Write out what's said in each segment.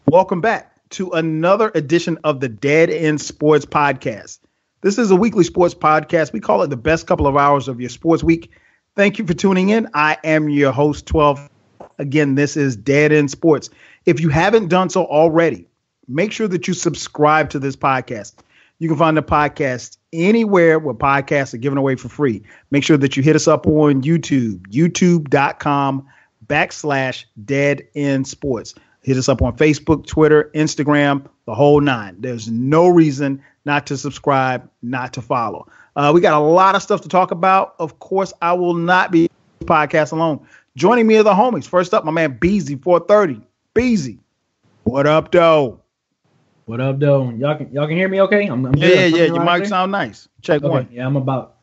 Welcome back to another edition of the Dead End Sports Podcast. This is a weekly sports podcast. We call it the best couple of hours of your sports week. Thank you for tuning in. I am your host, 12. Again, this is Dead End Sports. If you haven't done so already, make sure that you subscribe to this podcast. You can find the podcast anywhere where podcasts are given away for free. Make sure that you hit us up on YouTube, youtube.com/Dead End Sports. Hit us up on Facebook, Twitter, Instagram, the whole nine. There's no reason not to subscribe, not to follow. We got a lot of stuff to talk about. Of course, I will not be podcast alone. Joining me are the homies. First up, my man Beezy, 430. Beezy, what up, though? What up, though? Y'all can hear me okay? I'm good. Yeah. Your mic sound nice. Check okay. one. Yeah, I'm about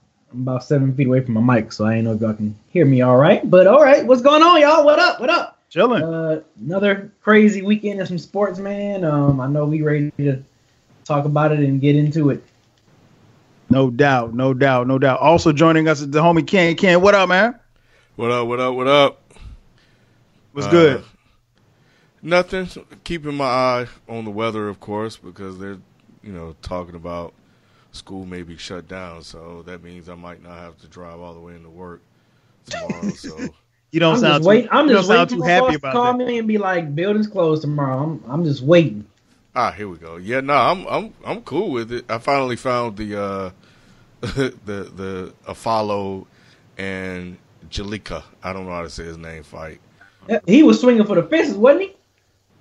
7 feet away from my mic, so I ain't know if y'all can hear me all right. But all right, what's going on, y'all? What up? Chilling. Another crazy weekend of some sports, man. I know we ready to talk about it and get into it. No doubt. Also joining us is the homie Ken. Ken, what up, man? What up? What's good? Nothing. Keeping my eye on the weather, of course, because they're, talking about school may be shut down. So that means I might not have to drive all the way into work tomorrow. So you don't sound too happy about that. Call me and be like, building's closed tomorrow. I'm just waiting. Here we go. Yeah, no, I'm cool with it. I finally found the Afalo and Jalika. I don't know how to say his name. Fight. He was swinging for the fences, wasn't he?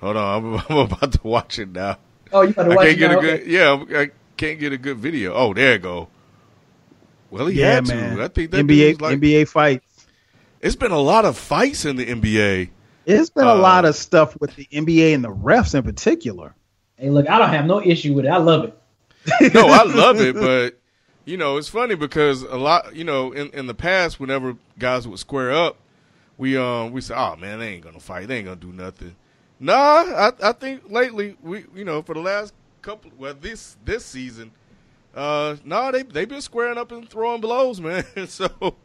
Hold on, I'm about to watch it now. Oh, you about to watch it now? I can't get a good video. Oh, there you go. Well, he had man. to. I think that NBA fights. It's been a lot of fights in the NBA. It's been a lot of stuff with the NBA and the refs in particular. Hey, look, I don't have no issue with it. I love it. No, I love it, but it's funny because a lot, in the past, whenever guys would square up, we say, oh man, they ain't gonna fight, they ain't gonna do nothing. Nah, I think lately we, for the last couple, this season, they've been squaring up and throwing blows, man. So,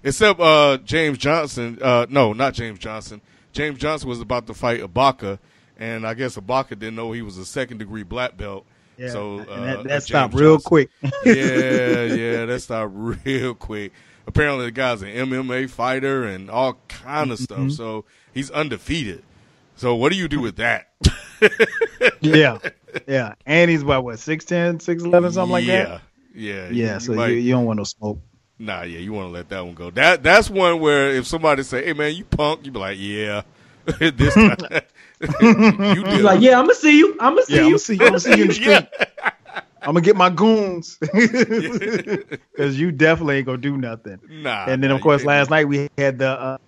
except James Johnson, no, not James Johnson. James Johnson was about to fight Ibaka, and I guess Ibaka didn't know he was a second-degree black belt. Yeah, so that stopped real quick. Yeah, that stopped real quick. Apparently, the guy's an MMA fighter and all kind of stuff. So he's undefeated. So what do you do with that? Yeah. And he's what, 6'10", 6'11", something like that? Yeah. So you don't want no smoke. Nah, you want to let that one go. That's one where if somebody say, hey, man, you punk, you be like, yeah. This time. You do. Like, yeah, I'm going to see you. I'm going to see you. I'm going to see you in the street. I'm going to get my goons. Because you definitely ain't going to do nothing. Nah. And then, of course, last night we had the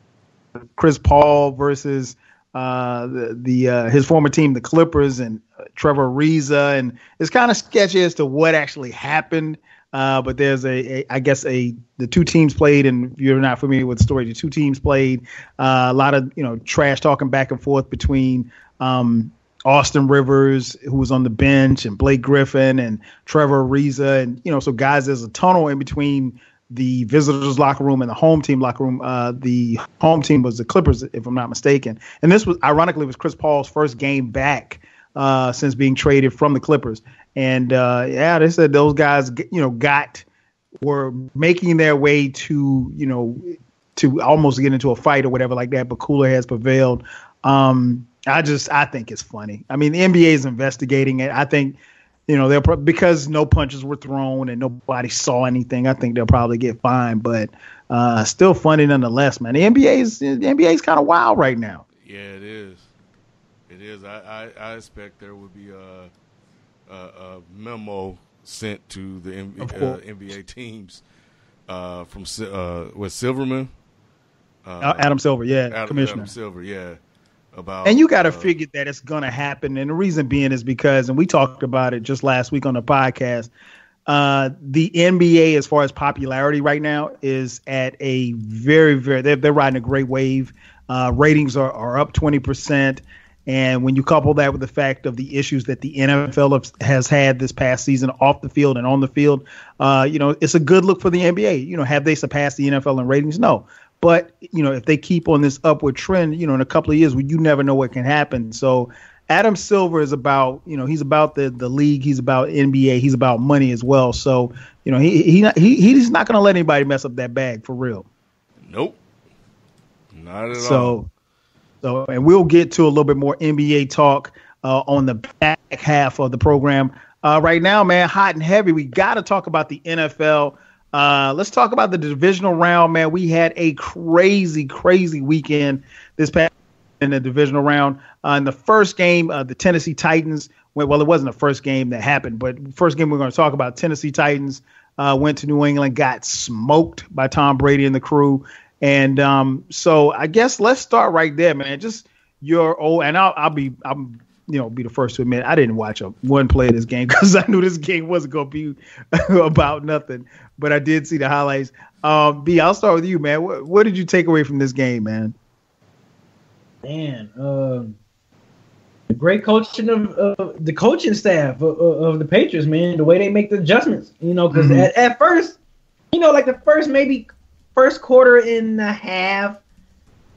Chris Paul versus his former team, the Clippers, and Trevor Ariza. And it's kind of sketchy as to what actually happened. But there's the two teams played, and if you're not familiar with the story, the two teams played a lot of, trash talking back and forth between Austin Rivers, who was on the bench, and Blake Griffin and Trevor Ariza. And, so guys, there's a tunnel in between the visitors locker room and the home team locker room. The home team was the Clippers, if I'm not mistaken. And this was Chris Paul's first game back since being traded from the Clippers. And they said those guys, were making their way to almost get into a fight or whatever like that. But cooler has prevailed. I think it's funny. I mean, the NBA is investigating it. I think, because no punches were thrown and nobody saw anything, I think they'll probably get fined. But still funny nonetheless, man. The NBA is kind of wild right now. Yeah, it is. It is. I expect there would be a memo sent to the NBA teams from Silverman, Adam Silver, commissioner. Adam Silver, about. And you got to figure that it's going to happen, and the reason being is because, and we talked about it just last week on the podcast. The NBA, as far as popularity right now, is at a very, very. They're riding a great wave. Ratings are up 20%. And when you couple that with the fact of the issues that the NFL has had this past season off the field and on the field, it's a good look for the NBA. Have they surpassed the NFL in ratings? No. But, if they keep on this upward trend, in a couple of years, you never know what can happen. So Adam Silver is about, he's about the league. He's about NBA. He's about money as well. So, he's not going to let anybody mess up that bag for real. Nope. Not at all. So, and we'll get to a little bit more NBA talk on the back half of the program. Right now, man, hot and heavy. We got to talk about the NFL. Let's talk about the divisional round, man. We had a crazy, crazy weekend this past in the divisional round. In the first game, the Tennessee Titans, well, it wasn't the first game that happened, but first game we're going to talk about, Tennessee Titans went to New England, got smoked by Tom Brady and the crew. And so I guess let's start right there, man. Just and I'll be the first to admit I didn't watch one play of this game because I knew this game wasn't going to be about nothing. But I did see the highlights. B, I'll start with you, man. What did you take away from this game, man? Man, the great coaching of the coaching staff of the Patriots, man. The way they make the adjustments, because at first, like the first quarter and a half,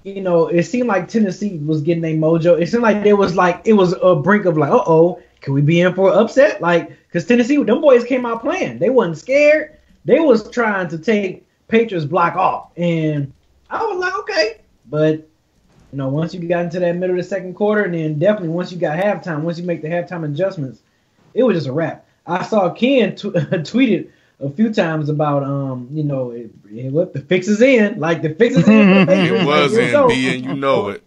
it seemed like Tennessee was getting a mojo. It seemed like it was a brink of can we be in for an upset? Because Tennessee, them boys came out playing. They wasn't scared. They was trying to take Patriots block off, and I was like, okay, but. Once you got into that middle of the second quarter, and then definitely once you got halftime, once you make the halftime adjustments, it was just a wrap. I saw Ken tweeted a few times about, the fix is in. Like, the fix is in. It was in, B, and you know it.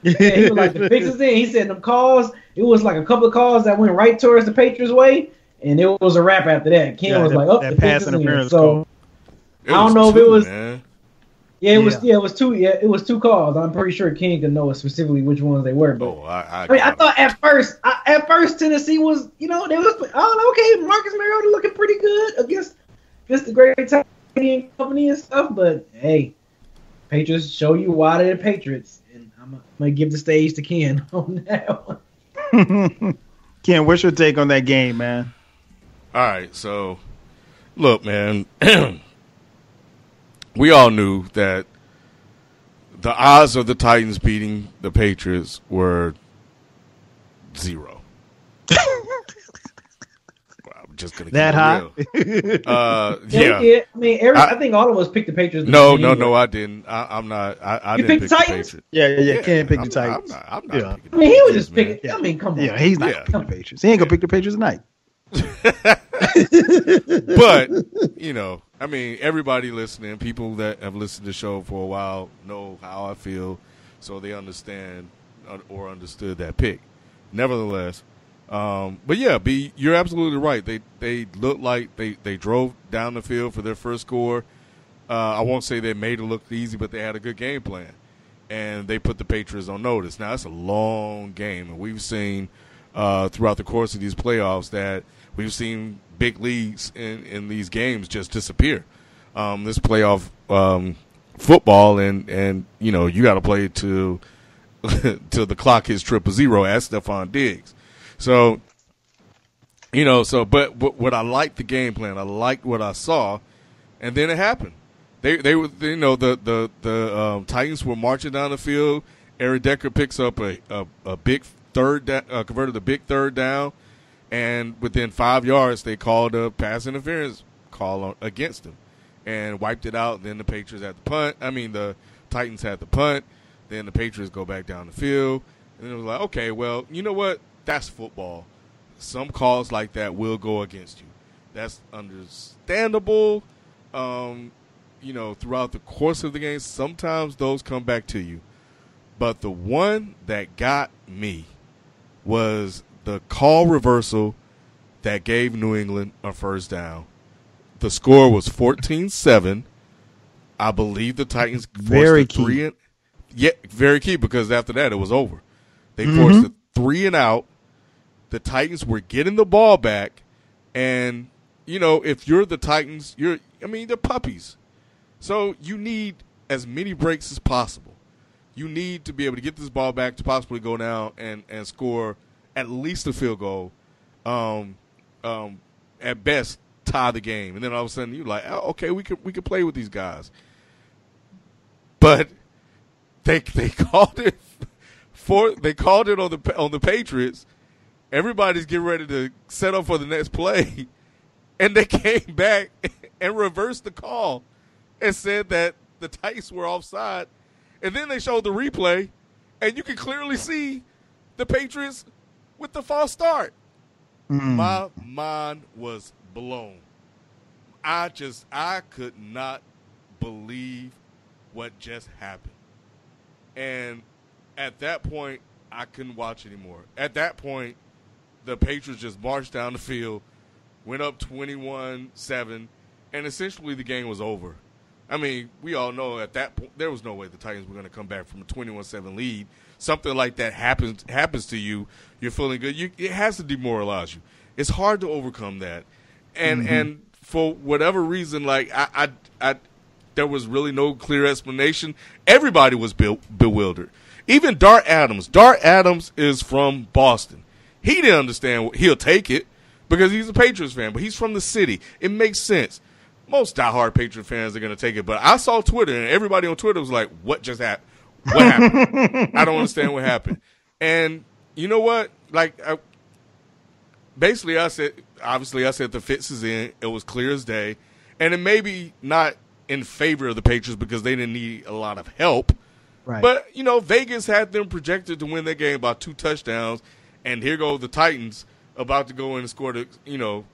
Yeah, he was like, the fix is in. He said them calls, it was like a couple of calls that went right towards the Patriots' way, and it was a wrap after that. Ken was like, the fix is in. So, I don't know if it was... Man. Yeah, it was two. Yeah, it was two calls. I'm pretty sure King can know specifically which ones they were. But I thought at first Tennessee was, they was. Okay, Marcus Mariota looking pretty good against the great Italian company and stuff. But hey, Patriots show you why they're the Patriots, and I'm gonna give the stage to Ken on that one. Ken, what's your take on that game, man? All right, so look, man. We all knew that the odds of the Titans beating the Patriots were 0. I'm just gonna keep that high. Yeah. I mean, I think all of us picked the Patriots. No, I didn't. I'm not. I you didn't pick the Titans. Yeah. Can't pick the Titans. I'm not. I mean, he was just picking. Man. I mean, come on. Yeah, he's not picking the Patriots. He ain't gonna pick the Patriots tonight. But I mean, everybody listening, people that have listened to the show for a while know how I feel, so they understand or understood that pick. Nevertheless, but yeah, B, you're absolutely right. They looked like they drove down the field for their first score. I won't say they made it look easy, but they had a good game plan, and they put the Patriots on notice. Now, it's a long game, and we've seen throughout the course of these playoffs that we've seen big leagues in these games just disappear. This playoff football, and you got to play till the clock hits 000. Ask Stephon Diggs. So but what I liked the game plan. I liked what I saw, and then it happened. They were the Titans were marching down the field. Eric Decker picks up a big third down, converted a big third down. And within 5 yards, they called a pass interference call against him and wiped it out. Then the Patriots had the punt. The Titans had the punt. Then the Patriots go back down the field. And it was like, okay, well, you know what? That's football. Some calls like that will go against you. That's understandable. Throughout the course of the game, sometimes those come back to you. But the one that got me was the call reversal that gave New England a first down. The score was 14-7. I believe the Titans forced a 3 and very key, because after that it was over. They forced a 3 and out. The Titans were getting the ball back, and if you're the Titans, they're puppies. So you need as many breaks as possible. You need to be able to get this ball back to possibly go down and score at least a field goal, at best tie the game, and then all of a sudden you're like, oh, okay, we could play with these guys. But they called it they called it on the Patriots. Everybody's getting ready to set up for the next play, and they came back and reversed the call and said that the Titans were offside. And then they showed the replay, and you can clearly see the Patriots with the false start. My mind was blown. I could not believe what just happened. And at that point, I couldn't watch anymore. At that point, the Patriots just marched down the field, went up 21-7, and essentially the game was over. I mean, we all know at that point there was no way the Titans were going to come back from a 21-7 lead. Something like that happens to you. You're feeling good. It has to demoralize you. It's hard to overcome that. And for whatever reason, like I there was really no clear explanation. Everybody was bewildered. Even Dart Adams. Dart Adams is from Boston. He didn't understand. He'll take it because he's a Patriots fan, but he's from the city. It makes sense. Most diehard Patriot fans are going to take it, but I saw Twitter, and everybody on Twitter was like, what just happened? What happened? I don't understand what happened. And you know what? Like, basically I said the fix is in. It was clear as day. And it may be not in favor of the Patriots because they didn't need a lot of help. Right. But, Vegas had them projected to win that game by 2 touchdowns. And here go the Titans about to go in and score to,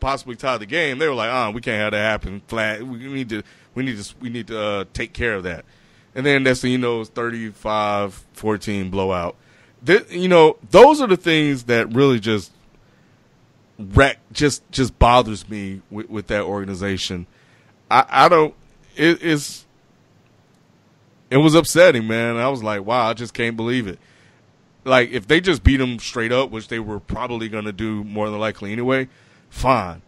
possibly tie the game. They were like, we can't have that happen. Flat. We need to take care of that. And then that's 35-14 blowout. Those are the things that really just bothers me with that organization. It was upsetting, man. I was like, wow, I just can't believe it. Like, if they just beat them straight up, which they were probably going to do more than likely anyway, fine.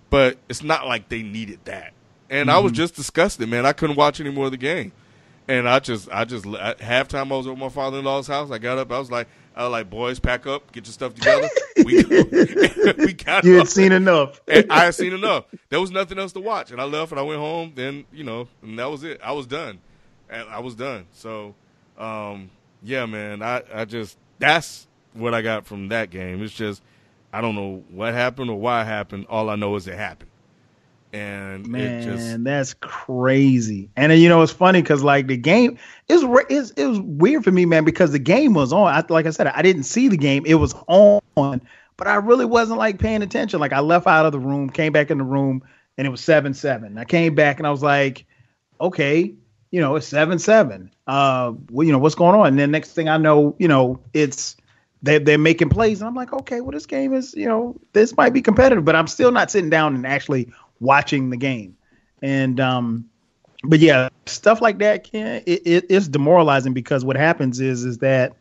But it's not like they needed that. And I was just disgusted, man. I couldn't watch any more of the game. And at halftime, I was at my father-in-law's house. I got up. I was like, boys, pack up, get your stuff together. We got You had seen enough. I had seen enough. There was nothing else to watch. And I left and I went home. Then, and that was it. I was done. So, yeah, man, that's what I got from that game. It's just, I don't know what happened or why it happened. All I know is it happened. And man, that's crazy. And it's funny because like the game it was weird for me, man, because the game was on. Like I said, I didn't see the game. It was on, but I really wasn't like paying attention. Like I left out of the room, came back in the room, and it was 7-7. I came back and I was like, okay, it's 7-7. What's going on? And then next thing I know, it's they're making plays, and I'm like, okay, well, this game is, this might be competitive, but I'm still not sitting down and actually watching the game. And but yeah, stuff like that it's demoralizing because what happens is that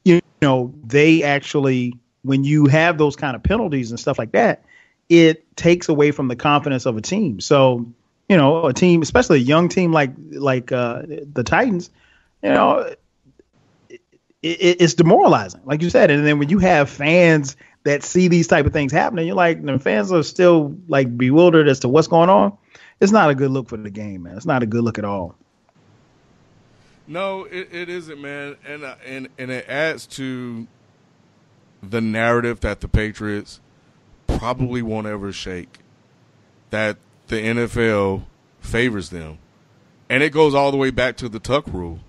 they actually, when you have those kind of penalties and stuff like that, it takes away from the confidence of a team. So a team, especially a young team like the Titans, it's demoralizing, like you said. And then when you have fans that see these type of things happening, you're like, the fans are still like bewildered as to what's going on. It's not a good look for the game, man. It's not a good look at all. No, it isn't, man. And it adds to the narrative that the Patriots probably won't ever shake, that the NFL favors them. And it goes all the way back to the Tuck rule,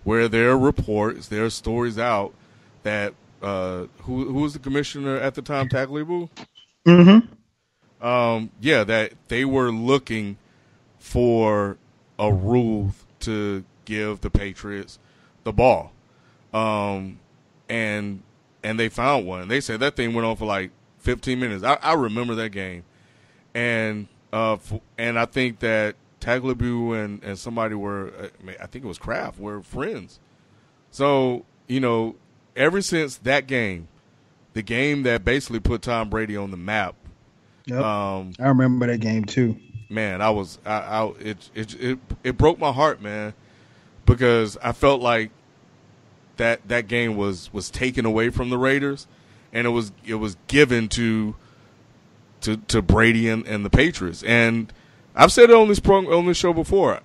where there are reports, there are stories out that who was the commissioner at the time, Tagliabue? That they were looking for a rule to give the Patriots the ball. And they found one. They said that thing went on for like 15 minutes. I remember that game. And I think that Tagliabue and somebody were, I think it was Kraft, were friends. So, ever since that game, the game that basically put Tom Brady on the map. Yep. I remember that game too. Man, it broke my heart, man, because I felt like that game was taken away from the Raiders, and it was given to Brady and the Patriots. And I've said it on this show before.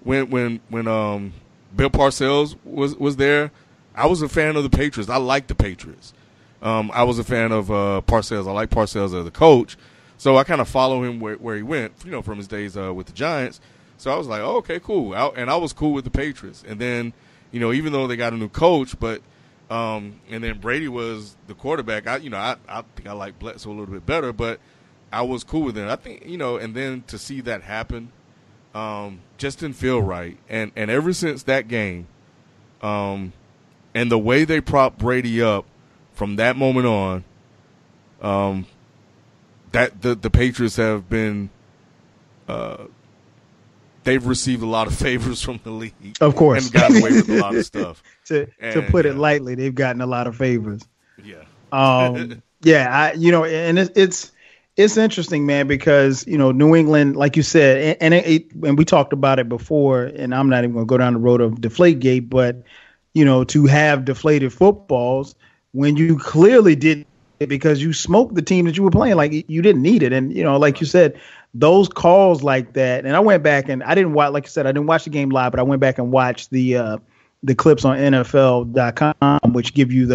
When Bill Parcells was there, I was a fan of the Patriots. I like the Patriots. I was a fan of Parcells. I like Parcells as a coach. So I kind of follow him where he went, from his days with the Giants. So I was like, oh, okay, cool. And I was cool with the Patriots. And then, even though they got a new coach, but and then Brady was the quarterback, I think I like Bledsoe a little bit better, but I was cool with it. I think, and then to see that happen just didn't feel right. And ever since that game, and the way they propped Brady up from that moment on, that the Patriots have been they've received a lot of favors from the league, of course, and gotten away with a lot of stuff. to put it lightly, they've gotten a lot of favors. Yeah, yeah, and it's interesting, man, because New England, like you said, and we talked about it before, and I'm not even going to go down the road of Deflategate, but to have deflated footballs when you clearly did it because you smoked the team that you were playing, like you didn't need it, and like you said, those calls like that. And I went back and I didn't watch, like I said, I didn't watch the game live, but I went back and watched the clips on NFL.com, which give you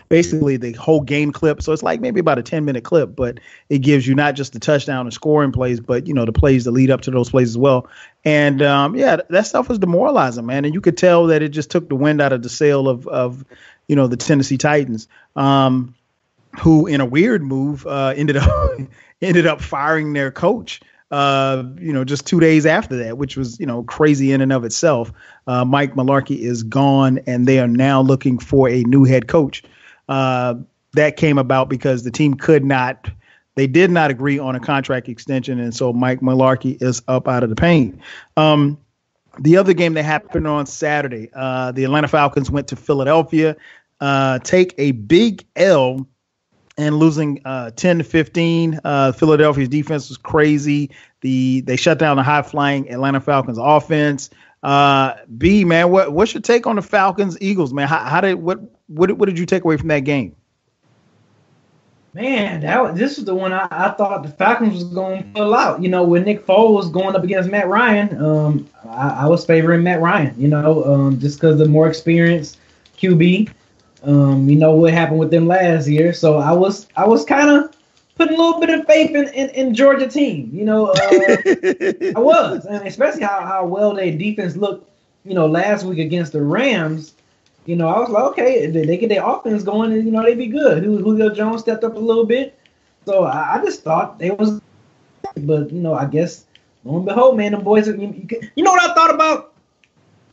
basically the whole game clip. So it's like maybe about a 10-minute clip, but it gives you not just the touchdown and scoring plays, but the plays that lead up to those plays as well. And that stuff was demoralizing, man. And you could tell that it just took the wind out of the sail of the Tennessee Titans, who in a weird move ended up firing their coach. Just 2 days after that, which was, crazy in and of itself. Mike Mularkey is gone, and they are now looking for a new head coach. That came about because the team they did not agree on a contract extension, and so Mike Mularkey is up out of the paint. The other game that happened on Saturday, the Atlanta Falcons went to Philadelphia, take a big L, and losing 10-15. Philadelphia's defense was crazy. They shut down the high-flying Atlanta Falcons offense. B, man, what's your take on the Falcons Eagles, man? What did you take away from that game? Man, this was the one I thought the Falcons was going to pull out. When Nick Foles was going up against Matt Ryan, I was favoring Matt Ryan. Just because the more experienced QB. What happened with them last year, so I was kind of putting a little bit of faith in Georgia team. I was, and especially how well their defense looked. Last week against the Rams. I was like, okay, they get their offense going, and they'd be good. Julio Jones stepped up a little bit, so I just thought they was. But I guess lo and behold, man, the boys. What I thought about?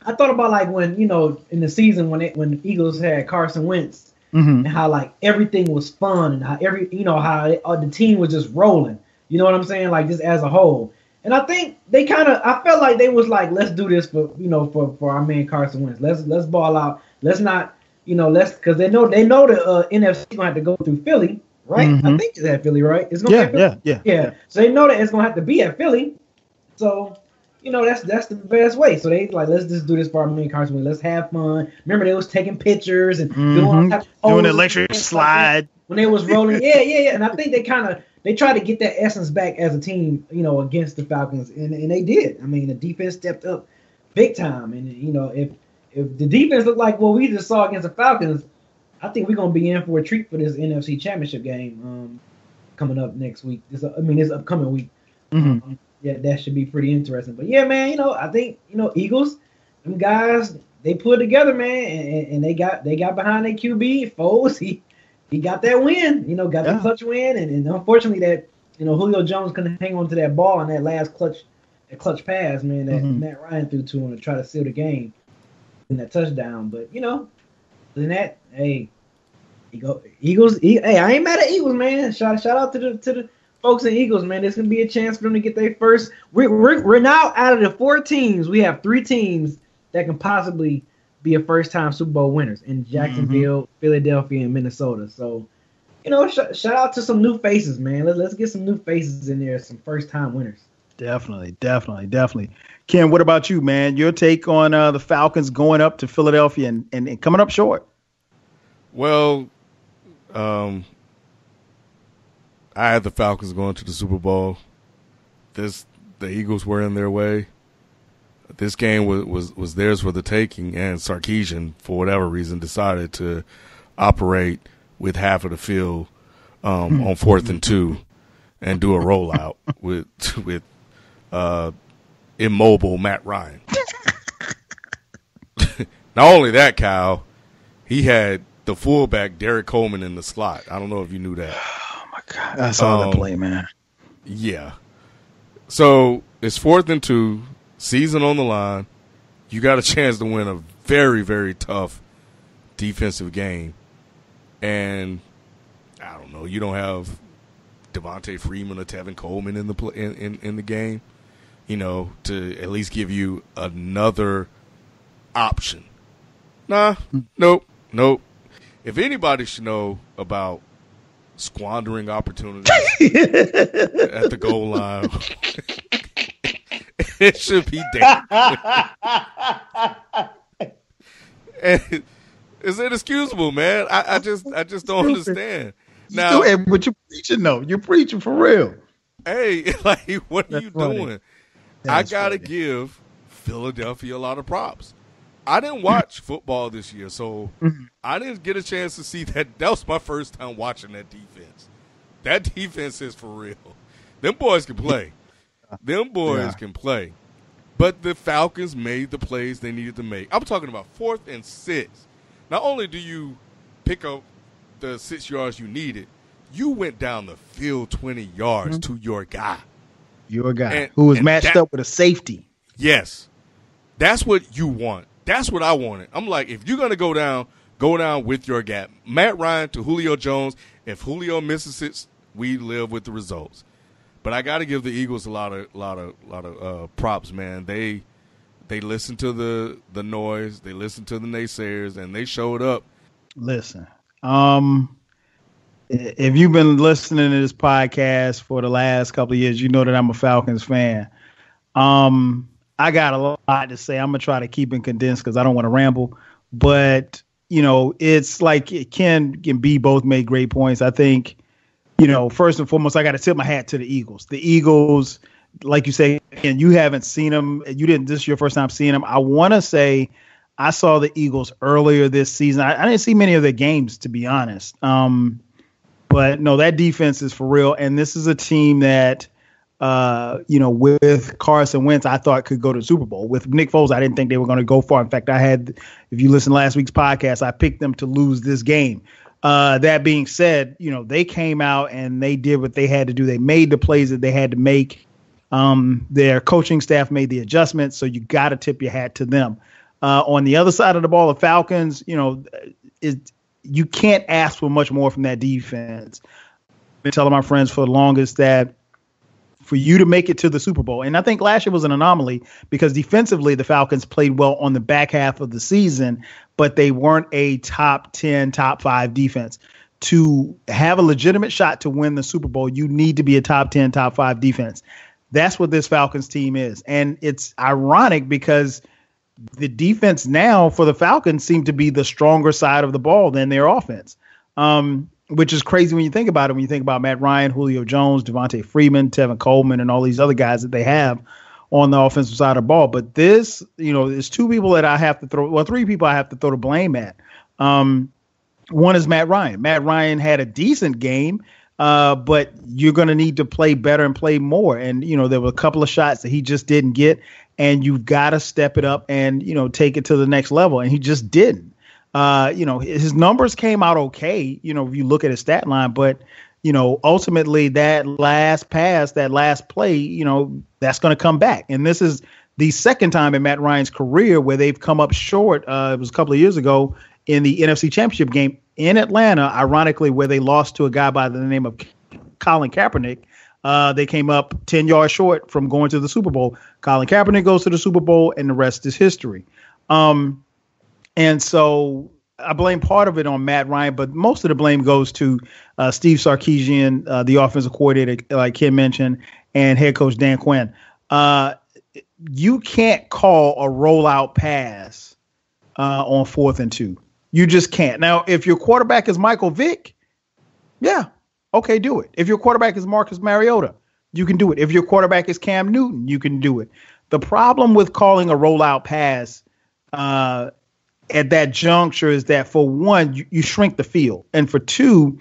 I thought about like when in the season when the Eagles had Carson Wentz, and how like everything was fun and how how the team was just rolling. You know what I'm saying? Like just as a whole. And I think I felt like they was like, let's do this for our man Carson Wentz. Let's ball out. Let's not because they know the NFC gonna have to go through Philly, right? I think it's at Philly, right? It's gonna be at Philly. Yeah. So they know that it's gonna have to be at Philly. So. That's the best way. So they like, let's just do this for our main Carson. Let's have fun. Remember, they was taking pictures and doing the electric slide when they was rolling. Yeah. And I think they tried to get that essence back as a team, against the Falcons, and they did. I mean, the defense stepped up big time, and if the defense looked like what we just saw against the Falcons, I think we're gonna be in for a treat for this NFC Championship game coming up next week. This upcoming week. Yeah, that should be pretty interesting. But yeah, man, I think Eagles, them guys, they put together, man, and they got behind their QB Foles. He got that win, got the clutch win, and unfortunately that Julio Jones couldn't hang on to that ball in that last clutch pass, man, that Matt Ryan threw to him to try to seal the game in that touchdown. But other than that, hey, Eagles. Hey, I ain't mad at Eagles, man. Shout out to the folks in Eagles, man. There's gonna be a chance for them to get their first. We're now out of the 4 teams. We have 3 teams that can possibly be a first-time Super Bowl winners in Jacksonville, Philadelphia, and Minnesota. So, shout out to some new faces, man. Let's get some new faces in there, some first-time winners. Definitely. Ken, what about you, man? Your take on the Falcons going up to Philadelphia and coming up short? Well, I had the Falcons going to the Super Bowl. The Eagles were in their way. this game was theirs for the taking, and Sarkisian, for whatever reason, decided to operate with half of the field on 4th and 2 and do a rollout with immobile Matt Ryan. Not only that, Kyle, he had the fullback Derek Coleman in the slot. I don't know if you knew that. Oh my God, I saw the play, man. Yeah. So it's 4th and 2, season on the line. You got a chance to win a very, very tough defensive game, and I don't know. You don't have Devontae Freeman or Tevin Coleman in the in the game, to at least give you another option. Nope. If anybody should know about squandering opportunities at the goal line, it should be Dan. And it's inexcusable, man. I just don't understand. Now, but you're preaching though. You're preaching for real. Hey, like, what are you doing? I gotta give Philadelphia a lot of props. I didn't watch football this year, so I didn't get a chance to see that. That was my first time watching that defense. That defense is for real. Them boys can play. Can play. But the Falcons made the plays they needed to make. I'm talking about 4th and 6. Not only do you pick up the 6 yards you needed, you went down the field 20 yards to your guy. Your guy, who was matched up with a safety. Yes. That's what you want. That's what I wanted. I'm like, if you're going to go down with your gap. Matt Ryan to Julio Jones. If Julio misses it, we live with the results. But I got to give the Eagles a lot of props, man. They listened to the noise, they listened to the naysayers, and they showed up. Listen, if you've been listening to this podcast for the last couple of years, you know that I'm a Falcons fan. I got a lot to say. I'm gonna try to keep it condensed because I don't want to ramble. But it's like Ken and B both made great points. I think. First and foremost, I got to tip my hat to the Eagles. The Eagles, like you say, and you haven't seen them. This is your first time seeing them. I want to say I saw the Eagles earlier this season. I didn't see many of their games, to be honest. But no, that defense is for real. And this is a team that, with Carson Wentz, I thought could go to the Super Bowl. With Nick Foles, I didn't think they were going to go far. In fact, if you listen to last week's podcast, I picked them to lose this game. That being said, they came out and they did what they had to do. They made the plays that they had to make. Their coaching staff made the adjustments, so you got to tip your hat to them. On the other side of the ball, the Falcons, you can't ask for much more from that defense. I've been telling my friends for the longest that for you to make it to the Super Bowl, and I think last year was an anomaly because defensively the Falcons played well on the back half of the season, but they weren't a top 10, top 5 defense. To have a legitimate shot to win the Super Bowl, you need to be a top 10, top 5 defense. That's what this Falcons team is. And it's ironic because the defense now for the Falcons seem to be the stronger side of the ball than their offense, which is crazy when you think about it. When you think about Matt Ryan, Julio Jones, Devontae Freeman, Tevin Coleman, and all these other guys that they have on the offensive side of the ball. But this, there's 2 people that I have to throw, 3 people I have to throw the blame at. One is Matt Ryan. Matt Ryan had a decent game, but you're going to need to play better and play more. And, there were a couple of shots that he just didn't get, and you've got to step it up and, take it to the next level. And he just didn't. His numbers came out okay, if you look at his stat line, but, ultimately that last pass, that last play, that's going to come back. And this is the second time in Matt Ryan's career where they've come up short. It was a couple of years ago in the NFC Championship game in Atlanta, ironically, where they lost to a guy by the name of Colin Kaepernick. They came up 10 yards short from going to the Super Bowl. Colin Kaepernick goes to the Super Bowl, and the rest is history. And so I blame part of it on Matt Ryan, but most of the blame goes to Steve Sarkisian, the offensive coordinator, like Kim mentioned, and head coach Dan Quinn. You can't call a rollout pass on 4th and 2. You just can't. Now, if your quarterback is Michael Vick, yeah, okay, do it. If your quarterback is Marcus Mariota, you can do it. If your quarterback is Cam Newton, you can do it. The problem with calling a rollout pass at that juncture is that, for one, you shrink the field. And for two,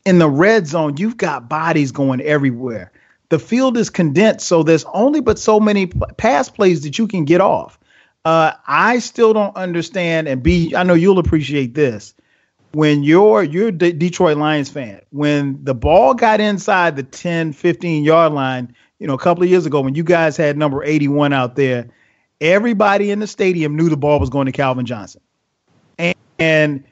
in the red zone, you've got bodies going everywhere. The field is condensed, so there's only but so many pass plays that you can get off. I still don't understand, and B, I know you'll appreciate this. When you're a Detroit Lions fan, when the ball got inside the 10, 15-yard line, a couple of years ago when you guys had number 81 out there, everybody in the stadium knew the ball was going to Calvin Johnson. And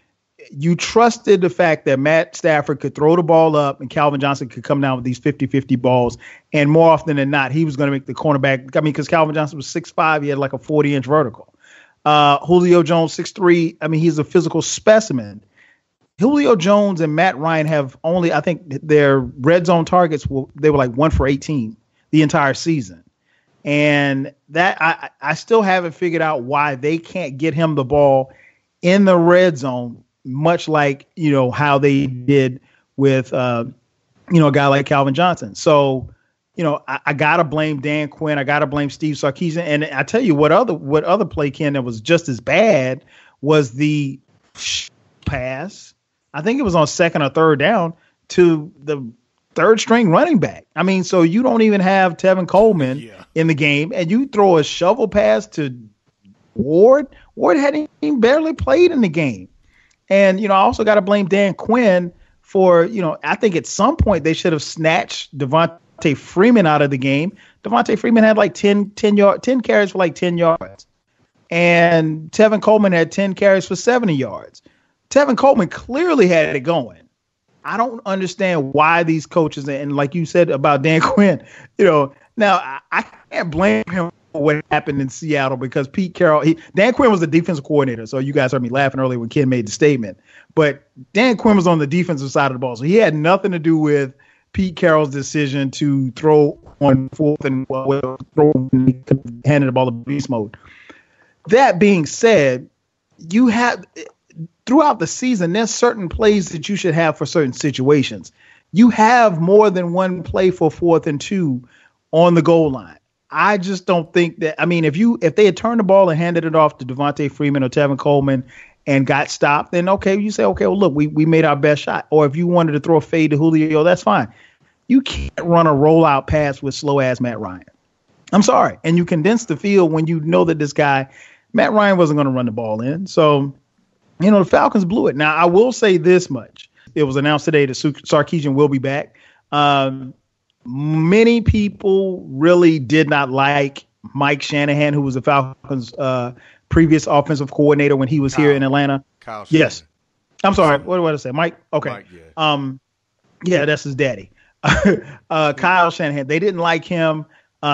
you trusted the fact that Matt Stafford could throw the ball up and Calvin Johnson could come down with these 50-50 balls. And more often than not, he was going to make the cornerback. Because Calvin Johnson was 6'5", he had like a 40-inch vertical. Julio Jones, 6'3". He's a physical specimen. Julio Jones and Matt Ryan have only, I think their red zone targets, they were like 1 for 18 the entire season. And that I still haven't figured out why they can't get him the ball in the red zone, much like, how they did with, a guy like Calvin Johnson. So, I got to blame Dan Quinn. I got to blame Steve Sarkisian. And I tell you what other play, Ken, that was just as bad was the pass. I think it was on second or third down to the third string running back. So you don't even have Tevin Coleman in the game, and you throw a shovel pass to Ward. Ward hadn't even barely played in the game. And, I also got to blame Dan Quinn for, I think at some point they should have snatched Devontae Freeman out of the game. Devontae Freeman had like 10 carries for like 10 yards. And Tevin Coleman had 10 carries for 70 yards. Tevin Coleman clearly had it going. I don't understand why these coaches, and like you said about Dan Quinn, now I can't blame him for what happened in Seattle because Pete Carroll, Dan Quinn was the defensive coordinator. So you guys heard me laughing earlier when Ken made the statement. But Dan Quinn was on the defensive side of the ball. So he had nothing to do with Pete Carroll's decision to throw on fourth and handed the ball to beast mode. That being said, you have throughout the season, there's certain plays that you should have for certain situations. You have more than one play for 4th and 2 on the goal line. I just don't think that. If they had turned the ball and handed it off to Devontae Freeman or Tevin Coleman and got stopped, then okay, you say, okay, well, look, we made our best shot. Or if you wanted to throw a fade to Julio, that's fine. You can't run a rollout pass with slow ass Matt Ryan. I'm sorry. And you condense the field when you know that this guy, Matt Ryan, wasn't going to run the ball in. So, the Falcons blew it. Now, I will say this much. It was announced today that Sarkisian will be back. Many people really did not like Mike Shanahan, who was the Falcons' previous offensive coordinator when he was here in Atlanta. Kyle Shanahan. Yes. I'm sorry. What did I say? Mike? Okay. Mike, yeah. Yeah, that's his daddy. Kyle Shanahan. They didn't like him.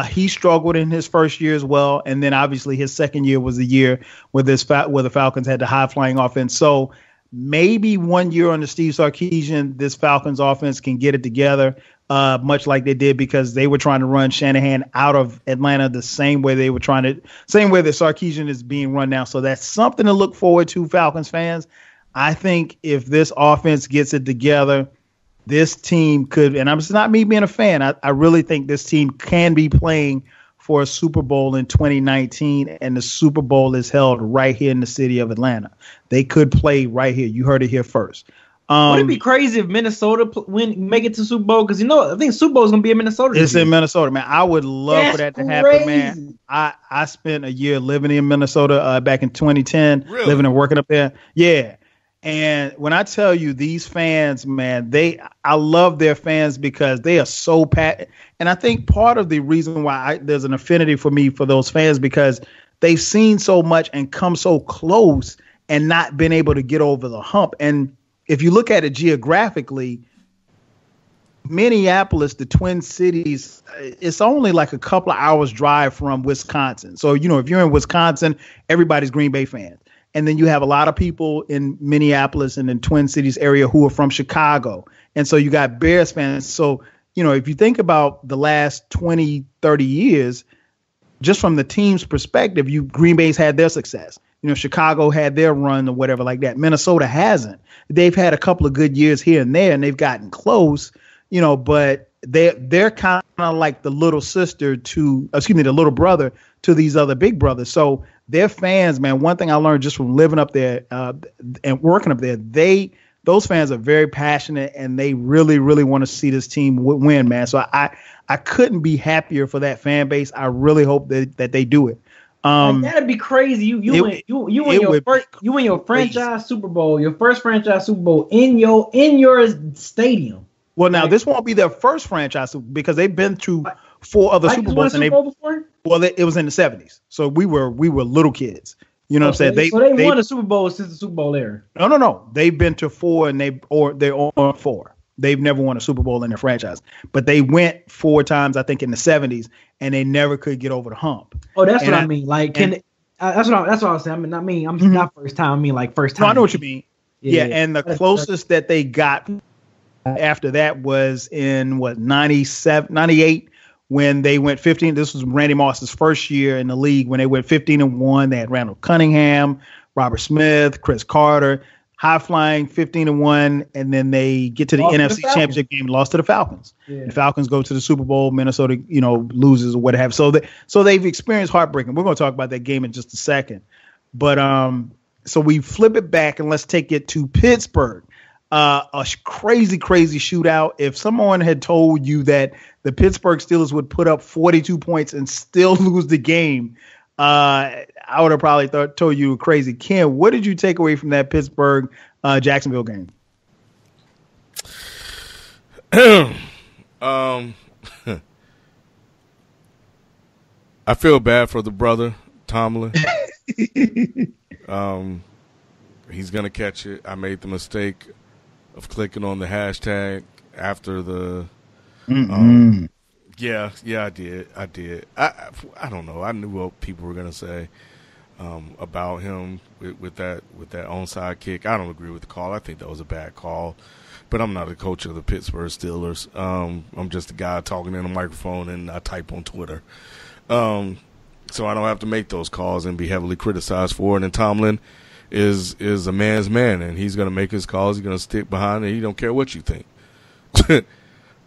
He struggled in his first year as well. And then obviously his second year was the year where the Falcons had the high flying offense. So maybe 1 year under Steve Sarkisian, this Falcons offense can get it together, much like they did because they were trying to run Shanahan out of Atlanta the same way that Sarkisian is being run now. So that's something to look forward to, Falcons fans. I think if this offense gets it together, this team could, and it's not me being a fan, I really think this team can be playing for a Super Bowl in 2019, and the Super Bowl is held right here in the city of Atlanta. They could play right here. You heard it here first. Would it be crazy if Minnesota make it to Super Bowl? Because I think Super Bowl is going to be in Minnesota. It's in Minnesota, man. I would love for that to happen, man. I spent a year living in Minnesota back in 2010, living and working up there. Yeah. And when I tell you these fans, man, I love their fans because they are so passionate. And I think part of the reason why there's an affinity for me for those fans because they've seen so much and come so close and not been able to get over the hump. And if you look at it geographically, Minneapolis, the Twin Cities, it's only like a couple of hours drive from Wisconsin. So, if you're in Wisconsin, everybody's Green Bay fans. And then you have a lot of people in Minneapolis and in Twin Cities area who are from Chicago. And so you got Bears fans. So, if you think about the last 20, 30 years, just from the team's perspective, Green Bay's had their success. Chicago had their run or whatever like that. Minnesota hasn't. They've had a couple of good years here and there, and they've gotten close, but they're kind of like the little sister the little brother to these other big brothers. So their fans, man, one thing I learned just from living up there and working up there, those fans are very passionate and they really, really want to see this team win, man. So I couldn't be happier for that fan base. I really hope that they do it. That'd be crazy. You win your franchise Super Bowl, your first franchise Super Bowl in your stadium. Well, now this won't be their first franchise because they've been to 4 other Super Bowls. Super Bowl before? Well, it was in the 70s, so we were little kids. You know what I'm saying? They won a Super Bowl since the Super Bowl era. No. They've been to 4 and they're on 4. They've never won a Super Bowl in their franchise, but they went 4 times, I think, in the 70s, and they never could get over the hump. Oh, that's what I mean. Like, that's what I was saying. I'm not first time. I mean, like first time. No, I know what you mean. Yeah, and the closest that they got after that was in 98 when they went 15. This was Randy Moss's first year in the league when they went 15-1. They had Randall Cunningham, Robert Smith, Chris Carter, high flying 15-1, and then they get to the NFC Championship game, lost to the Falcons. Yeah. The Falcons go to the Super Bowl. Minnesota, loses or what have. So they've experienced heartbreaking. We're going to talk about that game in just a second, but so we flip it back and let's take it to Pittsburgh. A crazy shootout. If someone had told you that the Pittsburgh Steelers would put up 42 points and still lose the game, I would have probably told you were crazy. Ken, what did you take away from that Pittsburgh Jacksonville game? I feel bad for the brother, Tomlin. He's going to catch it. I made the mistake of clicking on the hashtag after the yeah, I did. I don't know. I knew what people were going to say about him with that onside kick. I don't agree with the call. I think that was a bad call. But I'm not a coach of the Pittsburgh Steelers. I'm just a guy talking in a microphone and I type on Twitter. So I don't have to make those calls and be heavily criticized for it. And Tomlin is a man's man, and he's going to make his calls. He's going to stick behind it. He don't care what you think.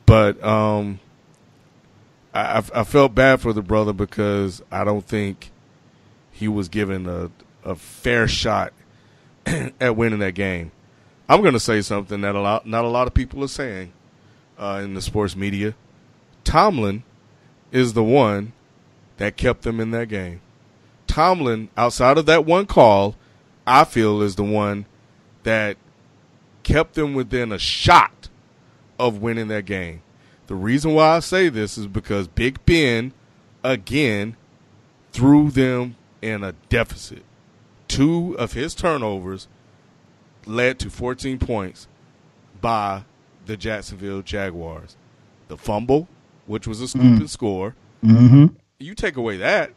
But I felt bad for the brother because I don't think he was given a fair shot at winning that game. I'm going to say something that not a lot of people are saying in the sports media. Tomlin is the one that kept them in that game. Tomlin, outside of that one call, I feel is the one that kept them within a shot of winning that game. The reason why I say this is because Big Ben, again, threw them in a deficit. 2 of his turnovers led to 14 points by the Jacksonville Jaguars. The fumble, which was a stupid score. Mm-hmm. You take away that,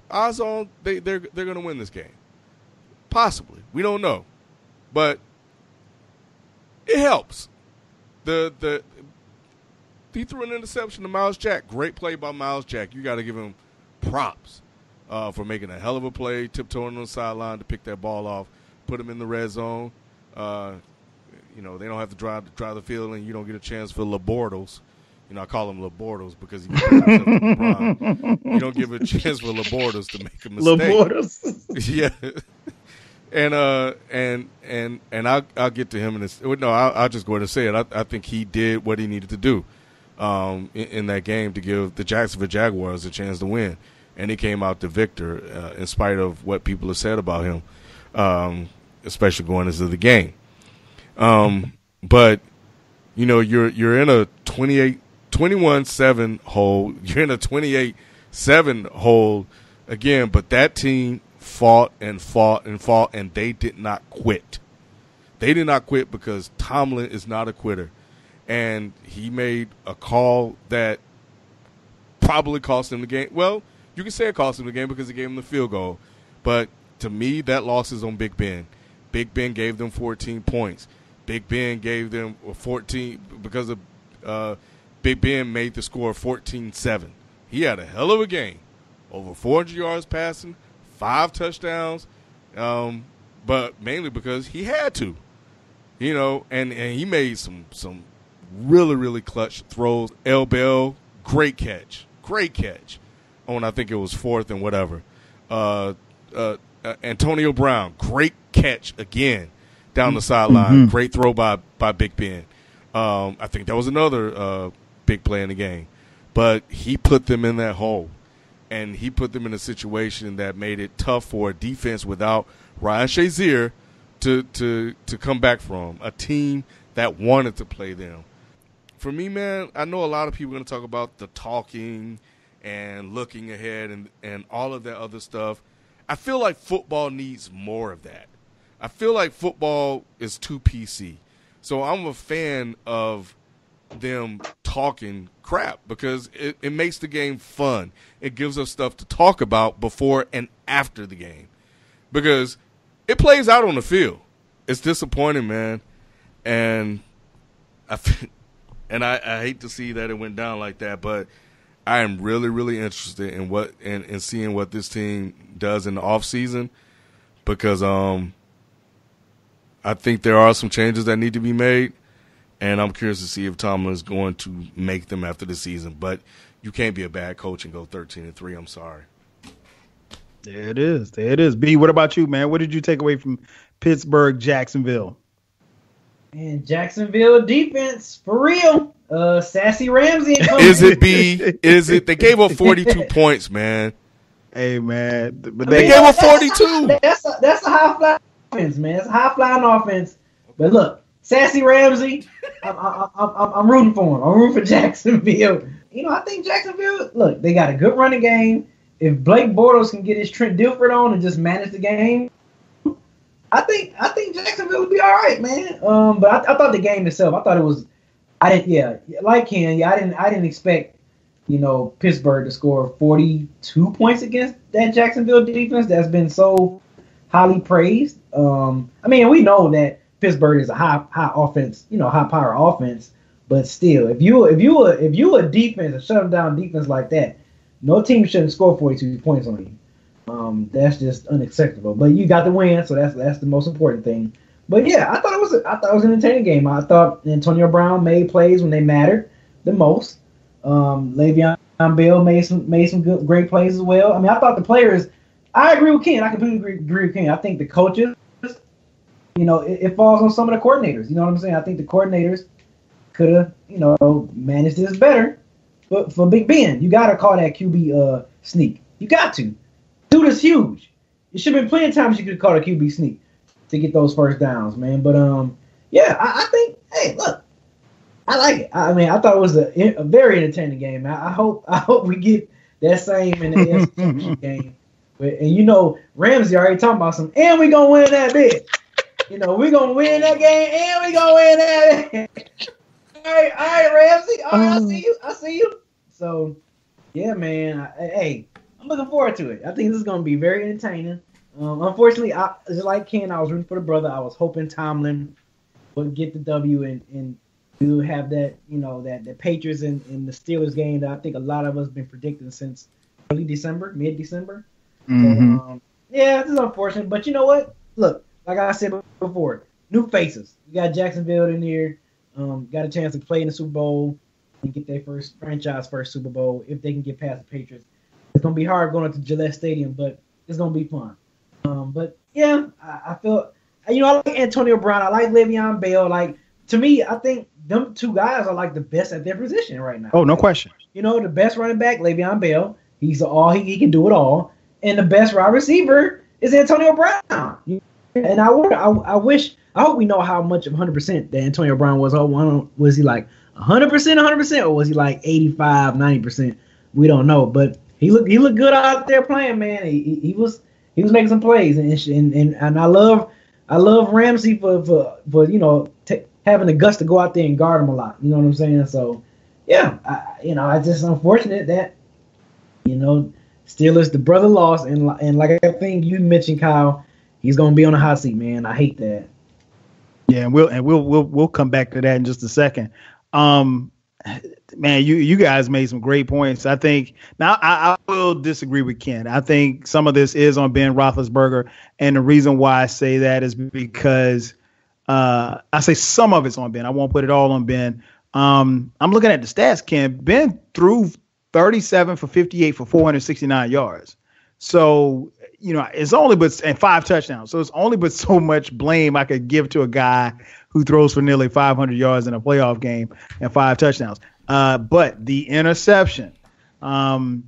odds on they're going to win this game. Possibly. We don't know. But it helps. He threw an interception to Miles Jack. Great play by Miles Jack. You got to give him props for making a hell of a play, tiptoeing on the sideline to pick that ball off, put him in the red zone. They don't have to drive the field, and you don't get a chance for Labordos. I call him Labordos because he you don't give a chance for Labordos to make a mistake. Labordos. Yeah. And I'll get to him in this. No, I'll just go ahead and say it. I think he did what he needed to do in that game to give the Jacksonville Jaguars a chance to win, and he came out the victor in spite of what people have said about him, especially going into the game. But you're in a 21-7 hole. You're in a 28-7 hole again, but that team fought, and they did not quit. They did not quit because Tomlin is not a quitter. And he made a call that probably cost him the game. Well, you can say it cost him the game because it gave him the field goal. But to me, that loss is on Big Ben. Big Ben gave them 14 points. Big Ben gave them 14 because of Big Ben made the score 14-7. He had a hell of a game. Over 400 yards passing, 5 touchdowns, but mainly because he had to, and he made some really, really clutch throws. L. Bell, great catch. On I think it was 4th and whatever. Antonio Brown, great catch again down the sideline. Great throw by Big Ben. I think that was another big play in the game. But he put them in that hole. And he put them in a situation that made it tough for a defense without Ryan Shazier to come back from, a team that wanted to play them. For me, man, I know a lot of people are going to talk about the talking and looking ahead and all of that other stuff. I feel like football needs more of that. I feel like football is too PC. So I'm a fan of them talking crap because it makes the game fun. It gives us stuff to talk about before and after the game because it plays out on the field. It's disappointing, man. And I hate to see that it went down like that, but I am really, really interested in seeing what this team does in the offseason because I think there are some changes that need to be made. And I'm curious to see if Tomlin is going to make them after the season. But you can't be a bad coach and go 13-3. I'm sorry. There it is. B, what about you, man? What did you take away from Pittsburgh, Jacksonville? And Jacksonville defense, for real. Sassy Ramsey. Is it, B? Is it? They gave up 42 points, man. Hey, man. But they gave up 42. That's a high-flying offense, man. It's a high-flying offense. But look. Sassy Ramsey, I'm rooting for him. I'm rooting for Jacksonville. I think Jacksonville, look, they got a good running game. If Blake Bortles can get his Trent Dilfer on and just manage the game, I think Jacksonville would be all right, man. But I thought the game itself, I didn't expect, Pittsburgh to score 42 points against that Jacksonville defense that's been so highly praised. We know that Pittsburgh is a high offense, high power offense, but still, if you a defense, a shut down defense like that, no team shouldn't score 42 points on you. That's just unacceptable. But you got the win, so that's the most important thing. But yeah, I thought it was an entertaining game. I thought Antonio Brown made plays when they mattered the most. Le'Veon Bell made some great plays as well. I thought the players. I agree with Ken. I completely agree with Ken. I think the coaches. It falls on some of the coordinators. You know what I'm saying? I think the coordinators could have, managed this better. But for Big Ben, you got to call that QB sneak. You got to. Dude is huge. It should have been plenty of times you could have called a QB sneak to get those first downs, man. But, I think, hey, look, I like it. I thought it was a very entertaining game, man. I hope we get that same in the NFC game. And, Ramsey already talking about and we going to win that bit. We're going to win that game, and we're going to win that. All right, Ramsey. All right, I see you. So, yeah, man. Hey, I'm looking forward to it. I think this is going to be very entertaining. Unfortunately, just like Ken, I was rooting for the brother. I was hoping Tomlin would get the W and to have that, that the Patriots and the Steelers game that I think a lot of us been predicting since mid-December. Mm-hmm. So, this is unfortunate. But you know what? Look. Like I said before, new faces. You got Jacksonville in here. Got a chance to play in the Super Bowl and get their first Super Bowl if they can get past the Patriots. It's gonna be hard going up to Gillette Stadium, but it's gonna be fun. But yeah, I feel I like Antonio Brown. I like Le'Veon Bell. Like to me, I think them two guys are like the best at their position right now. Oh, no question. The best running back, Le'Veon Bell. He's he can do it all, and the best wide receiver is Antonio Brown. And I hope we know how much of 100% that Antonio Brown was. Was he like 100%, or was he like 85, 90%? We don't know, but he looked good out there playing, man. He was making some plays, and I love Ramsey for having the guts to go out there and guard him a lot. You know what I'm saying? So yeah, I just unfortunate that Steelers the brother lost, and like I think you mentioned, Kyle. He's gonna be on a hot seat, man. I hate that. Yeah, and we'll come back to that in just a second. Man, you guys made some great points. I think now I will disagree with Ken. I think some of this is on Ben Roethlisberger, and the reason why I say that is because I say some of it's on Ben. I won't put it all on Ben. I'm looking at the stats, Ken. Ben threw 37 for 58 for 469 yards. So, it's only and 5 touchdowns. So it's only but so much blame I could give to a guy who throws for nearly 500 yards in a playoff game and 5 touchdowns. But the interception and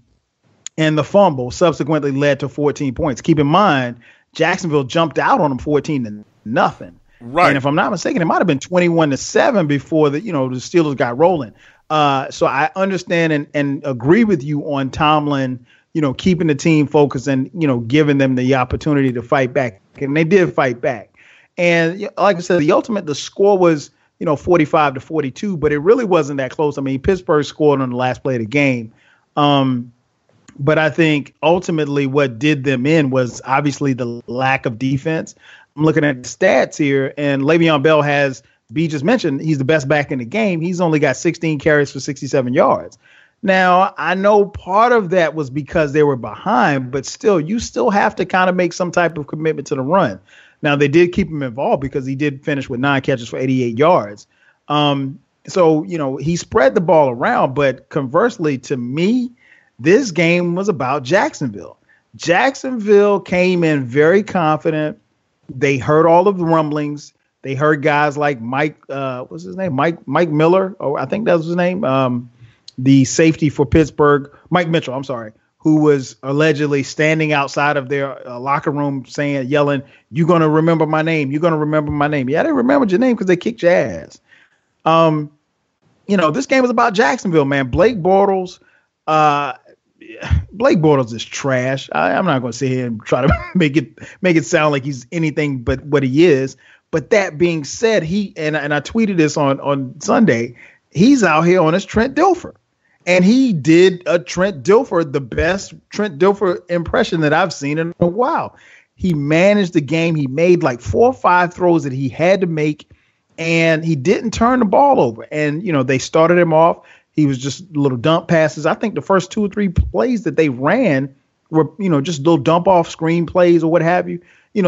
the fumble subsequently led to 14 points. Keep in mind, Jacksonville jumped out on them 14-0. Right. And if I'm not mistaken, it might have been 21-7 before the Steelers got rolling. So I understand and agree with you on Tomlin, keeping the team focused and, giving them the opportunity to fight back. And they did fight back. And like I said, the score was, 45-42, but it really wasn't that close. I mean, Pittsburgh scored on the last play of the game. But I think ultimately what did them in was obviously the lack of defense. I'm looking at the stats here, and Le'Veon Bell has, B just mentioned, he's the best back in the game. He's only got 16 carries for 67 yards. Now, I know part of that was because they were behind, but still, you still have to kind of make some type of commitment to the run. Now, they did keep him involved because he did finish with 9 catches for 88 yards. So, he spread the ball around, but conversely, to me, this game was about Jacksonville. Jacksonville came in very confident. They heard all of the rumblings. They heard guys like Mike, what's his name? Mike Miller. Oh, I think that was his name. The safety for Pittsburgh, Mike Mitchell, I'm sorry, who was allegedly standing outside of their locker room yelling, "You're going to remember my name. You're going to remember my name." Yeah, they remembered your name because they kicked your ass. This game was about Jacksonville, man. Blake Bortles is trash. I'm not going to sit here and try to make it sound like he's anything but what he is. But that being said, and I tweeted this on Sunday, he's out here on his Trent Dilfer. And he did a Trent Dilfer, the best Trent Dilfer impression that I've seen in a while. He managed the game. He made like 4 or 5 throws that he had to make, and he didn't turn the ball over. And, they started him off. He was just little dump passes. I think the first 2 or 3 plays that they ran were, just little dump off screen plays or what have you,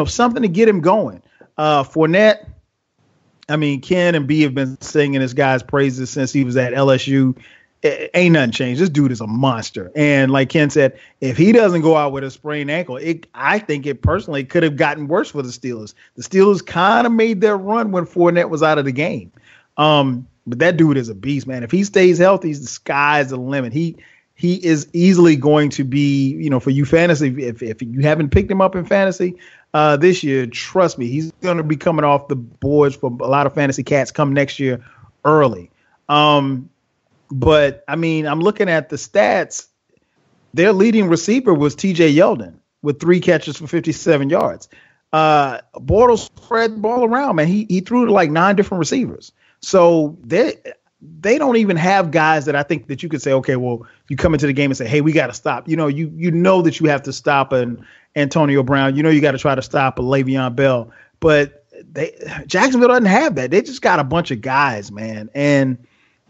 something to get him going. Fournette, I mean, Ken and B have been singing this guy's praises since he was at LSU. Ain't nothing changed. This dude is a monster. And like Ken said, if he doesn't go out with a sprained ankle, I think it personally could have gotten worse for the Steelers. The Steelers kind of made their run when Fournette was out of the game. But that dude is a beast, man. If he stays healthy, the sky's the limit. He is easily going to be, for you fantasy, if you haven't picked him up in fantasy this year, trust me, he's going to be coming off the boards for a lot of fantasy cats come next year early. But, I mean, I'm looking at the stats. Their leading receiver was TJ Yeldon with 3 catches for 57 yards. Bortles spread the ball around, man. He threw to like 9 different receivers. So they don't even have guys that I think that you could say, okay, well, you come into the game and say, hey, we got to stop. You know that you have to stop an Antonio Brown. You got to try to stop a Le'Veon Bell. But Jacksonville doesn't have that. They just got a bunch of guys, man. And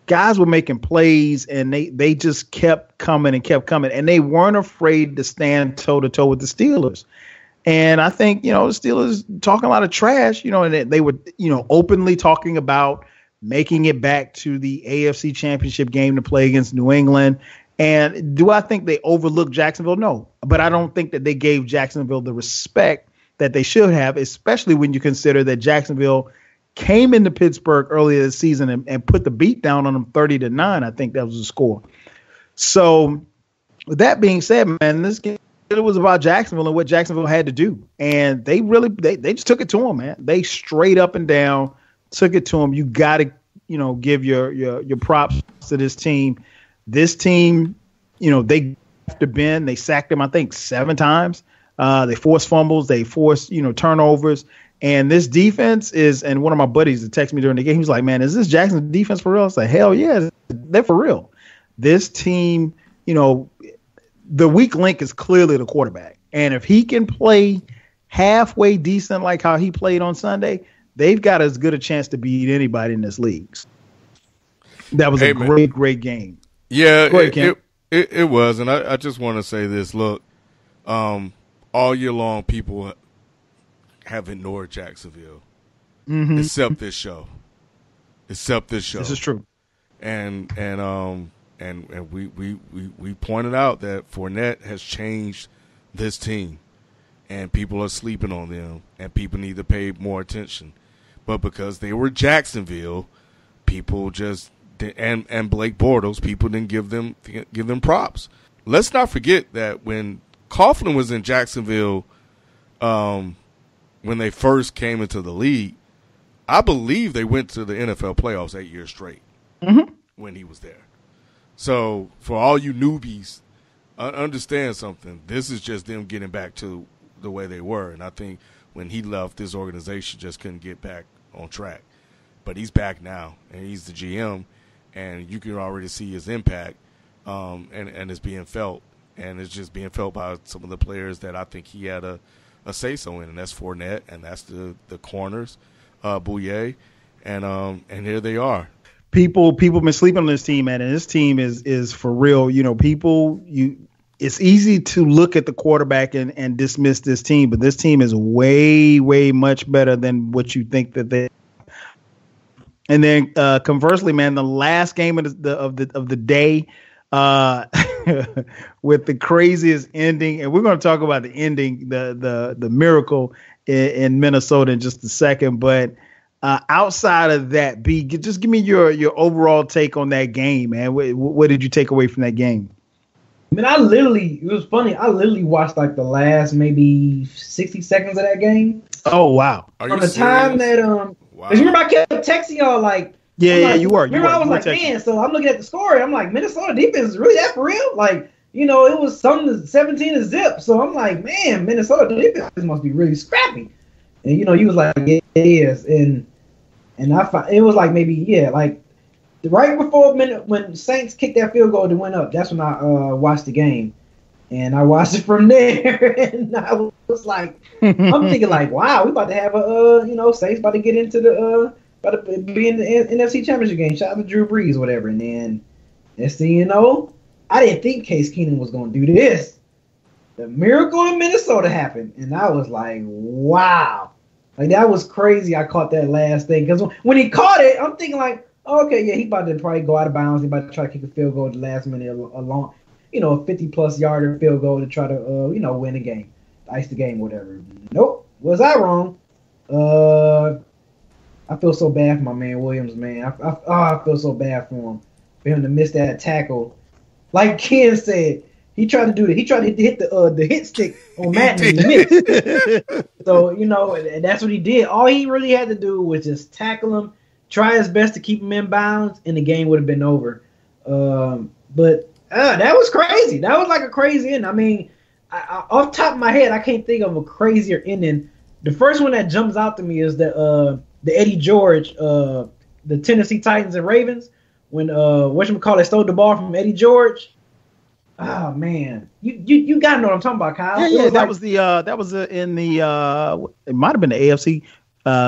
guys were making plays, and they just kept coming, and they weren't afraid to stand toe-to-toe with the Steelers. And I think, the Steelers talking a lot of trash, and they were, openly talking about making it back to the AFC Championship game to play against New England. And do I think they overlooked Jacksonville? No. But I don't think that they gave Jacksonville the respect that they should have, especially when you consider that Jacksonville came into Pittsburgh earlier this season and put the beat down on them 30-9. I think that was the score. So with that being said, man, this game was about Jacksonville and what Jacksonville had to do. And they just took it to them, man. They straight up and down took it to them. You got to, give your props to this team. This team, they have to bend. They sacked them, I think, 7 times. They forced fumbles. They forced, turnovers. And this defense is, and one of my buddies that texted me during the game, he was like, man, is this Jackson's defense for real? I was like, hell yeah, they're for real. This team, the weak link is clearly the quarterback. And if he can play halfway decent like how he played on Sunday, they've got as good a chance to beat anybody in this league. That was a great game. Yeah, it was. And I just want to say this. Look, all year long, people have ignored Jacksonville, except this show. This is true. and we pointed out that Fournette has changed this team, and people are sleeping on them, and people need to pay more attention. But because they were Jacksonville, people just and Blake Bortles, people didn't give them props. Let's not forget that when Coughlin was in Jacksonville, when they first came into the league, I believe they went to the NFL playoffs 8 years straight when he was there. So for all you newbies, understand something. This is just them getting back to the way they were. And I think when he left, this organization just couldn't get back on track. But he's back now, and he's the GM, and you can already see his impact, and it's being felt. And it's just being felt by some of the players that I think he had a say-so in, and that's Fournette, and that's the corners, Bouye, and here they are. People been sleeping on this team, man, and this team is for real. You know, it's easy to look at the quarterback and dismiss this team, but this team is way, way much better than what you think that they. And then conversely, man, the last game of the day, with the craziest ending, and we're going to talk about the ending, the miracle in Minnesota in just a second, but. Outside of that, B, just give me your overall take on that game, man. What did you take away from that game? I mean, it was funny. I literally watched like the last maybe 60 seconds of that game. Oh, wow. From the time that, wow. Cause remember I kept texting y'all like, yeah, you were. Remember I was like, man, so I'm looking at the score. I'm like, Minnesota defense is really that for real? Like, you know, it was something 17-0. So I'm like, man, Minnesota defense must be really scrappy. And, you know, you was like, yeah, it is. And I found it was like maybe, yeah, like right before when Saints kicked that field goal to win up, that's when I watched the game. And I watched it from there. And I was like, I'm thinking like, wow, we about to have Saints about to get into about to be in the NFC Championship game. Shout out to Drew Brees or whatever. And then, next thing you know, I didn't think Case Keenum was going to do this. The miracle in Minnesota happened. And I was like, wow. Like, that was crazy. I caught that last thing. Because when he caught it, I'm thinking like, oh, okay, yeah, he about to probably go out of bounds. He about to try to kick a field goal at the last minute, a long, a 50-plus yarder field goal to try to, win the game, ice the game, whatever. Nope. Was I wrong? I feel so bad for my man Williams, man. I feel so bad for him to miss that tackle. Like Ken said, he tried to do it. He tried to hit the hit stick on Madden and he missed. So, and that's what he did. All he really had to do was just tackle him, try his best to keep him in bounds, and the game would have been over. But that was crazy. That was like a crazy ending. I mean, off the top of my head, I can't think of a crazier ending. The first one that jumps out to me is the Eddie George, the Tennessee Titans and Ravens, when whatchamacallit stole the ball from Eddie George. Oh man, you gotta know what I'm talking about, Kyle. Yeah, that was in the it might have been the AFC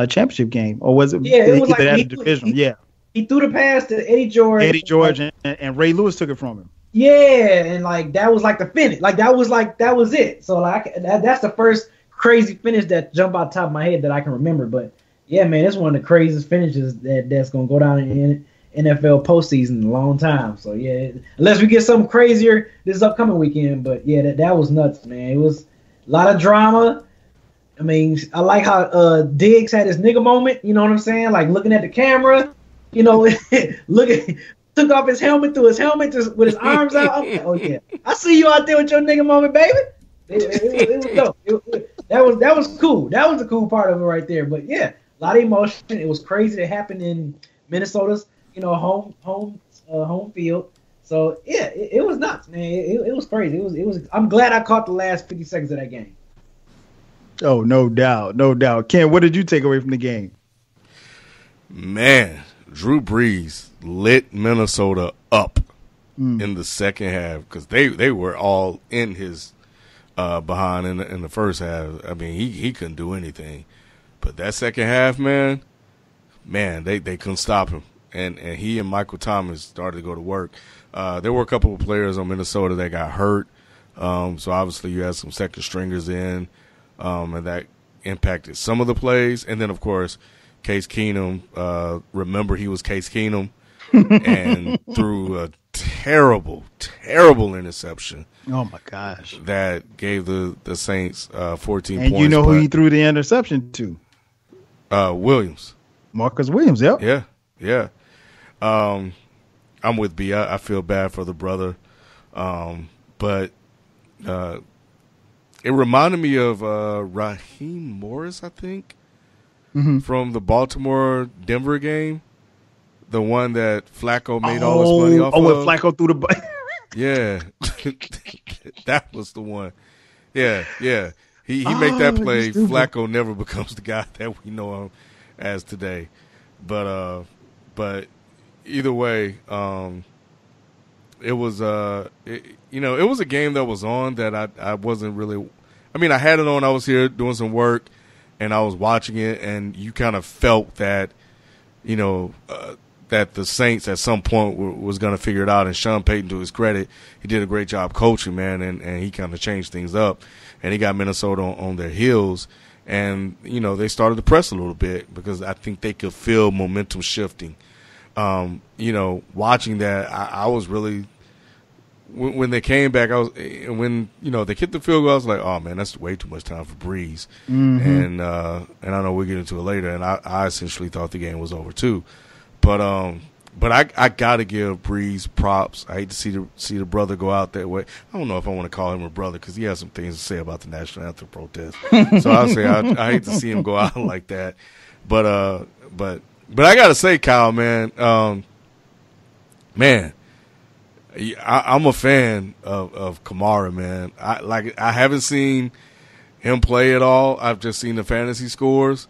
championship game, or was it? Yeah, it was like division. Yeah, he threw the pass to Eddie George. And Ray Lewis took it from him. Yeah, and like that was like the finish. Like that was it. So like that's the first crazy finish that jumped out the top of my head that I can remember. But yeah, man, it's one of the craziest finishes that's gonna go down in NFL postseason in a long time. So yeah, unless we get something crazier this upcoming weekend. But yeah, that was nuts, man. It was a lot of drama. I mean, I like how Diggs had his nigga moment. You know what I'm saying? Like looking at the camera, took off his helmet, threw his helmet with his arms out. I'm like, oh yeah, I see you out there with your nigga moment, baby. It was dope. That was cool. That was the cool part of it right there. But yeah, a lot of emotion. It was crazy. It happened in Minnesota's home field. So yeah, it was nuts, man. It was crazy. It was. I'm glad I caught the last 50 seconds of that game. Oh, no doubt. Ken, what did you take away from the game? Man, Drew Brees lit Minnesota up in the second half because they were all in his behind in the first half. I mean, he couldn't do anything, but that second half, man, they couldn't stop him. And he and Michael Thomas started to go to work. There were a couple of players on Minnesota that got hurt. So obviously you had some second stringers in, and that impacted some of the plays. And then, of course, Case Keenum, remember he was Case Keenum and threw a terrible, terrible interception. Oh my gosh! That gave the Saints 14 and points. You know who he threw the interception to? Williams. Marcus Williams. Yep. Yeah. I'm with B. I feel bad for the brother, but it reminded me of Raheem Morris, I think, from the Baltimore-Denver game, the one that Flacco made all his money off of. Oh, when Flacco threw the yeah, that was the one. Yeah. He make that play. Flacco never becomes the guy that we know him as today, but either way, it was it was a game that was on that I wasn't really. I mean, I had it on. I was here doing some work, and I was watching it, and you kind of felt that, that the Saints at some point was going to figure it out. And Sean Payton, to his credit, he did a great job coaching, man, and he kind of changed things up, and he got Minnesota on their heels. And, they started to press a little bit because I think they could feel momentum shifting. Watching that, I was really when they came back, when they kicked the field goal, I was like, oh man, that's way too much time for Breeze. And I know we'll get into it later. And I essentially thought the game was over too. But I got to give Breeze props. I hate to see the brother go out that way. I don't know if I want to call him a brother because he has some things to say about the national anthem protest. So I'll say I hate to see him go out like that. But I got to say, Kyle, man, I'm a fan of Kamara, man. I haven't seen him play at all. I've just seen the fantasy scores,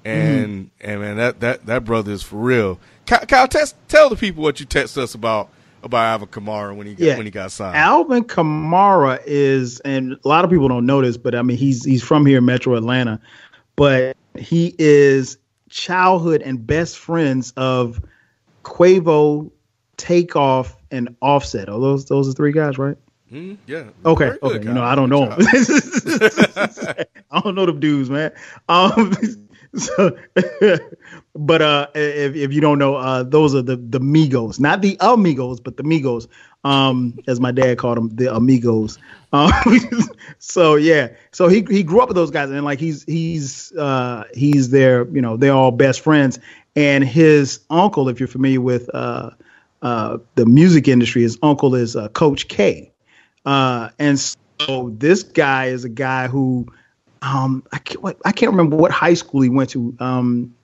and man, that brother is for real. Kyle, tell the people what you text us about Alvin Kamara when he got signed. Alvin Kamara is, and a lot of people don't know this, but I mean he's from here in Metro Atlanta, but he is childhood and best friends of Quavo, Takeoff, and Offset. Oh, those are three guys, right? Yeah. Okay. I don't know them. I don't know them dudes, man. But if you don't know, those are the Migos, not the Amigos, but the Migos, as my dad called them, the Amigos. So he grew up with those guys, and like he's their, they're all best friends. And his uncle, if you're familiar with the music industry, his uncle is Coach K. And so this guy is a guy who I can't remember what high school he went to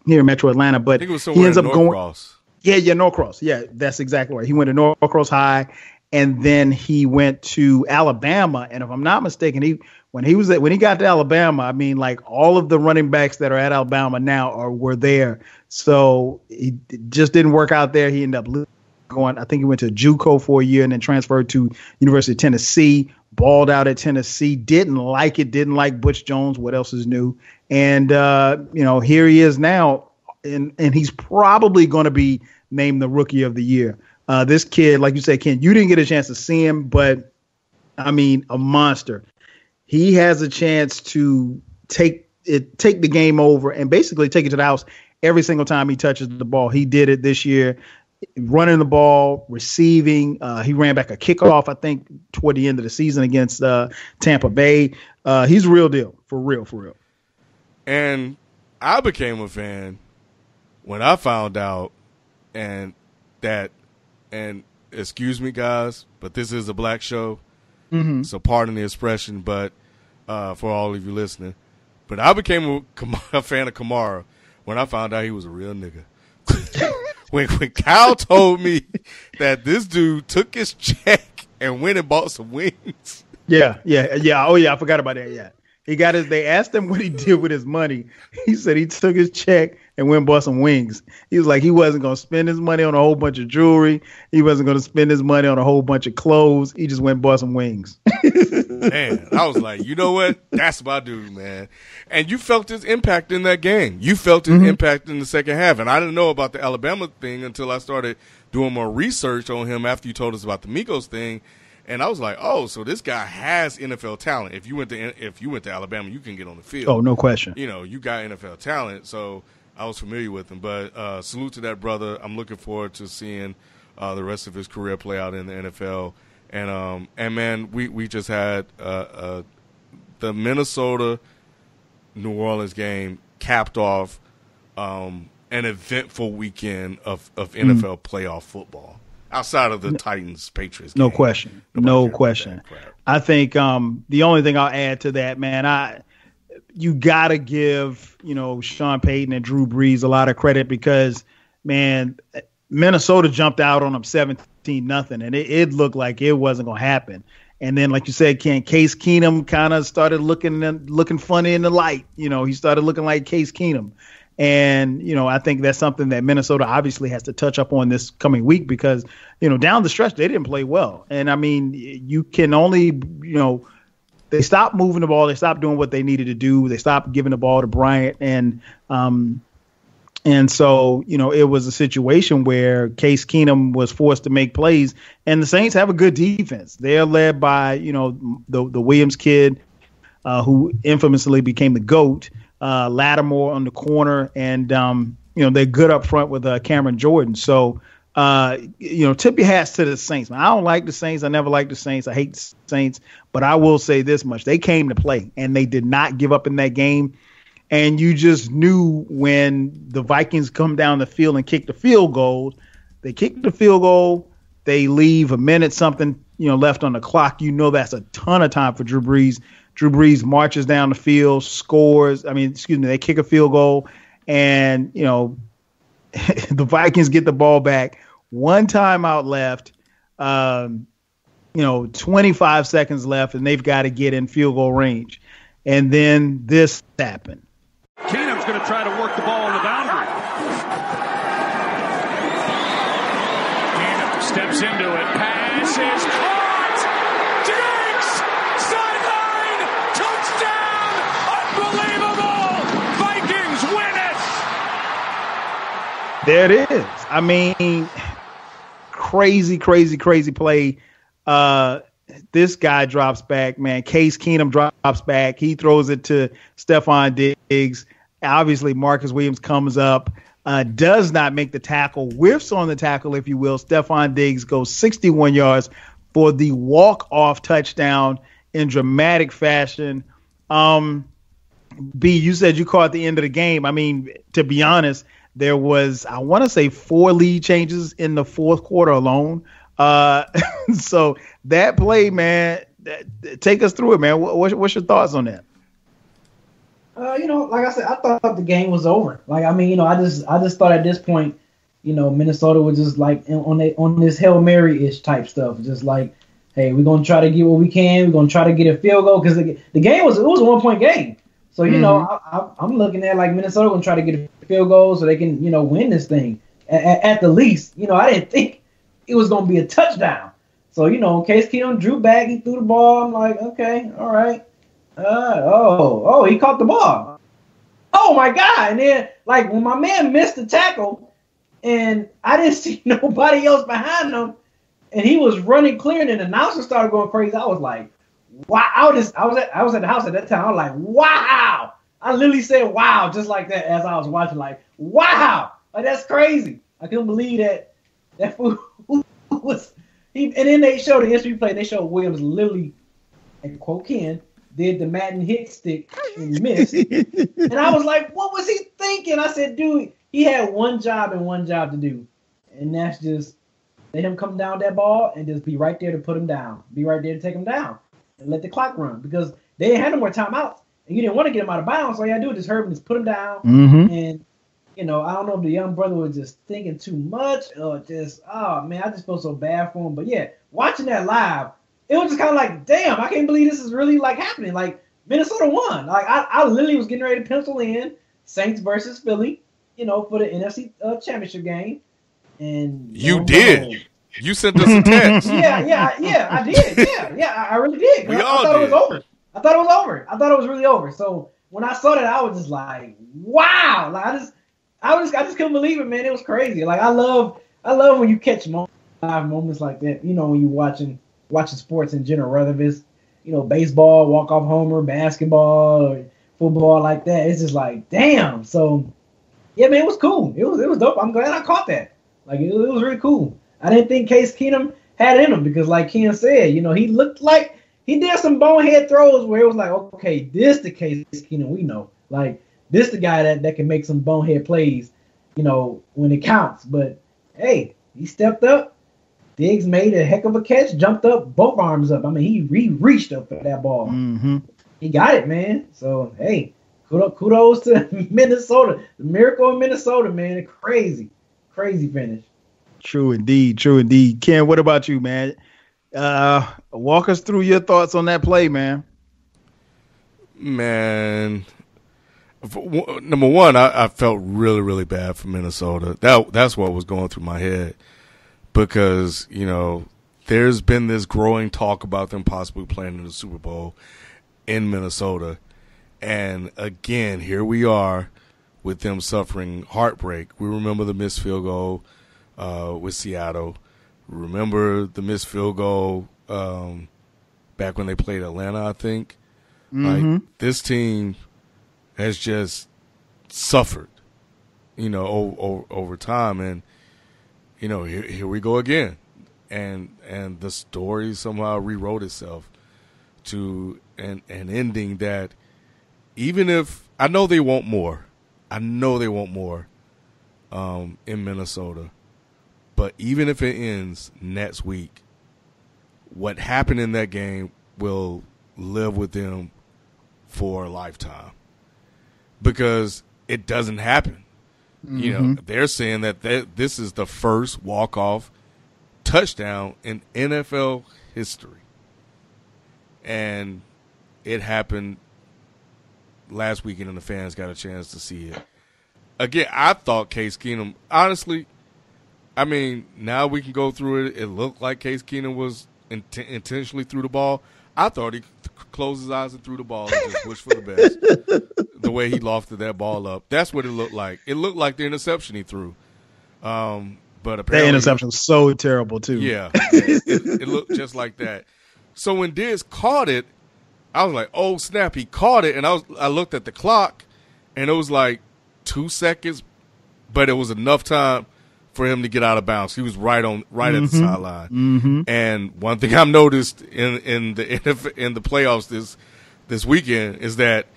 here in Metro Atlanta, but he ends up going. Yeah, Norcross. Yeah, that's exactly right. He went to Norcross High, and then he went to Alabama. And if I'm not mistaken, when he got to Alabama, I mean, like all of the running backs that are at Alabama now were there. So he just didn't work out there. He ended up going. I think he went to JUCO for a year and then transferred to University of Tennessee. Balled out at Tennessee. Didn't like it. Didn't like Butch Jones. What else is new? And here he is now, and he's probably going to be named the Rookie of the Year. This kid, like you said, Ken, you didn't get a chance to see him, but I mean, a monster. He has a chance to take the game over and basically take it to the house every single time he touches the ball. He did it this year, running the ball, receiving. He ran back a kickoff, I think, toward the end of the season against Tampa Bay. He's a real deal, for real. And I became a fan when I found out, and excuse me, guys, but this is a black show, so pardon the expression, but for all of you listening, but I became a fan of Kamara when I found out he was a real nigga. When Kyle told me that this dude took his check and went and bought some wings. Yeah. Oh yeah, I forgot about that. Yeah, they asked him what he did with his money. He said he took his check and went and bought some wings. He was like, he wasn't going to spend his money on a whole bunch of jewelry. He wasn't going to spend his money on a whole bunch of clothes. He just went and bought some wings. Man, I was like, you know what? That's my dude, man. And you felt his impact in that game. You felt his impact in the second half. And I didn't know about the Alabama thing until I started doing more research on him after you told us about the Migos thing. And I was like, oh, so this guy has NFL talent. If you went to Alabama, you can get on the field. Oh, no question. You got NFL talent. So I was familiar with him. But salute to that brother. I'm looking forward to seeing the rest of his career play out in the NFL. And man, we just had the Minnesota New Orleans game capped off an eventful weekend of NFL playoff football outside of the Titans Patriots game. No question. No question. I think the only thing I'll add to that, man, you got to give, Sean Payton and Drew Brees a lot of credit because, man, Minnesota jumped out on them 17-0, and it looked like it wasn't going to happen. And then, like you said, Case Keenum kind of started looking funny in the light. He started looking like Case Keenum. And, I think that's something that Minnesota obviously has to touch up on this coming week because, down the stretch, they didn't play well. And, I mean, you can only, they stopped moving the ball. They stopped doing what they needed to do. They stopped giving the ball to Bryant. And so, it was a situation where Case Keenum was forced to make plays, and the Saints have a good defense. They're led by, the Williams kid, who infamously became the GOAT, Lattimore on the corner, and, they're good up front with Cameron Jordan. So, tip your hats to the Saints. Man, I don't like the Saints. I never liked the Saints. I hate the Saints. But I will say this much. They came to play, and they did not give up in that game. And you just knew when the Vikings come down the field and kick the field goal, they kick the field goal, they leave a minute something, left on the clock. That's a ton of time for Drew Brees. Drew Brees marches down the field, scores. They kick a field goal, and, the Vikings get the ball back. One timeout left, 25 seconds left, and they've got to get in field goal range. And then this happened. Keenum's going to try to work the ball on the boundary. Keenum steps into it. Pass is caught. Diggs! Sideline! Touchdown! Unbelievable! Vikings win it! There it is. I mean, crazy play. This guy drops back, man. Case Keenum drops back. He throws it to Stephon Diggs. Obviously, Marcus Williams comes up, does not make the tackle, whiffs on the tackle, if you will. Stephon Diggs goes 61 yards for the walk-off touchdown in dramatic fashion. B, you said you caught the end of the game. I mean, to be honest, there was, I want to say, 4 lead changes in the fourth quarter alone. So that play, man, take us through it, man. What's your thoughts on that? Like I said, I thought the game was over. Like, I mean, I just thought at this point, Minnesota was just like on this Hail Mary-ish type stuff. Just like, hey, we're going to try to get what we can. We're going to try to get a field goal because the game was a 1-point game. So, I'm looking at like Minnesota going to try to get a field goal so they can, win this thing at the least. I didn't think it was going to be a touchdown. So, Case Keenum drew back. He threw the ball. I'm like, okay, all right. He caught the ball. Oh, my God. And then, like, when my man missed the tackle and I didn't see nobody else behind him and he was running clear and the announcer started going crazy, I was like, wow. I was at the house at that time. I was like, wow. I literally said wow just like that as I was watching, like, wow. Like, that's crazy. I couldn't believe that fool was – and then they showed the history play. They showed Williams literally, and quote Ken, did the Madden hit stick and missed. And I was like, what was he thinking? I said, dude, he had one job to do. And that's just let him come down that ball and just be right there to put him down. Be right there to take him down. And let the clock run. Because they didn't have no more timeouts. And you didn't want to get him out of bounds. All you had to do is just hurry him, just put him down. Mm-hmm. And, I don't know if the young brother was just thinking too much or just, oh, man, I just feel so bad for him. But, yeah, watching that live, it was just kind of like, damn, I can't believe this is really, like, happening. Like, Minnesota won. Like, I literally was getting ready to pencil in Saints versus Philly, for the NFC championship game. And you did. You sent us a text. Yeah, I did. Yeah, I really did. We I all thought did. It was over. I thought it was really over. So when I saw that, I was just like, wow. Like, I just couldn't believe it, man. It was crazy. Like, I love when you catch live moments like that. When you watching sports in general, whether it's baseball, walk-off homer, basketball, or football like that. It's just like, damn. So Yeah, man, it was cool. It was dope. I'm glad I caught that. Like it was really cool. I didn't think Case Keenum had it in him because, like Ken said, he looked like he did some bonehead throws where it was like, okay, this the Case Keenum we know. Like this the guy that can make some bonehead plays, when it counts. But hey, he stepped up. Diggs made a heck of a catch, jumped up, both arms up. I mean, he reached up for that ball. Mm-hmm. He got it, man. So hey, kudos to Minnesota. The miracle in Minnesota, man. Crazy finish. True indeed. Ken, what about you, man? Walk us through your thoughts on that play, man. Man, number one, I felt really, really bad for Minnesota. That's what was going through my head because, there's been this growing talk about them possibly playing in the Super Bowl in Minnesota. And again, here we are with them suffering heartbreak. We remember the missed field goal with Seattle. Remember the missed field goal back when they played Atlanta, I think. Mm-hmm. Like this team has just suffered, over time, and here we go again, and the story somehow rewrote itself to an ending that even if I know they want more in Minnesota. But even if it ends next week, what happened in that game will live with them for a lifetime because it doesn't happen. Mm-hmm. They're saying that this is the first walk-off touchdown in NFL history. And it happened last weekend, and the fans got a chance to see it. Again, I thought Case Keenum, honestly, I mean, now we can go through it. It looked like Case Keenum was intentionally threw the ball. I thought he closed his eyes and threw the ball and just wished for the best. The way he lofted that ball up. That's what it looked like. It looked like the interception he threw. But apparently that interception was so terrible, too. Yeah. It looked just like that. So when Diggs caught it, I was like, oh, snap, he caught it. And I looked at the clock, and it was like 2 seconds, but it was enough time for him to get out of bounds. He was right at the sideline. Mm-hmm. And one thing I've noticed in the playoffs this weekend is that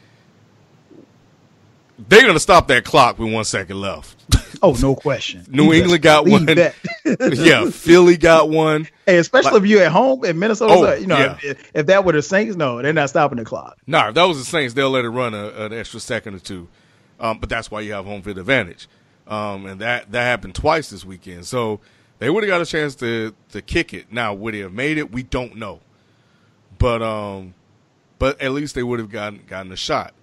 they're going to stop that clock with 1 second left. Oh, no question. New England got one. Yeah, Philly got one. Hey, especially if you're at home in Minnesota. Yeah. If that were the Saints, no, they're not stopping the clock. Nah, if that was the Saints, they'll let it run an extra second or two. But that's why you have home field advantage. And that happened twice this weekend. So they would have got a chance to kick it. Now, would they have made it? We don't know. But at least they would have gotten a shot.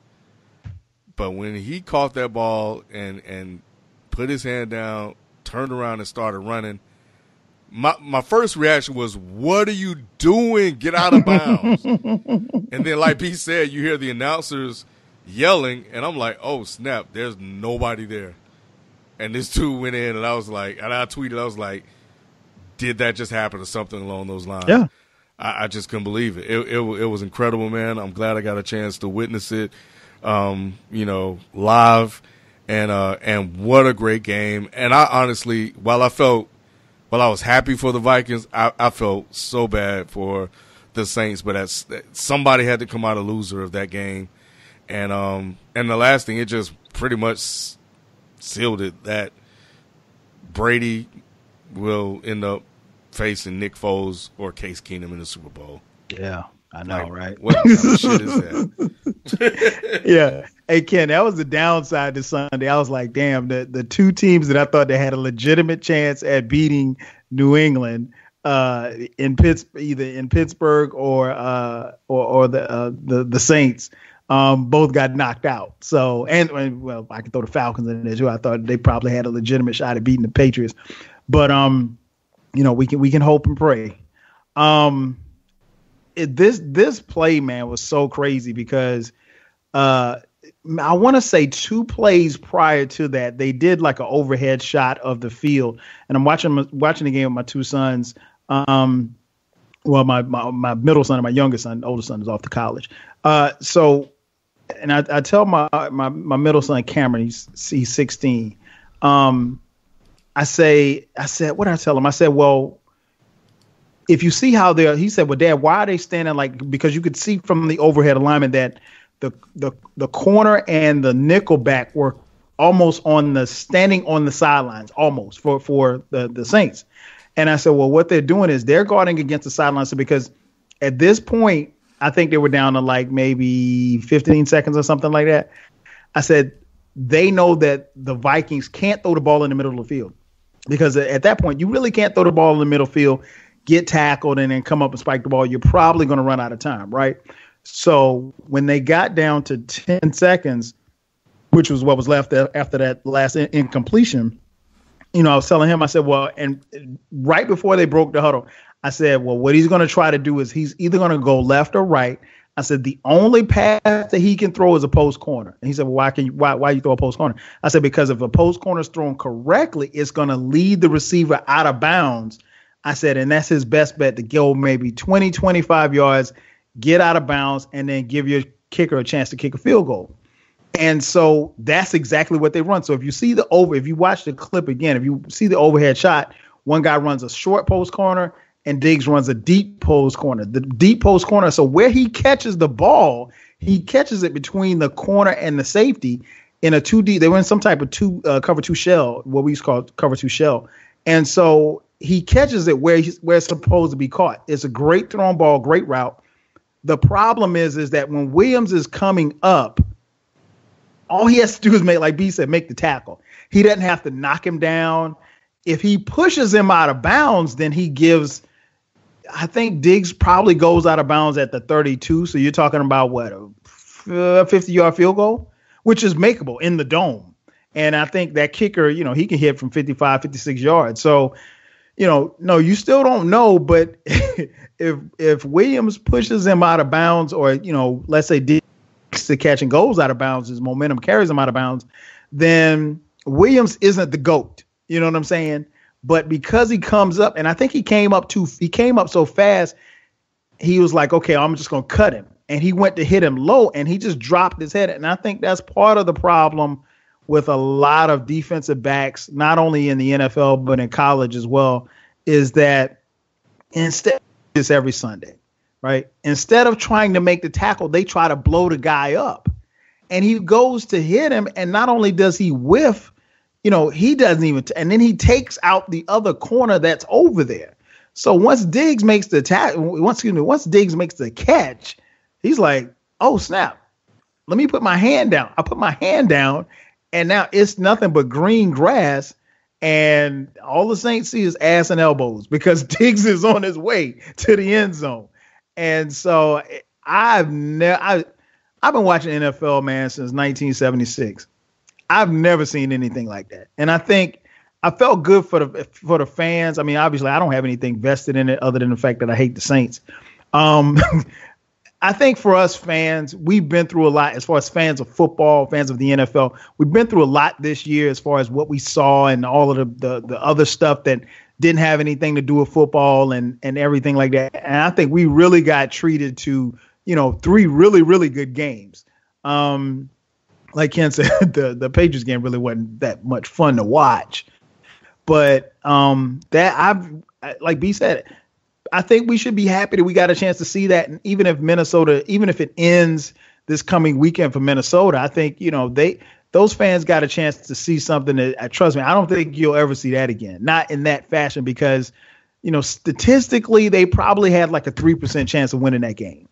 But when he caught that ball and put his hand down, turned around and started running, my first reaction was, what are you doing? Get out of bounds. And then, like B said, you hear the announcers yelling, and I'm like, oh, snap, there's nobody there. And this dude went in, and I tweeted, I was like, did that just happen or something along those lines? Yeah. I just couldn't believe it. It was incredible, man. I'm glad I got a chance to witness it, live, and what a great game. And I honestly, while I was happy for the Vikings, I felt so bad for the Saints, but somebody had to come out a loser of that game. And the last thing, it just pretty much sealed it that Brady will end up facing Nick Foles or Case Keenum in the Super Bowl. Yeah, I know, right? What kind of shit is that? Yeah. Hey, Ken, that was the downside to Sunday. I was like, damn, the two teams that I thought they had a legitimate chance at beating New England either in Pittsburgh or the Saints. Both got knocked out. So, and I can throw the Falcons in there too. I thought they probably had a legitimate shot at beating the Patriots, but we can hope and pray. This play, man, was so crazy because I want to say 2 plays prior to that they did like an overhead shot of the field, and I'm watching the game with my 2 sons. My middle son and my youngest son, older son is off to college. So and I tell my middle son Cameron, he's 16. I said, what did I tell him? I said, well, if you see how he said, well, Dad, why are they standing because you could see from the overhead alignment that the corner and the nickel back were almost standing on the sidelines, almost for the Saints. And I said, well, what they're doing is they're guarding against the sidelines. So because at this point, I think they were down to maybe 15 seconds or something like that. I said, they know that the Vikings can't throw the ball in the middle of the field, because at that point, you really can't throw the ball in the middle field, get tackled, and then come up and spike the ball. You're probably going to run out of time, right? So when they got down to 10 seconds, which was what was left after that last incompletion, I was telling him, I said, well, and right before they broke the huddle, I said, well, what he's going to try to do is he's either going to go left or right. I said, the only pass that he can throw is a post corner. And he said, well, why you throw a post corner? I said, because if a post corner is thrown correctly, it's going to lead the receiver out of bounds. I said, and that's his best bet, to go maybe 20, 25 yards, get out of bounds, and then give your kicker a chance to kick a field goal. And so that's exactly what they run. So if you watch the clip again, if you see the overhead shot, one guy runs a short post corner and Diggs runs a deep post corner. The deep post corner, so where he catches the ball, he catches it between the corner and the safety in a 2D. They were in some type of cover two shell, what we used to call cover two shell. And so he catches it where it's supposed to be caught. It's a great thrown ball, great route. The problem is that when Williams is coming up, all he has to do is like B said, make the tackle. He doesn't have to knock him down. If he pushes him out of bounds, then I think Diggs probably goes out of bounds at the 32. So you're talking about what, a 50-yard field goal, which is makeable in the dome. And I think that kicker, he can hit from 55, 56 yards. So, no, you still don't know. But if Williams pushes him out of bounds, or, let's say Diggs to catch and goes out of bounds, his momentum carries him out of bounds, then Williams isn't the GOAT. You know what I'm saying? But because he comes up, and I think he came up so fast, he was like, okay, I'm just going to cut him. And he went to hit him low, and he just dropped his head. And I think that's part of the problem with a lot of defensive backs, not only in the NFL, but in college as well, is that instead of this every Sunday, right? Instead of trying to make the tackle, they try to blow the guy up. And he goes to hit him, and not only does he whiff, he doesn't even, and then he takes out the other corner that's over there. So once Diggs makes the Diggs makes the catch, he's like, oh snap, let me put my hand down. I put my hand down, and now it's nothing but green grass, and all the Saints see is ass and elbows because Diggs is on his way to the end zone. And so I've been watching NFL, man, since 1976. I've never seen anything like that. And I think I felt good for the fans. I mean, obviously I don't have anything vested in it other than the fact that I hate the Saints. I think for us fans, we've been through a lot as far as fans of football, fans of the NFL. We've been through a lot this year as far as what we saw and all of the other stuff that didn't have anything to do with football and everything like that. And I think we really got treated to, 3 really, really good games. Like Ken said, the Patriots game really wasn't that much fun to watch. But like B said, I think we should be happy that we got a chance to see that. And even if it ends this coming weekend for Minnesota, I think, those fans got a chance to see something that, trust me, I don't think you'll ever see that again. Not in that fashion, because, statistically, they probably had like a 3% chance of winning that game.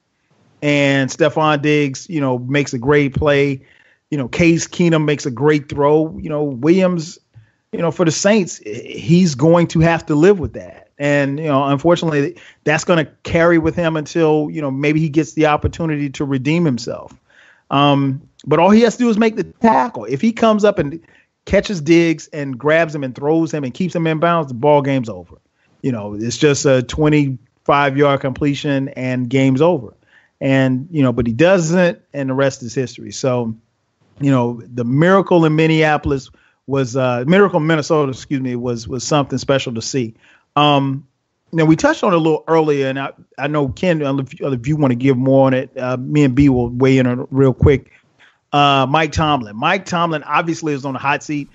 And Stephon Diggs, makes a great play. Case Keenum makes a great throw. Williams, for the Saints, he's going to have to live with that. And, unfortunately, that's going to carry with him until, maybe he gets the opportunity to redeem himself. But all he has to do is make the tackle. If he comes up and catches Diggs and grabs him and throws him and keeps him in bounds, the ball game's over. It's just a 25-yard completion and game's over. And, but he doesn't, and the rest is history. So, the miracle in Minneapolis was miracle in Minnesota, was something special to see. We touched on it a little earlier, and I know Ken, if you want to give more on it, me and B will weigh in on it real quick. Mike Tomlin. Mike Tomlin obviously is on the hot seat.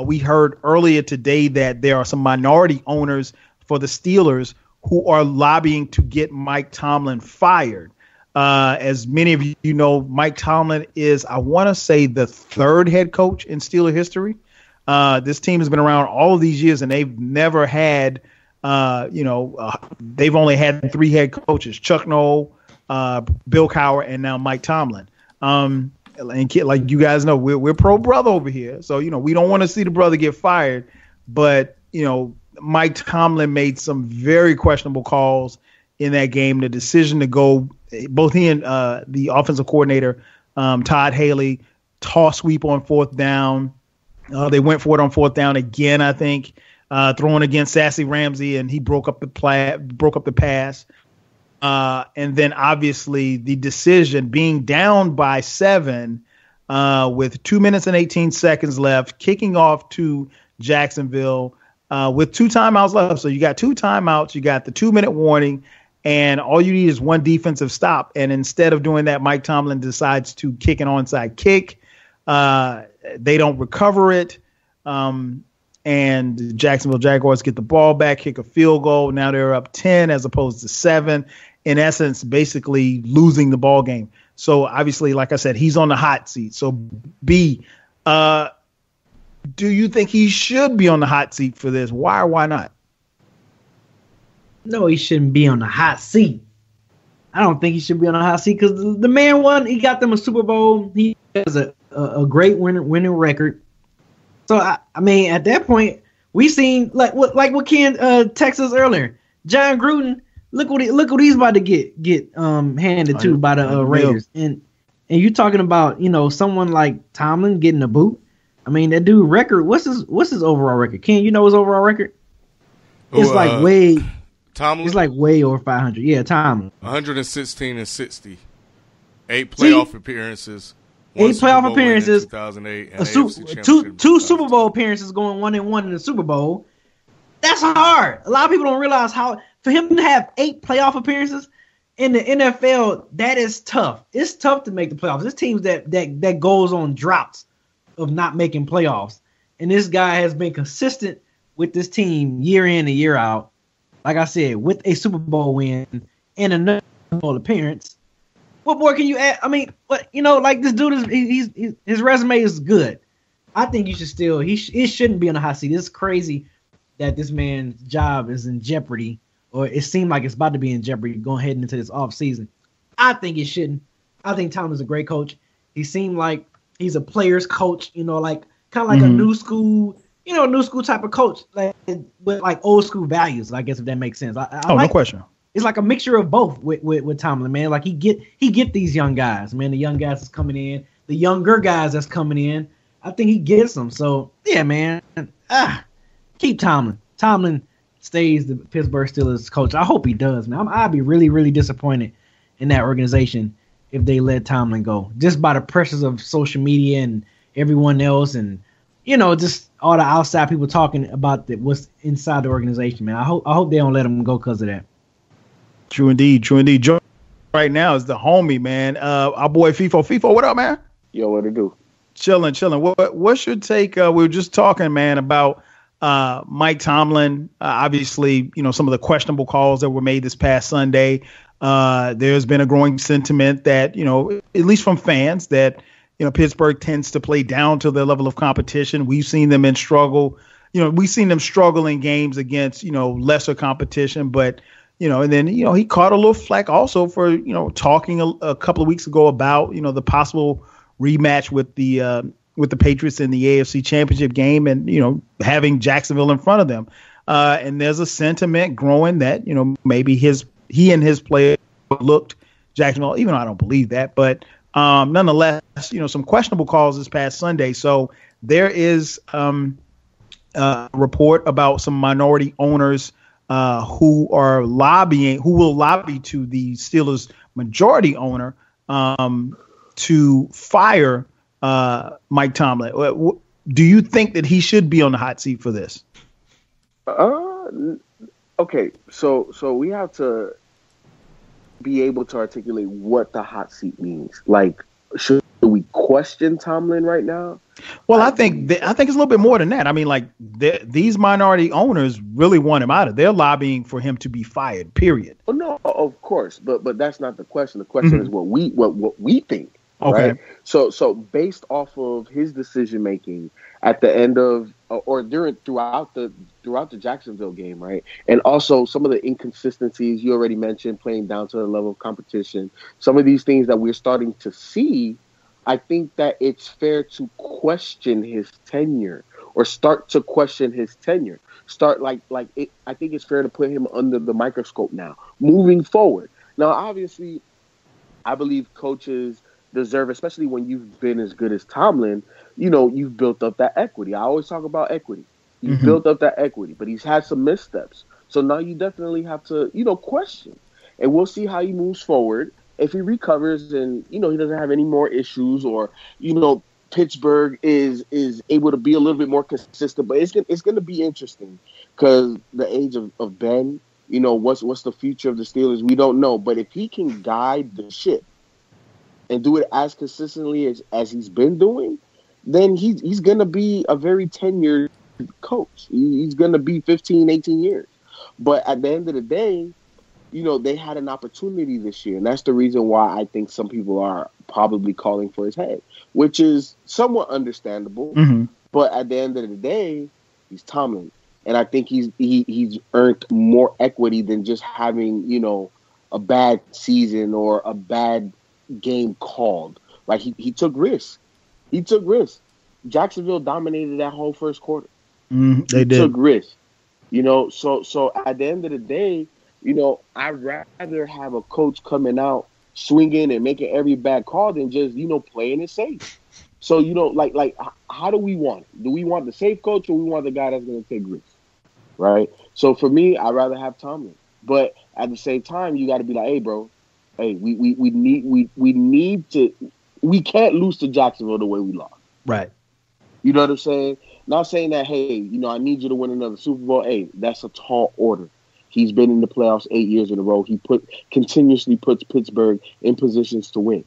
We heard earlier today that there are some minority owners for the Steelers who are lobbying to get Mike Tomlin fired. As many of you know, Mike Tomlin is, I want to say, the third head coach in Steeler history. This team has been around all of these years, and they've never had, they've only had 3 head coaches: Chuck Noll, Bill Cowher, and now Mike Tomlin. And like you guys know, we're pro brother over here, so we don't want to see the brother get fired, but Mike Tomlin made some very questionable calls in that game. The decision to go, both he and the offensive coordinator, Todd Haley, toss sweep on 4th down. They went for it on 4th down again, I think, throwing against Sassy Ramsey, and he broke up the pass. And then obviously the decision, being down by 7 with 2 minutes and 18 seconds left, kicking off to Jacksonville with 2 timeouts left. So you got 2 timeouts, you got the 2-minute warning, and all you need is 1 defensive stop. And instead of doing that, Mike Tomlin decides to kick an onside kick. They don't recover it. And the Jacksonville Jaguars get the ball back, kick a field goal. Now they're up 10 as opposed to 7. In essence, basically losing the ball game. So obviously, like I said, he's on the hot seat. So B, do you think he should be on the hot seat for this? Why or why not? No, he shouldn't be on the hot seat. I don't think he should be on the hot seat because the man won. He got them a Super Bowl. He has a great winning record. So I mean, at that point, we seen like what Ken texted us earlier. John Gruden, look what he's about to get handed to by the Raiders. And you talking about someone like Tomlin getting a boot. I mean, that dude record. What's his overall record? Ken, you know his overall record? It's Tomlin. It's like way over 500. Yeah, Tomlin. 116-60, 8 playoff appearances. 8 playoff appearances. 2008. And two Super Bowl appearances, going 1-1 in the Super Bowl. That's hard. A lot of people don't realize how for him to have 8 playoff appearances in the NFL, that is tough. It's tough to make the playoffs. There's teams that goes on droughts of not making playoffs, and this guy has been consistent with this team year in and year out. Like I said, with a Super Bowl win and another Super Bowl appearance, what more can you add? I mean, like this dude is his resume is good. I think you should still it shouldn't be on the hot seat. It's crazy that this man's job is in jeopardy, or it seemed like it's about to be in jeopardy going heading into this off season. I think it shouldn't. I think Tomlin's a great coach. He seemed like he's a player's coach, like kind of like a new school type of coach, like with like old school values. I guess if that makes sense. No question. It's like a mixture of both with Tomlin, man. Like he get these young guys, man. The young guys that's coming in, the younger guys that's coming in. I think he gets them. So yeah, man. Keep Tomlin. Tomlin stays the Pittsburgh Steelers coach. I hope he does, man. I'd be really, really disappointed in that organization if they let Tomlin go, just by the pressures of social media and everyone else, and just all the outside people talking about what's inside the organization, man. I hope they don't let him go because of that. True indeed. Joining right now is the homie, man. Our boy FIFO. FIFO, what up, man? Yo, what to do? Chilling. What's your take? We were just talking, man, about Mike Tomlin. Obviously, some of the questionable calls that were made this past Sunday. There's been a growing sentiment that, at least from fans, that Pittsburgh tends to play down to their level of competition. We've seen them struggle in games against, lesser competition, but, and then, he caught a little flack also for, talking a couple of weeks ago about, the possible rematch with the Patriots in the AFC Championship game and, having Jacksonville in front of them. And there's a sentiment growing that, maybe he and his players looked Jacksonville, even though I don't believe that, but nonetheless, some questionable calls this past Sunday. So there is a report about some minority owners who will lobby to the Steelers majority owner to fire Mike Tomlin. Do you think that he should be on the hot seat for this? Okay, so we have to be able to articulate what the hot seat means. Like, should we question Tomlin right now. Well, I think it's a little bit more than that. I mean, like these minority owners really want him out of. They're lobbying for him to be fired. Period. Well, no, of course, but that's not the question. The question is what we think. Okay. Right? So based off of his decision making at the end of or throughout the Jacksonville game, right, and also some of the inconsistencies you already mentioned, playing down to the level of competition, some of these things that we're starting to see. I think that it's fair to question his tenure or start to question his tenure. I think it's fair to put him under the microscope now, moving forward. Now, obviously, I believe coaches deserve, especially when you've been as good as Tomlin, you've built up that equity. I always talk about equity. You've built up that equity, but he's had some missteps. So now you definitely have to, question. And we'll see how he moves forward. If he recovers and, he doesn't have any more issues or, Pittsburgh is able to be a little bit more consistent. But it's going to be interesting because the age of Ben, what's the future of the Steelers? We don't know. But if he can guide the ship and do it as consistently as he's been doing, then he's going to be a very tenured coach. He's going to be 15, 18 years. But at the end of the day, they had an opportunity this year, and that's the reason why I think some people are probably calling for his head, which is somewhat understandable. But at the end of the day, he's Tomlin, and I think he's earned more equity than just having a bad season or a bad game called. Like he took risks. He took risks. Jacksonville dominated that whole first quarter. They did. Took risks. So at the end of the day, I'd rather have a coach coming out swinging and making every bad call than just, playing it safe. So, like, how do we want it? Do we want the safe coach or we want the guy that's going to take risks? Right? So for me, I'd rather have Tomlin. But at the same time, you got to be like, hey, bro, we can't lose to Jacksonville the way we lost. Right. You know what I'm saying? Not saying that, hey, I need you to win another Super Bowl. Hey, that's a tall order. He's been in the playoffs 8 years in a row. He continuously puts Pittsburgh in positions to win.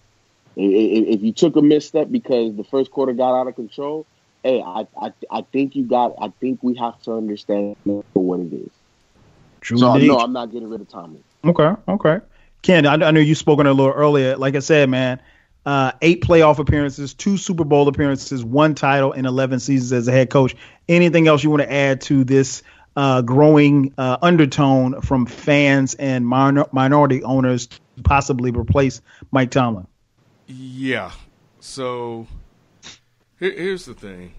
If you took a misstep because the first quarter got out of control, hey, I think we have to understand for what it is. True. So no, I'm not getting rid of Tomlin. Okay. Ken, I know you spoken a little earlier. Like I said, man, 8 playoff appearances, 2 Super Bowl appearances, 1 title in 11 seasons as a head coach. Anything else you want to add to this growing undertone from fans and minority owners to possibly replace Mike Tomlin? Yeah. So here's the thing.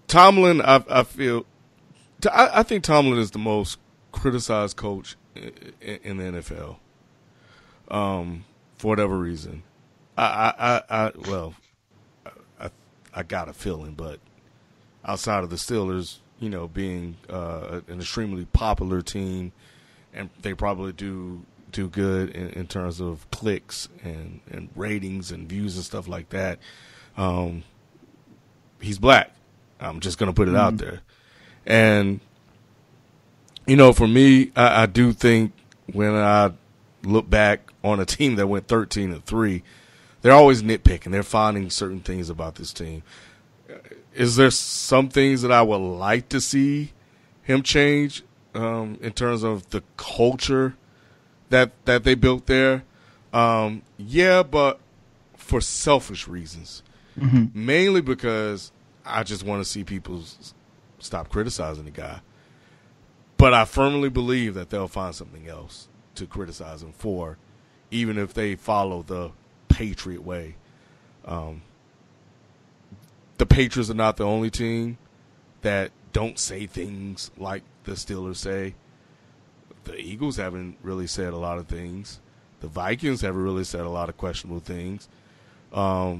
Tomlin, I think Tomlin is the most criticized coach in the NFL. For whatever reason, I got a feeling, but outside of the Steelers, being an extremely popular team, and they probably do good in terms of clicks and ratings and views and stuff like that. He's black. I'm just going to put it out there. And, for me, I do think when I look back on a team that went 13-3, they're always nitpicking. They're finding certain things about this team. Is there some things that I would like to see him change in terms of the culture that they built there? Yeah, but for selfish reasons. Mainly because I just want to see people stop criticizing the guy. But I firmly believe that they'll find something else to criticize him for, even if they follow the Patriot way. The Patriots are not the only team that don't say things like the Steelers say. The Eagles haven't really said a lot of things. The Vikings haven't really said a lot of questionable things. A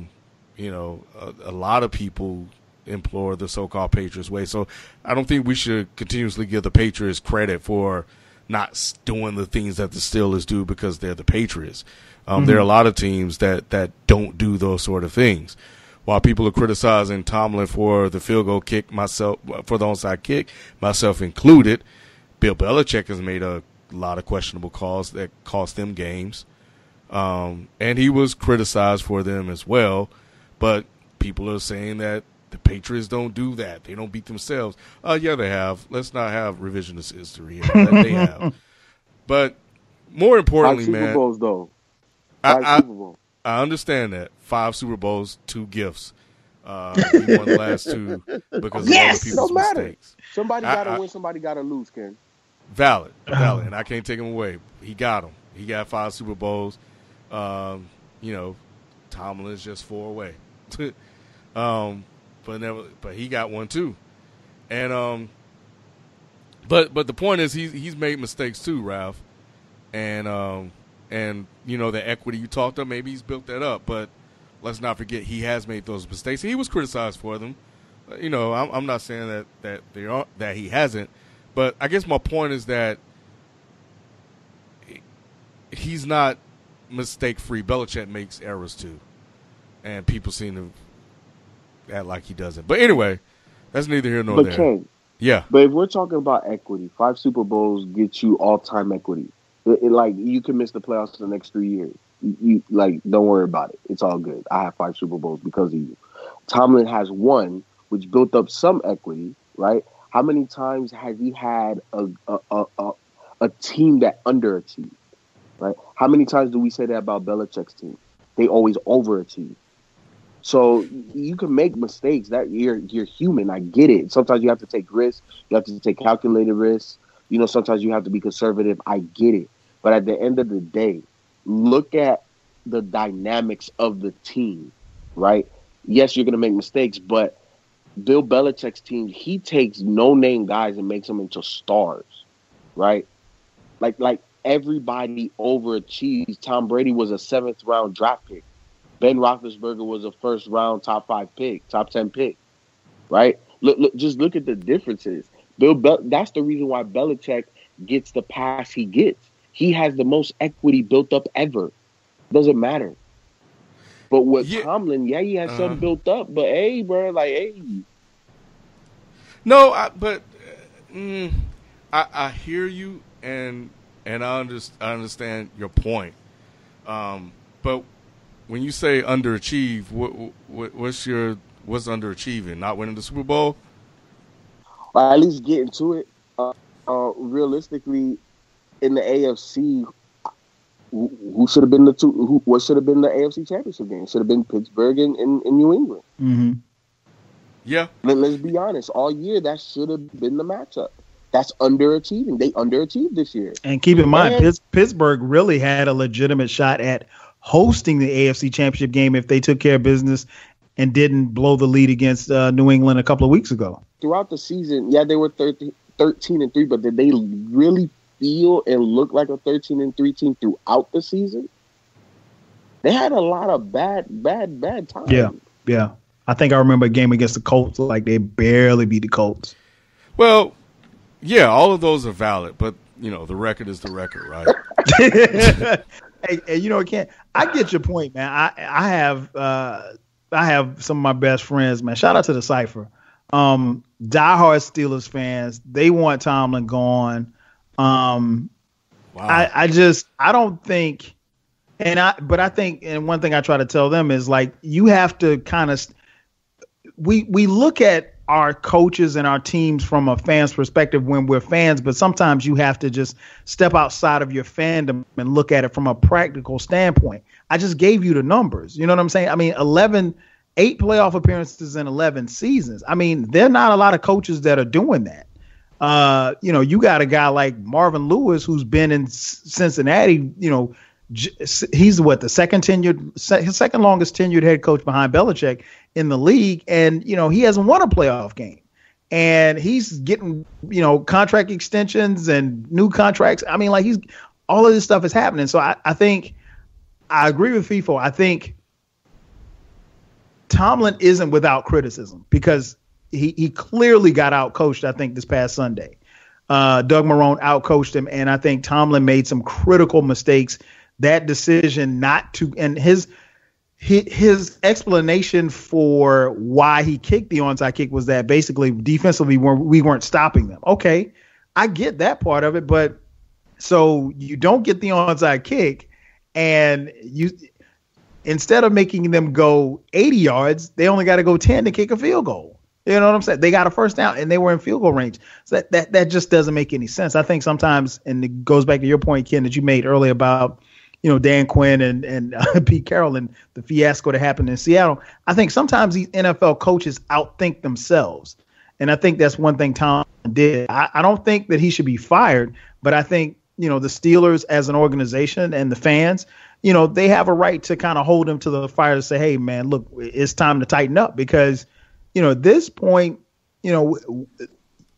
lot of people implore the so-called Patriots way. So I don't think we should continuously give the Patriots credit for not doing the things that the Steelers do because they're the Patriots. There are a lot of teams that don't do those sort of things. While people are criticizing Tomlin for the field goal kick, for the onside kick, myself included, Bill Belichick has made a lot of questionable calls that cost them games. And he was criticized for them as well. But people are saying that the Patriots don't do that. They don't beat themselves. Yeah, they have. Let's not have revisionist history. They have. But more importantly, Super man. Bowls, though. I Super Bowls. I understand that. 5 Super Bowls, 2 gifts. We won the last 2 because of other people's mistakes. Somebody got to win, somebody got to lose, Ken. Valid. And I can't take him away. He got them. He got 5 Super Bowls. Tomlin is just 4 away. But he got one too. And but the point is he's made mistakes too, Ralph. And the equity you talked about, maybe he's built that up, but let's not forget he has made those mistakes. He was criticized for them. I'm not saying that he hasn't, but I guess my point is that he's not mistake free. Belichick makes errors too, and people seem to act like he doesn't. But anyway, that's neither here nor there. Ken, yeah. But if we're talking about equity, 5 Super Bowls get you all-time equity. Like, you can miss the playoffs for the next 3 years. You don't worry about it. It's all good. I have 5 Super Bowls because of you. Tomlin has 1, which built up some equity, right? How many times has he had a team that underachieved, right? How many times do we say that about Belichick's team? They always overachieve. So you can make mistakes. That you're human. I get it. Sometimes you have to take risks. You have to take calculated risks. Sometimes you have to be conservative. I get it. But at the end of the day, look at the dynamics of the team, right? Yes, you're going to make mistakes, but Bill Belichick's team, he takes no-name guys and makes them into stars, right? Like everybody overachieves. Tom Brady was a 7th-round draft pick. Ben Roethlisberger was a 1st-round top 5 pick, top 10 pick, right? Just look at the differences. That's the reason why Belichick gets the pass he gets. He has the most equity built up ever. Doesn't matter. But with Tomlin, he has something built up. But hey, bro, No, I hear you, and I understand your point. But when you say underachieve, what's underachieving? Not winning the Super Bowl? At least get into it. Realistically, in the AFC, who should have been what should have been the AFC Championship game? Should have been Pittsburgh and New England. Mm-hmm. Yeah. Let's be honest. All year, that should have been the matchup. That's underachieving. They underachieved this year. And keep in mind, Pittsburgh really had a legitimate shot at hosting the AFC Championship game if they took care of business and didn't blow the lead against New England a couple of weeks ago. Throughout the season, they were 13-3, but did they really feel and look like a 13-3 team throughout the season? They had a lot of bad times. Yeah. I think I remember a game against the Colts, like they barely beat the Colts. Well, yeah, all of those are valid, but the record is the record, right? Hey, Ken, I get your point, man. I have some of my best friends, man. Shout out to the Cypher. Diehard Steelers fans, they want Tomlin gone. Wow. I don't think, but I think, and one thing I try to tell them is like, you have to kind of, we look at our coaches and our teams from a fan's perspective when we're fans, but sometimes you have to just step outside of your fandom and look at it from a practical standpoint. I just gave you the numbers. You know what I'm saying? I mean, 8 playoff appearances in 11 seasons. I mean, there are not a lot of coaches that are doing that. You got a guy like Marvin Lewis who's been in Cincinnati. He's the second longest tenured head coach behind Belichick in the league, and he hasn't won a playoff game, and he's getting contract extensions and new contracts. I mean, all of this stuff is happening. So I think I agree with FIFO. I think Tomlin isn't without criticism because he clearly got outcoached, I think, this past Sunday. Doug Marrone outcoached him, and I think Tomlin made some critical mistakes. That decision not to, and his explanation for why he kicked the onside kick was that basically defensively we weren't stopping them. Okay, I get that part of it, but so you don't get the onside kick, and instead of making them go 80 yards, they only got to go 10 to kick a field goal. You know what I'm saying? They got a first down and they were in field goal range. So that just doesn't make any sense. I think sometimes, and it goes back to your point, Ken, that you made earlier about, Dan Quinn and Pete Carroll and the fiasco that happened in Seattle. I think sometimes these NFL coaches outthink themselves. And I think that's one thing Tom did. I don't think that he should be fired, but I think, the Steelers as an organization and the fans, they have a right to kind of hold him to the fire to say, hey, man, look, it's time to tighten up because, at this point, the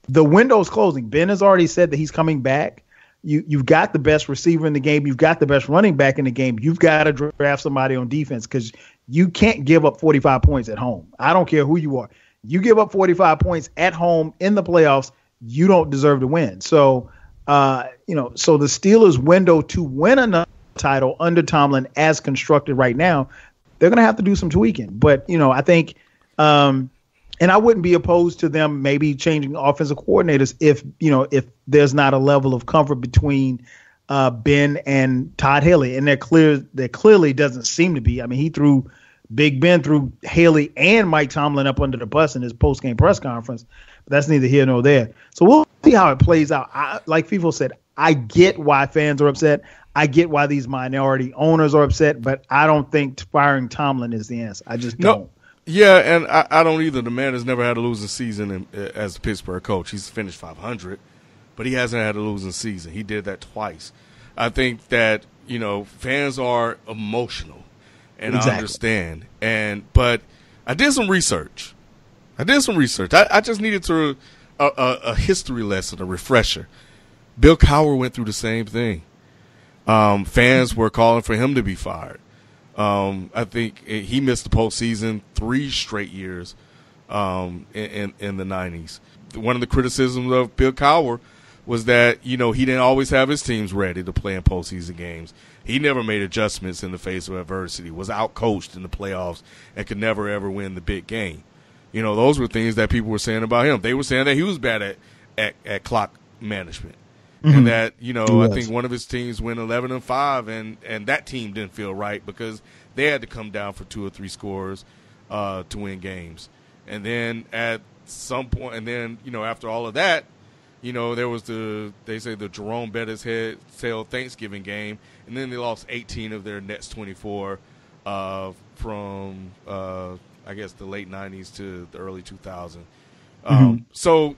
window's closing. Ben has already said that he's coming back. You've got the best receiver in the game. You've got the best running back in the game. You've got to draft somebody on defense because you can't give up 45 points at home. I don't care who you are. You give up 45 points at home in the playoffs, you don't deserve to win. So, so the Steelers' window to win another title under Tomlin as constructed right now, they're going to have to do some tweaking. But, I think, and I wouldn't be opposed to them maybe changing offensive coordinators if there's not a level of comfort between Ben and Todd Haley. And there clearly doesn't seem to be. I mean, Big Ben threw Haley and Mike Tomlin up under the bus in his post-game press conference. But that's neither here nor there. So we'll see how it plays out. Like FIFO said, I get why fans are upset. I get why these minority owners are upset, but I don't think firing Tomlin is the answer. I just don't. Yeah, and I don't either. The man has never had a losing season as a Pittsburgh coach. He's finished 500, but he hasn't had a losing season. He did that twice. I think that, fans are emotional. And exactly. I understand. But I did some research. I just needed a history lesson, a refresher. Bill Cowher went through the same thing. Fans were calling for him to be fired. I think he missed the postseason 3 straight years in the 90s. One of the criticisms of Bill Cowher was that, he didn't always have his teams ready to play in postseason games. He never made adjustments in the face of adversity, was outcoached in the playoffs, and could never, ever win the big game. Those were things that people were saying about him. They were saying that he was bad at clock management. Mm-hmm. And that, I think one of his teams went 11-5, and that team didn't feel right because they had to come down for 2 or 3 scores to win games. And then at some point, after all of that, there was the Jerome Bettis head tail Thanksgiving game, and then they lost 18 of their next 24 from, I guess, the late 90s to the early 2000s. So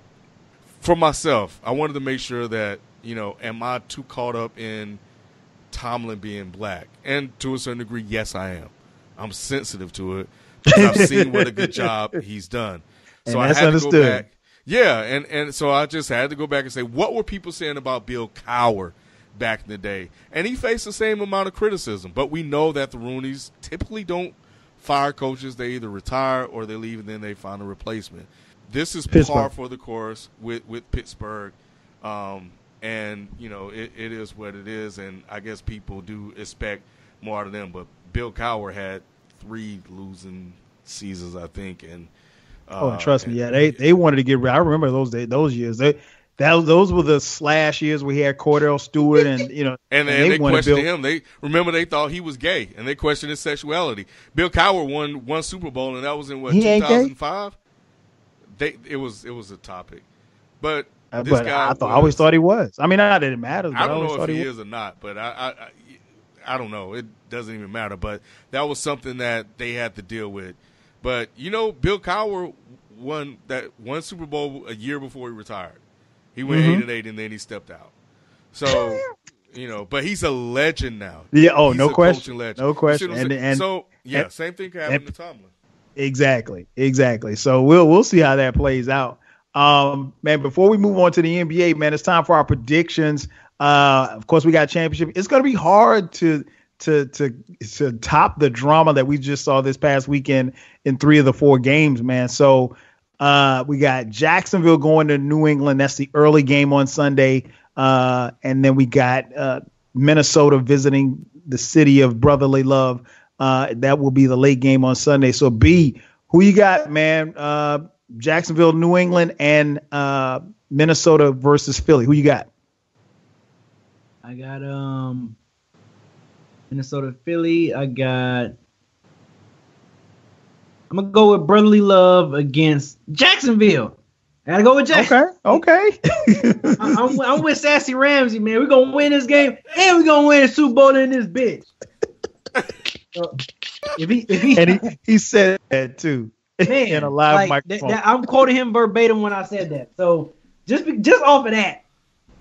for myself, I wanted to make sure that, am I too caught up in Tomlin being black? And to a certain degree, yes, I am. I'm sensitive to it because I've seen what a good job he's done. So I had to go back. Yeah, and so I just had to go back and say, what were people saying about Bill Cowher back in the day? And he faced the same amount of criticism. But we know that the Rooneys typically don't fire coaches. They either retire or they leave and then they find a replacement. This is par for the course with Pittsburgh. And, it is what it is. And I guess people do expect more out of them. But Bill Cowher had 3 losing seasons, I think, and trust me, they wanted to get rid. I remember those years. Those were the slash years we had Cordell Stewart and and they questioned him. They thought he was gay and they questioned his sexuality. Bill Cowher won 1 Super Bowl and that was in 2005. It was a topic, but this guy I always thought he was. I mean, it didn't matter. I don't know if he is or not, but I don't know. It doesn't even matter. But that was something that they had to deal with. But, Bill Cowher won that 1 Super Bowl a year before he retired. He went 8-8 and then he stepped out. So, but he's a legend now. Yeah. Oh, he's no question. No question. Same thing can happen to Tomlin. Exactly. So we'll see how that plays out. Man, before we move on to the NBA, man, it's time for our predictions. Of course, we got championship. It's going to be hard to top the drama that we just saw this past weekend in 3 of the 4 games, man. So we got Jacksonville going to New England. That's the early game on Sunday. And then we got Minnesota visiting the city of brotherly love. That will be the late game on Sunday. So B, who you got, man? Jacksonville, New England, and Minnesota versus Philly. Who you got? I got Minnesota, Philly. I'm gonna go with brotherly love against Jacksonville. I gotta go with Jacksonville. Okay. I'm with Sassy Ramsey, man. We're gonna win this game, and we're gonna win a Super Bowl in this bitch. So, and he said that too, man, in a live microphone. I'm quoting him verbatim when I said that. So just off of that,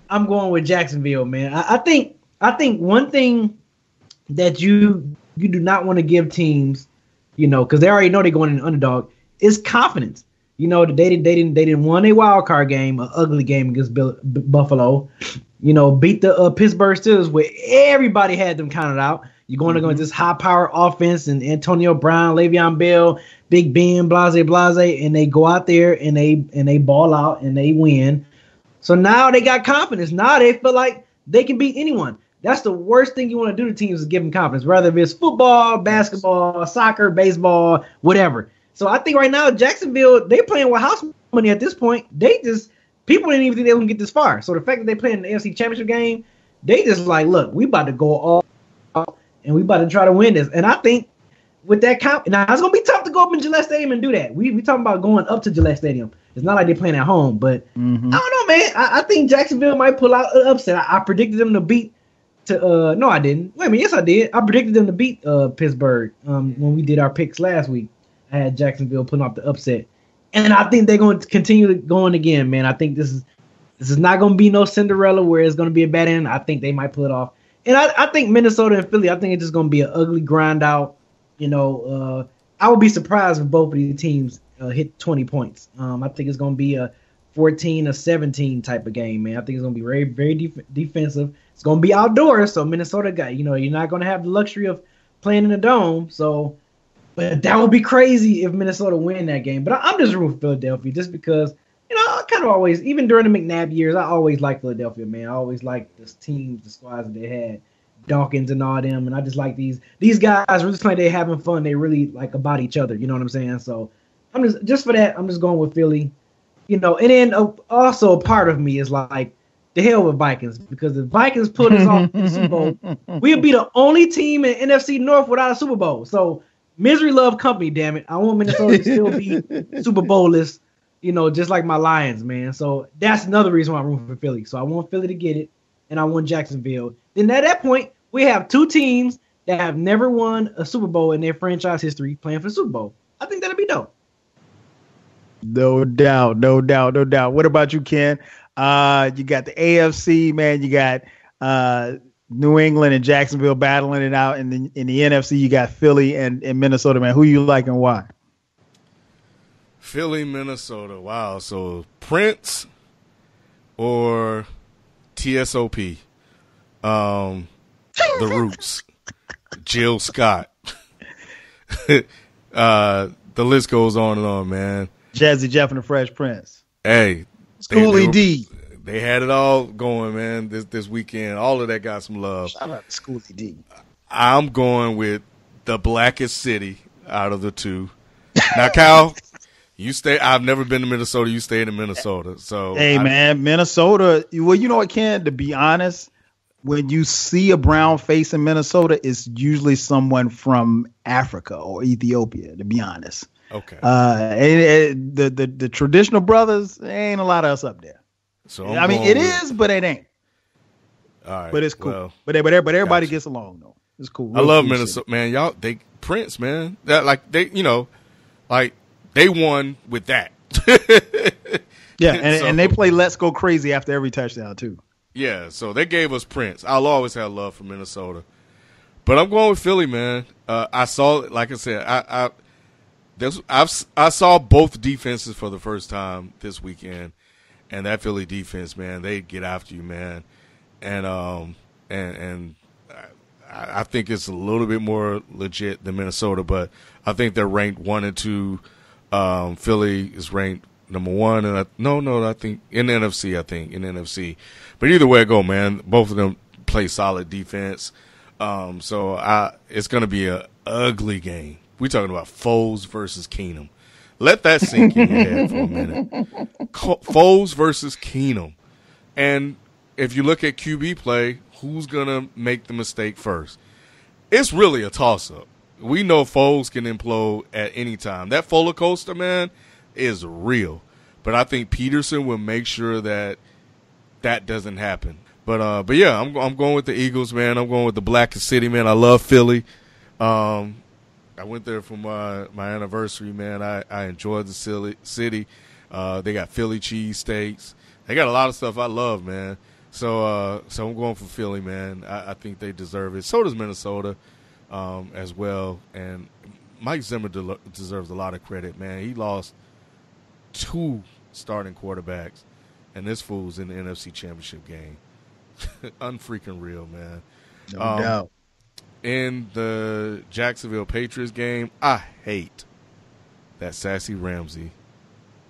I'm going with Jacksonville, man. I think one thing that you do not want to give teams, because they already know they're going in an underdog, is confidence. They didn't win a wild card game, an ugly game against Buffalo. Beat the Pittsburgh Steelers where everybody had them counted out. You're going to go into this high-power offense and Antonio Brown, Le'Veon Bell, Big Ben, blase, and they go out there and they ball out and they win. So now they got confidence. Now they feel like they can beat anyone. That's the worst thing you want to do to teams is give them confidence, whether it's football, basketball, soccer, baseball, whatever. So I think right now Jacksonville, they playing with house money at this point. People didn't even think they were going to get this far. So the fact that they playing in the AFC Championship game, they just like, look, we about to go all out and we about to try to win this. And I think with that now it's going to be tough to go up in Gillette Stadium and do that. We talking about going up to Gillette Stadium. It's not like they're playing at home, but I don't know, man. I think Jacksonville might pull out an upset. I predicted them to beat no, I didn't. Wait a minute, yes, I did. I predicted them to beat Pittsburgh when we did our picks last week. I had Jacksonville pulling off the upset. And I think they're going to continue going again, man. I think this is not going to be no Cinderella where it's going to be a bad end. I think they might pull it off. And I think Minnesota and Philly, I think it's just going to be an ugly grind out. I would be surprised if both of these teams hit 20 points. I think it's going to be a 14 or 17 type of game, man. I think it's going to be very, very defensive. It's going to be outdoors, so Minnesota got, you're not going to have the luxury of playing in a dome. So, but that would be crazy if Minnesota win that game. But I'm just rooting for Philadelphia just because, I kind of always, even during the McNabb years, I always liked Philadelphia, man. I always liked the teams, the squads that they had, Dawkins and all them. And I just like these guys really like they're having fun. They really like about each other. You know what I'm saying? So I'm just for that, I'm just going with Philly. And then also a part of me is like, the hell with Vikings, because if Vikings pull this off in the Super Bowl, we'll be the only team in NFC North without a Super Bowl. So misery love company, damn it. I want Minnesota to still be Super Bowl-less, just like my Lions, man. So that's another reason why I'm rooting for Philly. So I want Philly to get it, and I want Jacksonville. Then at that point, we have two teams that have never won a Super Bowl in their franchise history playing for the Super Bowl. I think that'd be dope. No doubt. What about you, Ken? You got the AFC, man. You got New England and Jacksonville battling it out, and then in the NFC, you got Philly and Minnesota, man. Who you like and why? Philly, Minnesota. Wow. So Prince or TSOP, the Roots, Jill Scott. The list goes on and on, man. Jazzy Jeff and the Fresh Prince. Hey, Schoolie D. They had it all going, man, this weekend. All of that got some love. Shout out to Schoolie D. I'm going with the blackest city out of the two. Now, Kyle, I've never been to Minnesota. You stayed in Minnesota. So man, Minnesota. Well, you know what, Ken? To be honest, when you see a brown face in Minnesota, it's usually someone from Africa or Ethiopia, to be honest. Okay. The traditional brothers, there ain't a lot of us up there. So it is, but it ain't. All right. But it's cool. Well, but everybody gets along though. It's cool. I love Minnesota, man. Y'all, Prince, man. They won with that. Yeah, and they play "Let's Go Crazy" after every touchdown too. Yeah, so they gave us Prince. I'll always have love for Minnesota, but I'm going with Philly, man. I saw, like I said, I saw both defenses for the first time this weekend, and that Philly defense, man, they get after you, man, and I think it's a little bit more legit than Minnesota, but I think they're ranked 1 and 2. Philly is ranked number 1, and I think in the NFC. But either way I go, man, both of them play solid defense. So it's going to be a ugly game. We're talking about Foles versus Keenum. Let that sink in your head for a minute. Foles versus Keenum. And if you look at QB play, who's going to make the mistake first? it's really a toss-up. We know Foles can implode at any time. That roller coaster, man, is real. But I think Peterson will make sure that doesn't happen. But yeah, I'm going with the Eagles, man. I'm going with the Blackest City, man. I love Philly. I went there for my anniversary, man. I enjoyed the city. They got Philly cheesesteaks. They got a lot of stuff I love, man. So I'm going for Philly, man. I think they deserve it. So does Minnesota as well. And Mike Zimmer deserves a lot of credit, man. He lost 2 starting quarterbacks, and this fool's in the NFC Championship game. Unfreaking real, man. No doubt. In the Jacksonville Patriots game, I hate that Sassy Ramsey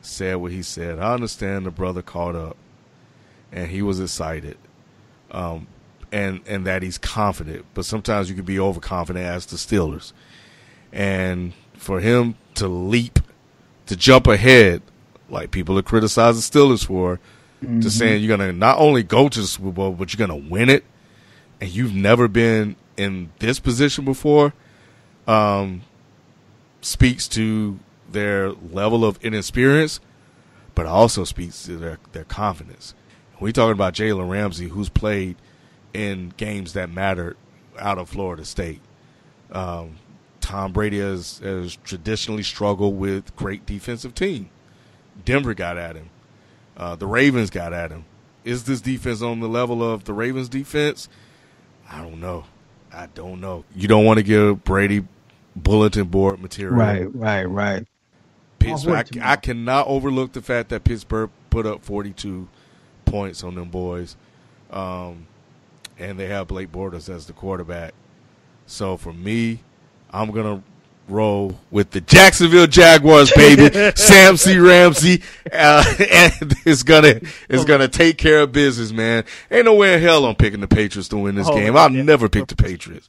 said what he said. I understand the brother caught up, and he was excited, and that he's confident. But sometimes you can be overconfident as the Steelers. And for him to leap, to jump ahead, like people are criticizing the Steelers for, to saying you're going to not only go to the Super Bowl, but you're going to win it, and you've never been in this position before, speaks to their level of inexperience, but also speaks to their confidence. We're talking about Jalen Ramsey, who's played in games that mattered out of Florida State. Tom Brady has traditionally struggled with great defensive team. Denver got at him. The Ravens got at him. Is this defense on the level of the Ravens defense? I don't know. You don't want to give Brady bulletin board material. Right. Pittsburgh, I cannot overlook the fact that Pittsburgh put up 42 points on them boys. And they have Blake Bortles as the quarterback. So for me, I'm going to roll with the Jacksonville Jaguars, baby. Sam C. Ramsey, and is gonna take care of business, man. Ain't no way in hell I'm picking the Patriots to win this game. I'll never pick the Patriots.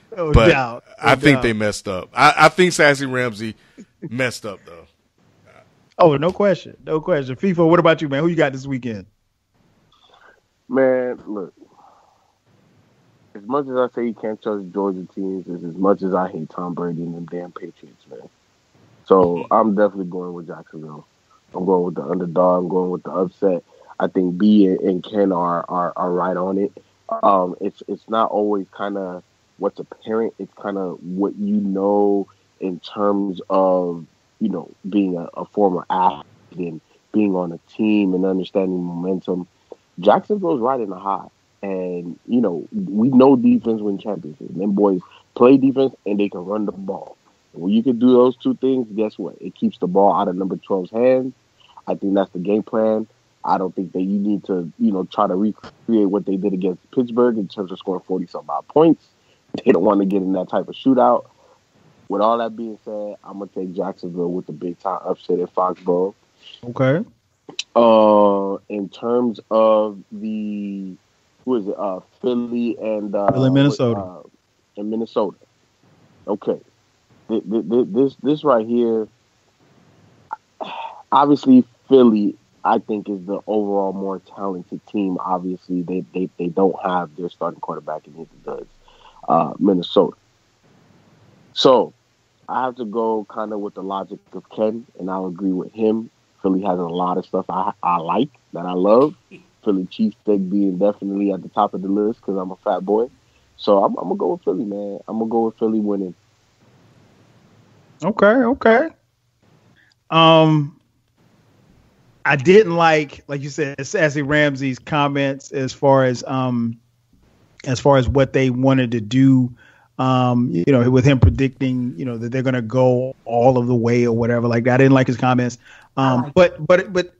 But I think they messed up. I think Sassy Ramsey messed up, though. Oh, no question. FIFA, what about you, man? Who you got this weekend? Man, look. As much as I say you can't trust Georgia teams, is as much as I hate Tom Brady and them damn Patriots, man. So I'm definitely going with Jacksonville. I'm going with the underdog. I'm going with the upset. I think B and Ken are right on it. It's not always kind of what's apparent. It's kind of what you know in terms of, you know, being a former athlete and being on a team and understanding momentum. Jacksonville's right in the high. And, you know, we know defense win championships. Them boys play defense and they can run the ball. And when you can do those two things, guess what? It keeps the ball out of number 12's hands. I think that's the game plan. I don't think that you need to, you know, try to recreate what they did against Pittsburgh in terms of scoring 40-something odd points. They don't want to get in that type of shootout. With all that being said, I'm going to take Jacksonville with the big-time upset at Foxborough. Okay. In terms of the... Who is it? Philly and Minnesota. And Minnesota. Okay. This right here. Obviously, Philly, I think, is the overall more talented team. Obviously, they don't have their starting quarterback, and neither does Minnesota. So I have to go kind of with the logic of Ken, and I'll agree with him. Philly has a lot of stuff I like that I love. Philly cheesesteak being definitely at the top of the list because I'm a fat boy. So I'm going to go with Philly, man. I'm going to go with Philly winning. Okay. I didn't like you said, Sassy Ramsey's comments as far as what they wanted to do, you know, with him predicting, you know, that they're going to go all of the way or whatever like that. I didn't like his comments. But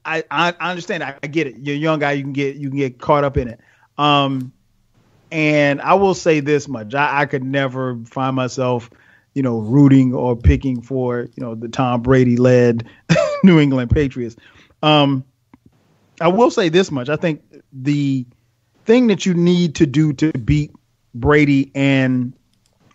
I understand. I get it. You're a young guy. You can get caught up in it. And I will say this much: I could never find myself, you know, rooting or picking for, you know, the Tom Brady led New England Patriots. I will say this much: I think the thing that you need to do to beat Brady and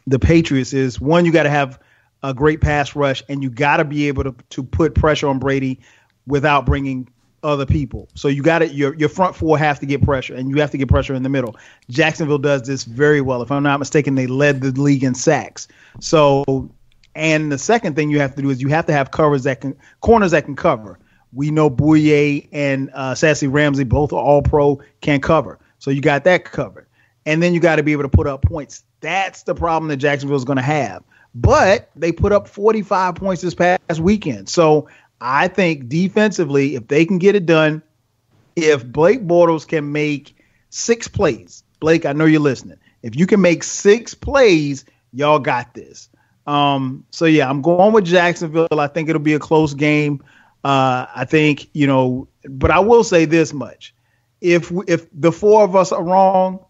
the Patriots is, one, you got to have a great pass rush, and you got to be able to put pressure on Brady without bringing other people. So you got it. Your front four have to get pressure, and you have to get pressure in the middle. Jacksonville does this very well. If I'm not mistaken, they led the league in sacks. So, and the second thing you have to do is you have to have corners that can cover. We know Bouye and Sassy Ramsey, both are all-pro, can cover. So you got that covered. And then you got to be able to put up points. That's the problem that Jacksonville is going to have. But they put up 45 points this past weekend. So I think defensively, if they can get it done, if Blake Bortles can make 6 plays, Blake, I know you're listening. If you can make 6 plays, y'all got this. So yeah, I'm going with Jacksonville. I think it'll be a close game. I think, but I will say this much. If the 4 of us are wrong,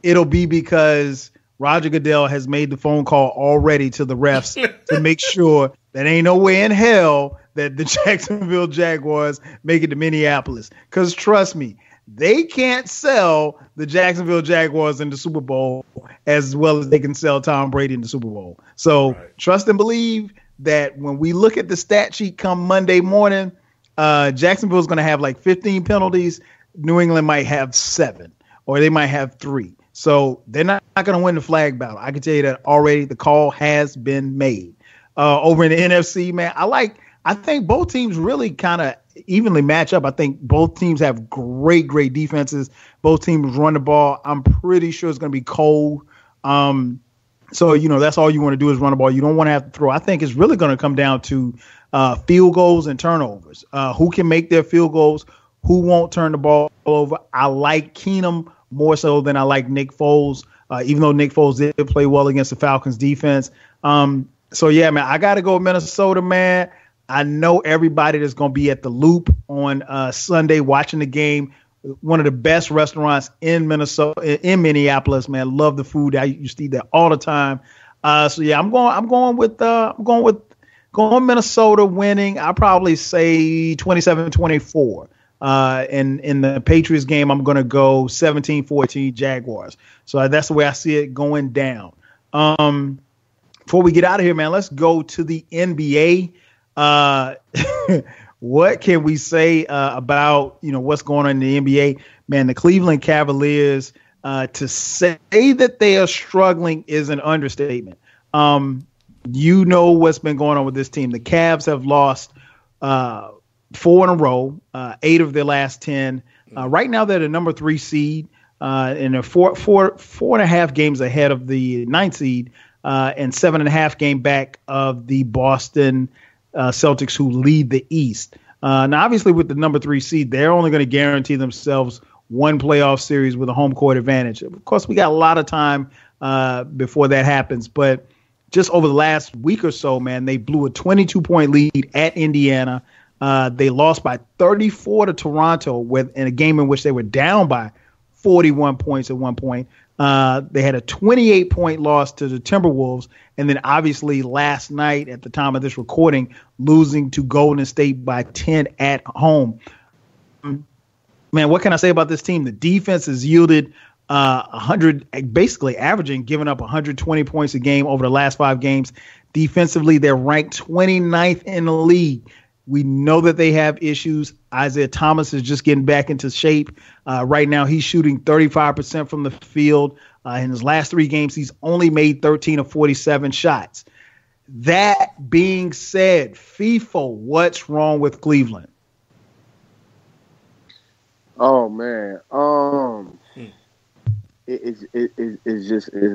it'll be because Roger Goodell has made the phone call already to the refs to make sure that ain't no way in hell that the Jacksonville Jaguars make it to Minneapolis. Because trust me, they can't sell the Jacksonville Jaguars in the Super Bowl as well as they can sell Tom Brady in the Super Bowl. So Trust and believe that when we look at the stat sheet come Monday morning, Jacksonville is going to have like 15 penalties. New England might have 7, or they might have 3. So they're not going to win the flag battle. I can tell you that already. The call has been made. Over in the NFC, man, I think both teams really kind of evenly match up. I think both teams have great defenses. Both teams run the ball. I'm pretty sure it's going to be cold. So, that's all you want to do is run the ball. You don't want to have to throw. I think it's really going to come down to field goals and turnovers. Who can make their field goals? Who won't turn the ball over? I like Keenum more so than I like Nick Foles, even though Nick Foles did play well against the Falcons defense. So, yeah, man, I got to go with Minnesota, man. I know everybody that's going to be at the Loop on Sunday watching the game. One of the best restaurants in Minneapolis, man. Love the food. I used to eat there all the time. So yeah, I'm going with Minnesota winning. I'll probably say 27-24. In the Patriots game, I'm going to go 17-14 Jaguars. So that's the way I see it going down. Before we get out of here, man, let's go to the NBA. What can we say about what's going on in the NBA? Man, the Cleveland Cavaliers, to say that they are struggling is an understatement. What's been going on with this team. The Cavs have lost 4 in a row, 8 of their last 10. Right now they're the number 3 seed, and they're 4.5 games ahead of the 9th seed, and 7.5 game back of the Boston Celtics, who lead the East. Now, obviously, with the number 3 seed, they're only going to guarantee themselves one playoff series with a home court advantage. Of course, we got a lot of time before that happens, but just over the last week or so, man, they blew a 22-point lead at Indiana. They lost by 34 to Toronto in a game in which they were down by 41 points at one point. They had a 28-point loss to the Timberwolves. And then obviously last night at the time of this recording, losing to Golden State by 10 at home. Man, what can I say about this team? The defense has yielded 100, basically averaging, giving up 120 points a game over the last 5 games. Defensively, they're ranked 29th in the league. We know that they have issues. Isaiah Thomas is just getting back into shape. Right now, he's shooting 35% from the field. In his last 3 games, he's only made 13 of 47 shots. That being said, FIFA, what's wrong with Cleveland? Oh man, it's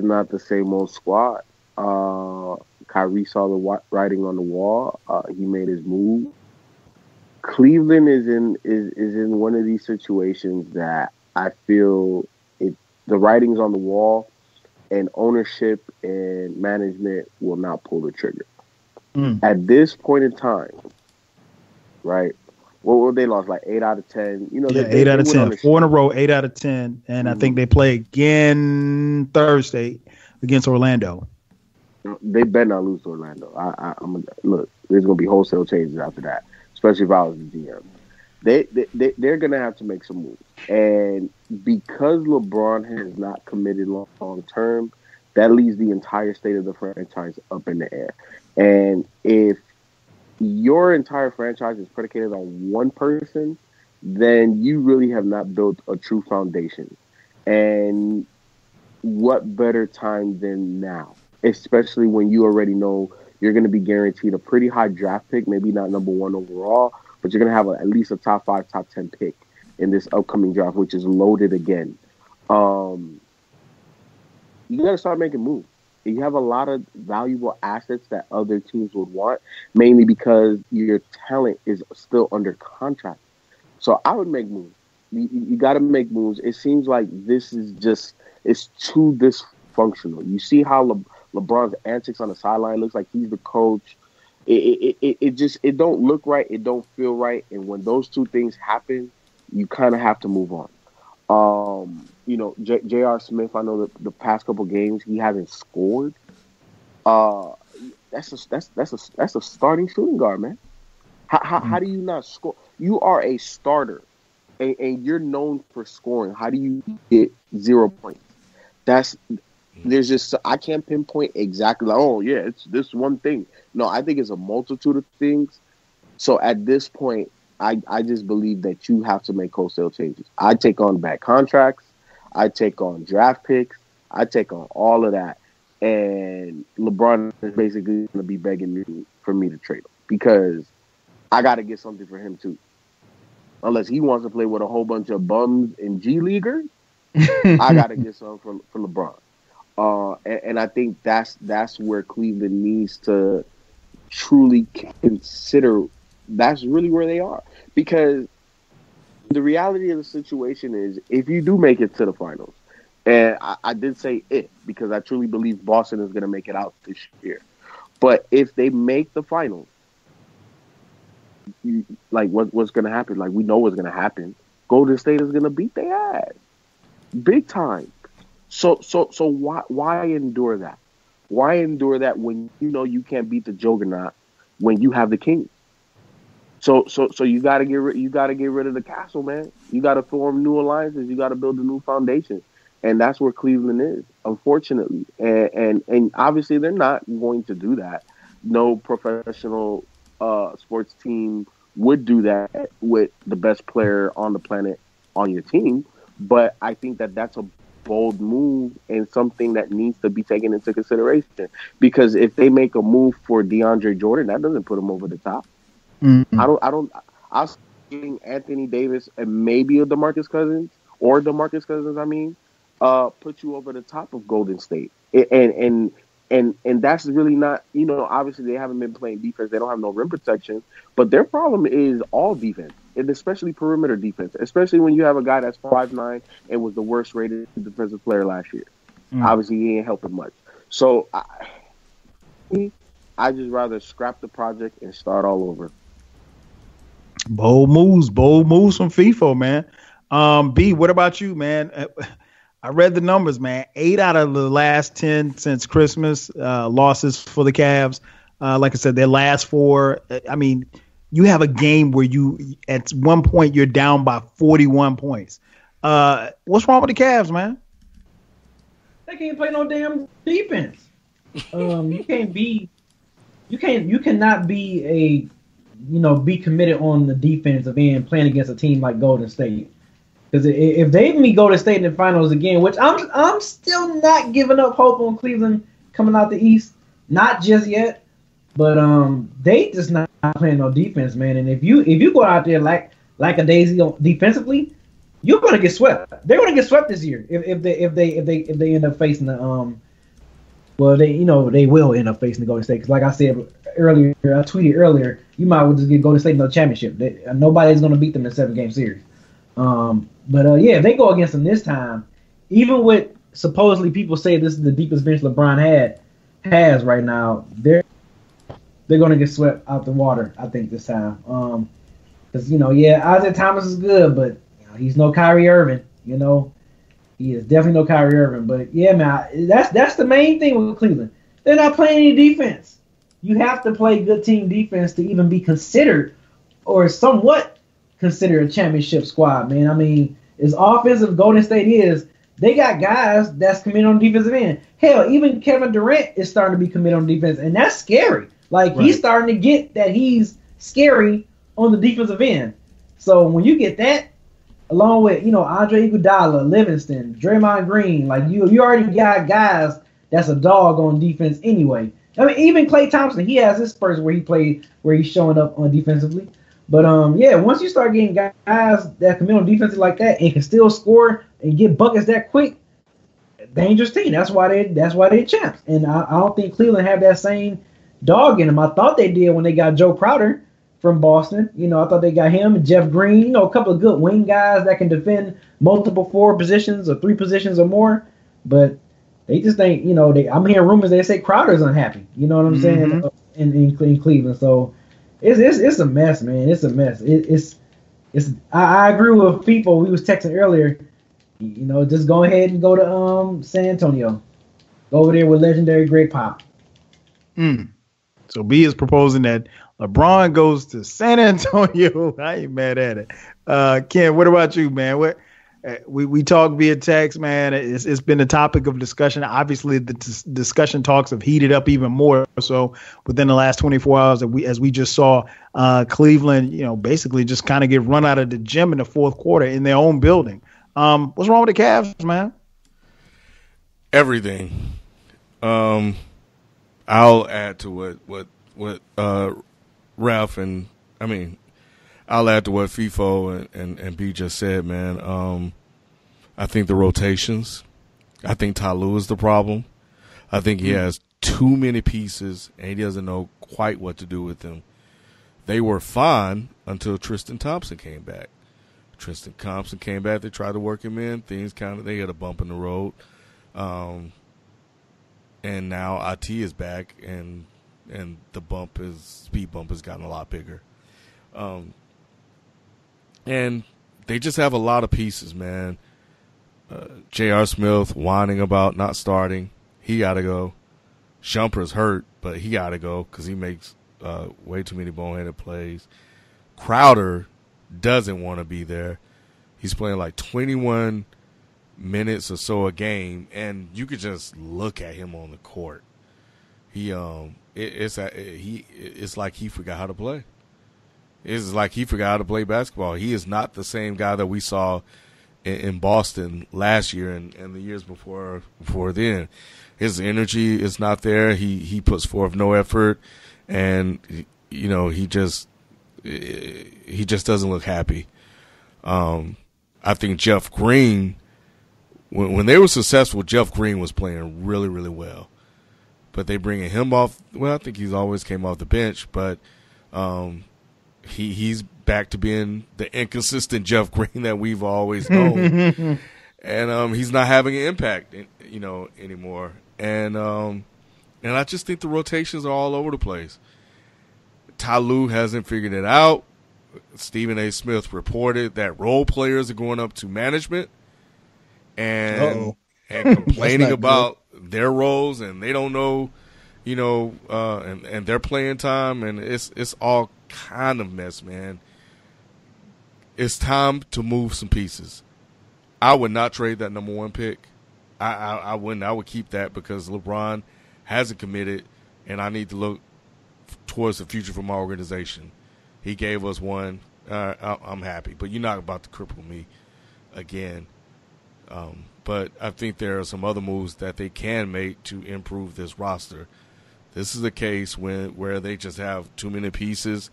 not the same old squad. Kyrie saw the writing on the wall. He made his move. Cleveland is in one of these situations that I feel the writing's on the wall, and ownership and management will not pull the trigger. At this point in time, right? What were they lost? Like 8 out of 10. 8 out of 10. 4 in a row, 8 out of 10. And I think they play again Thursday against Orlando. They better not lose to Orlando. Look, there's going to be wholesale changes after that, especially if I was the GM. They're going to have to make some moves. And because LeBron has not committed long term, that leaves the entire state of the franchise up in the air. And if your entire franchise is predicated on one person, then you really have not built a true foundation. And what better time than now, especially when you already know you're going to be guaranteed a pretty high draft pick, maybe not number one overall, but you're going to have at least a top 5, top 10 pick in this upcoming draft, which is loaded again. You got to start making moves. You have a lot of valuable assets that other teams would want, mainly because your talent is still under contract. So I would make moves. You got to make moves. It seems like this is just, it's too dysfunctional. You see how LeBron's antics on the sideline looks like he's the coach. It don't look right. It don't feel right. And when those two things happen, you kind of have to move on. J.R. Smith, I know the past couple games he hasn't scored. That's a starting shooting guard, man. How do you not score? You are a starter, and you're known for scoring. How do you get 0 points? There's just, I can't pinpoint exactly. Like, oh yeah, it's this one thing. No, I think it's a multitude of things. So at this point, I just believe that you have to make wholesale changes. I take on bad contracts. I take on draft picks. I take on all of that. And LeBron is basically going to be begging me for me to trade him because I got to get something for him too. Unless he wants to play with a whole bunch of bums and G Leaguers, I got to get something for LeBron. And I think that's where Cleveland needs to truly consider. That's really where they are, because the reality of the situation is, if you do make it to the finals, and I did say it because I truly believe Boston is going to make it out this year, but if they make the finals, what's going to happen? Like, we know what's going to happen. Golden State is going to beat their ass big time. So why endure that? Why endure that when you know you can't beat the juggernaut when you have the king? So you gotta get rid of the castle, man. You gotta form new alliances. You gotta build a new foundation, and that's where Cleveland is, unfortunately. And obviously they're not going to do that. No professional sports team would do that with the best player on the planet on your team. But I think that's a bold move and something that needs to be taken into consideration, because if they make a move for DeAndre Jordan, that doesn't put him over the top. Mm-hmm. I was thinking Anthony Davis and maybe a DeMarcus Cousins, put you over the top of Golden State. And that's really not, obviously they haven't been playing defense. They don't have no rim protection, but their problem is all defense, and especially perimeter defense, especially when you have a guy that's 5'9" and was the worst rated defensive player last year. Obviously he ain't helping much. So I just rather scrap the project and start all over. Bold moves from FIFO, man. B, what about you, man? I read the numbers, man. 8 out of the last 10 since Christmas losses for the Cavs. Like I said, their last 4. I mean, you have a game where you, at one point, you're down by 41 points. What's wrong with the Cavs, man? They can't play no damn defense. You cannot be be committed on the defensive end playing against a team like Golden State. Because if they meet Golden State in the finals again, which I'm still not giving up hope on Cleveland coming out the East, not just yet, but they just not playing no defense, man. And if you go out there like a daisy defensively, you're gonna get swept. They're gonna get swept this year if they end up facing the they will end up facing the Golden State. Because like I said earlier, I tweeted earlier, you might well just get Golden State another championship. Nobody's gonna beat them in a 7-game series. If they go against them this time, even with supposedly people say this is the deepest bench LeBron has right now, they're going to get swept out the water, I think, this time. Because Isaiah Thomas is good, but he's no Kyrie Irving. He is definitely no Kyrie Irving. But yeah, man, that's the main thing with Cleveland. They're not playing any defense. You have to play good team defense to even be considered or somewhat consider a championship squad, man. I mean, as offensive Golden State is, they got guys that's committed on defensive end. Hell, even Kevin Durant is starting to be committed on defense, and that's scary. Like, right. He's starting to get that he's scary on the defensive end. So when you get that, along with Andre Iguodala, Livingston, Draymond Green, like you already got guys that's a dog on defense anyway. I mean, even Klay Thompson, he has his spurts where he's showing up on defensively. But once you start getting guys that can be on defense like that and can still score and get buckets that quick, dangerous team. That's why they're champs. And I don't think Cleveland have that same dog in them. I thought they did when they got Joe Crowder from Boston. I thought they got him and Jeff Green, a couple of good wing guys that can defend multiple 4 positions or 3 positions or more. But they just ain't, I'm hearing rumors they say Crowder's unhappy. You know what I'm saying? In Cleveland. So it's a mess, man. It's a mess. I agree with people. We was texting earlier. Just go ahead and go to San Antonio. Go over there with legendary Greg Pop. So B is proposing that LeBron goes to San Antonio. I ain't mad at it. Ken, what about you, man? We talk via text, man. It's been a topic of discussion. Obviously, the discussion talks have heated up even more. So within the last 24 hours, as we just saw, Cleveland, basically just kind of get run out of the gym in the fourth quarter in their own building. What's wrong with the Cavs, man? Everything. I'll add to what Ralph and I'll add to what FIFO and B just said, man. I think the rotations. I think Ty Lue is the problem. I think he has too many pieces and he doesn't know quite what to do with them. They were fine until Tristan Thompson came back. Tristan Thompson came back. They tried to work him in. They had a bump in the road. And now IT is back and the speed bump has gotten a lot bigger. And they just have a lot of pieces, man. J.R. Smith whining about not starting. He got to go. Shumper's hurt, but he got to go because he makes way too many boneheaded plays. Crowder doesn't want to be there. He's playing like 21 minutes or so a game, and you could just look at him on the court. It's like he forgot how to play. It's like he forgot how to play basketball. He is not the same guy that we saw in Boston last year and the years before then. His energy is not there. He puts forth no effort, and he just doesn't look happy. I think Jeff Green, when they were successful, Jeff Green was playing really, really well. But they bringing him off. Well, I think he's always came off the bench, but he's back to being the inconsistent Jeff Green that we've always known, and he's not having an impact, anymore. And I just think the rotations are all over the place. Ty Lue hasn't figured it out. Stephen A. Smith reported that role players are going up to management and complaining about their roles, and they don't know, and their playing time, and it's all kind of mess, man. It's time to move some pieces. I would not trade that number 1 pick. I wouldn't. I would keep that because LeBron hasn't committed, and I need to look towards the future for my organization. He gave us one. I'm happy, but you're not about to cripple me again. But I think there are some other moves that they can make to improve this roster. This is a case where they just have too many pieces.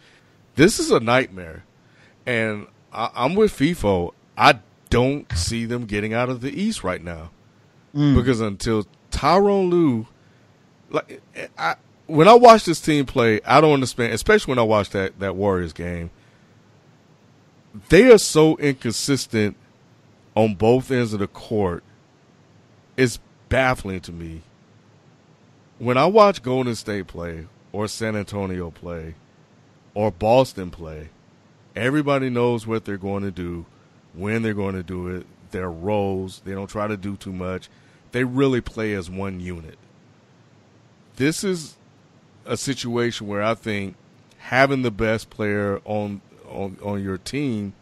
This is a nightmare. And I'm with FIFO. I don't see them getting out of the East right now. Because until Tyronn Lue, when I watch this team play, I don't understand, especially when I watch that Warriors game. They are so inconsistent on both ends of the court. It's baffling to me. When I watch Golden State play or San Antonio play or Boston play, everybody knows what they're going to do, when they're going to do it, their roles. They don't try to do too much. They really play as one unit. This is a situation where I think having the best player on your team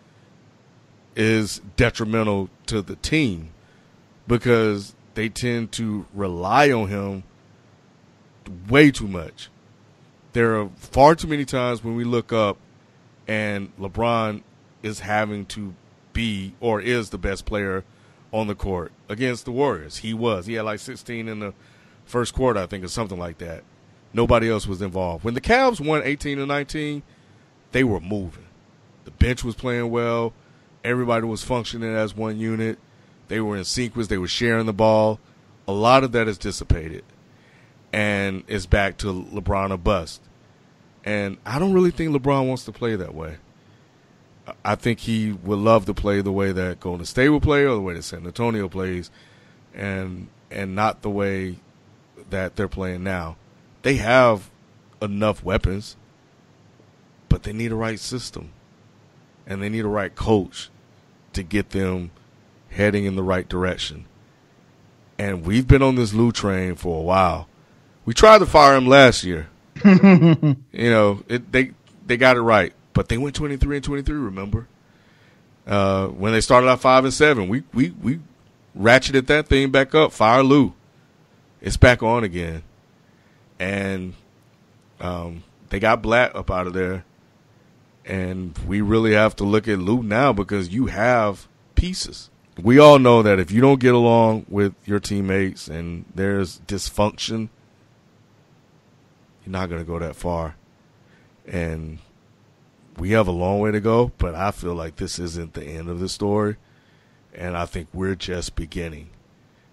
is detrimental to the team because they tend to rely on him way too much. There are far too many times when we look up and LeBron is having to be or is the best player on the court against the Warriors. He had like 16 in the first quarter, I think, or something like that. Nobody else was involved. When the Cavs won 18-19, they were moving. The bench was playing well. Everybody was functioning as one unit. They were in sequence. They were sharing the ball. A lot of that is dissipated, and it's back to LeBron or bust. And I don't really think LeBron wants to play that way. I think he would love to play the way that Golden State will play or the way that San Antonio plays, and not the way that they're playing now. They have enough weapons, but they need a right system, and they need a right coach to get them heading in the right direction. And we've been on this Lou train for a while. We tried to fire him last year. They got it right, but they went 23-23. Remember, when they started out 5-7, we ratcheted that thing back up. Fire Lou. It's back on again, and they got Blatt up out of there, and we really have to look at Lou now because you have pieces. We all know that if you don't get along with your teammates and there's dysfunction, you're not going to go that far. And we have a long way to go, but I feel like this isn't the end of the story, and I think we're just beginning.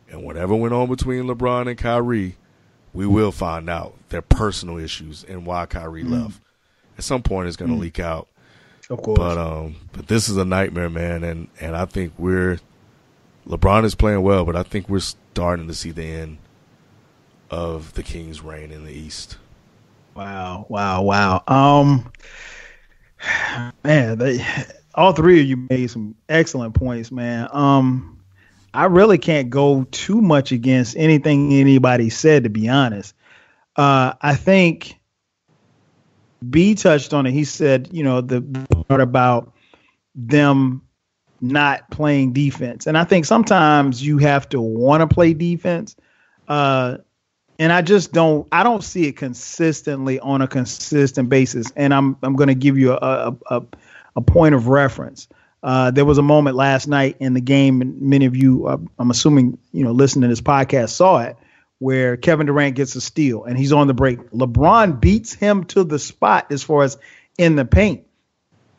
And whatever went on between LeBron and Kyrie, we will find out their personal issues and why Kyrie left. At some point, it's going to leak out. Of course. But this is a nightmare, man, and I think LeBron is playing well, but I think we're starting to see the end of the Kings' reign in the East. Wow. Man, all three of you made some excellent points, man. I really can't go too much against anything anybody said, to be honest. I think B touched on it. He said, the part about them not playing defense. And I think sometimes you have to want to play defense. And I don't see it consistently on a consistent basis. And I'm going to give you a point of reference. There was a moment last night in the game, and many of you, I'm assuming, listening to this podcast saw it, where Kevin Durant gets a steal and he's on the break. LeBron beats him to the spot as far as in the paint.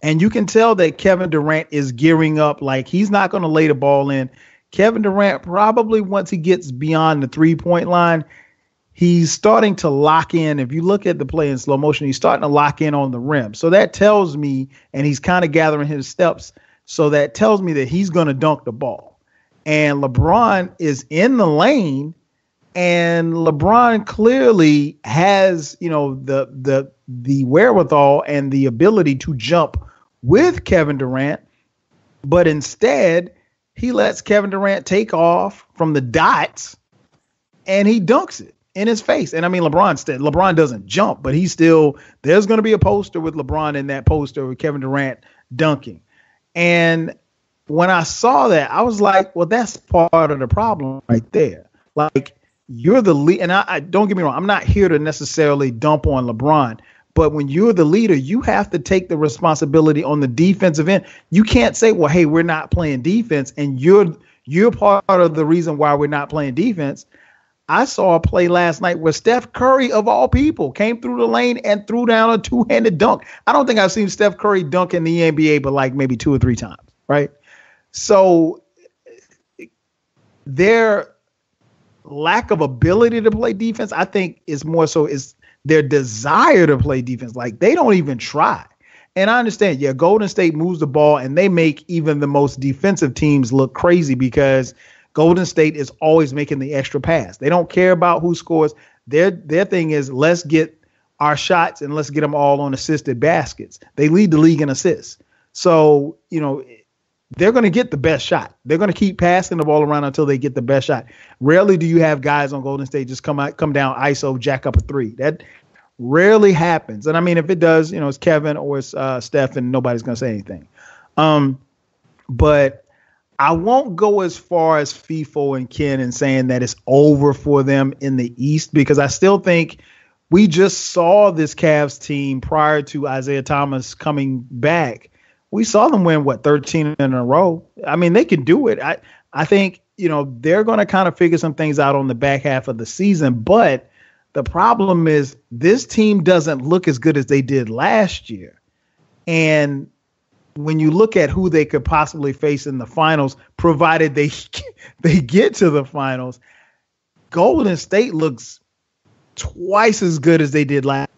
And you can tell that Kevin Durant is gearing up, like he's not going to lay the ball in. Kevin Durant probably, once he gets beyond the 3-point line, he's starting to lock in. If you look at the play in slow motion, he's starting to lock in on the rim. So that tells me, and he's kind of gathering his steps, so that tells me that he's going to dunk the ball. And LeBron is in the lane, and LeBron clearly has, the wherewithal and the ability to jump with Kevin Durant, but instead he lets Kevin Durant take off from the dots and he dunks it in his face. And I mean, LeBron doesn't jump, but there's going to be a poster with LeBron in that poster with Kevin Durant dunking. And when I saw that, I was like, well, that's part of the problem right there. Like, you're the lead, and I don't get me wrong, I'm not here to necessarily dump on LeBron, but when you're the leader, you have to take the responsibility on the defensive end. You can't say, well, hey, we're not playing defense, and you're part of the reason why we're not playing defense. I saw a play last night where Steph Curry, of all people, came through the lane and threw down a two-handed dunk. I don't think I've seen Steph Curry dunk in the NBA but like maybe 2 or 3 times, right? So their lack of ability to play defense, I think, is more so is their desire to play defense. Like, they don't even try. And I understand, Golden State moves the ball and they make even the most defensive teams look crazy because Golden State is always making the extra pass. They don't care about who scores. Their thing is, let's get our shots and let's get them all on assisted baskets. They lead the league in assists. So, they're going to get the best shot. They're going to keep passing the ball around until they get the best shot. Rarely do you have guys on Golden State just come down, ISO, jack up a 3. That rarely happens. And I mean, if it does, it's Kevin or it's Steph, and nobody's going to say anything. But I won't go as far as FIFO and Ken and saying that it's over for them in the East, because I still think we just saw this Cavs team prior to Isaiah Thomas coming back We saw them win 13 in a row. I mean, they can do it. I think, they're going to kind of figure some things out on the back half of the season, but the problem is this team doesn't look as good as they did last year. And when you look at who they could possibly face in the finals, provided they get to the finals, Golden State looks twice as good as they did last.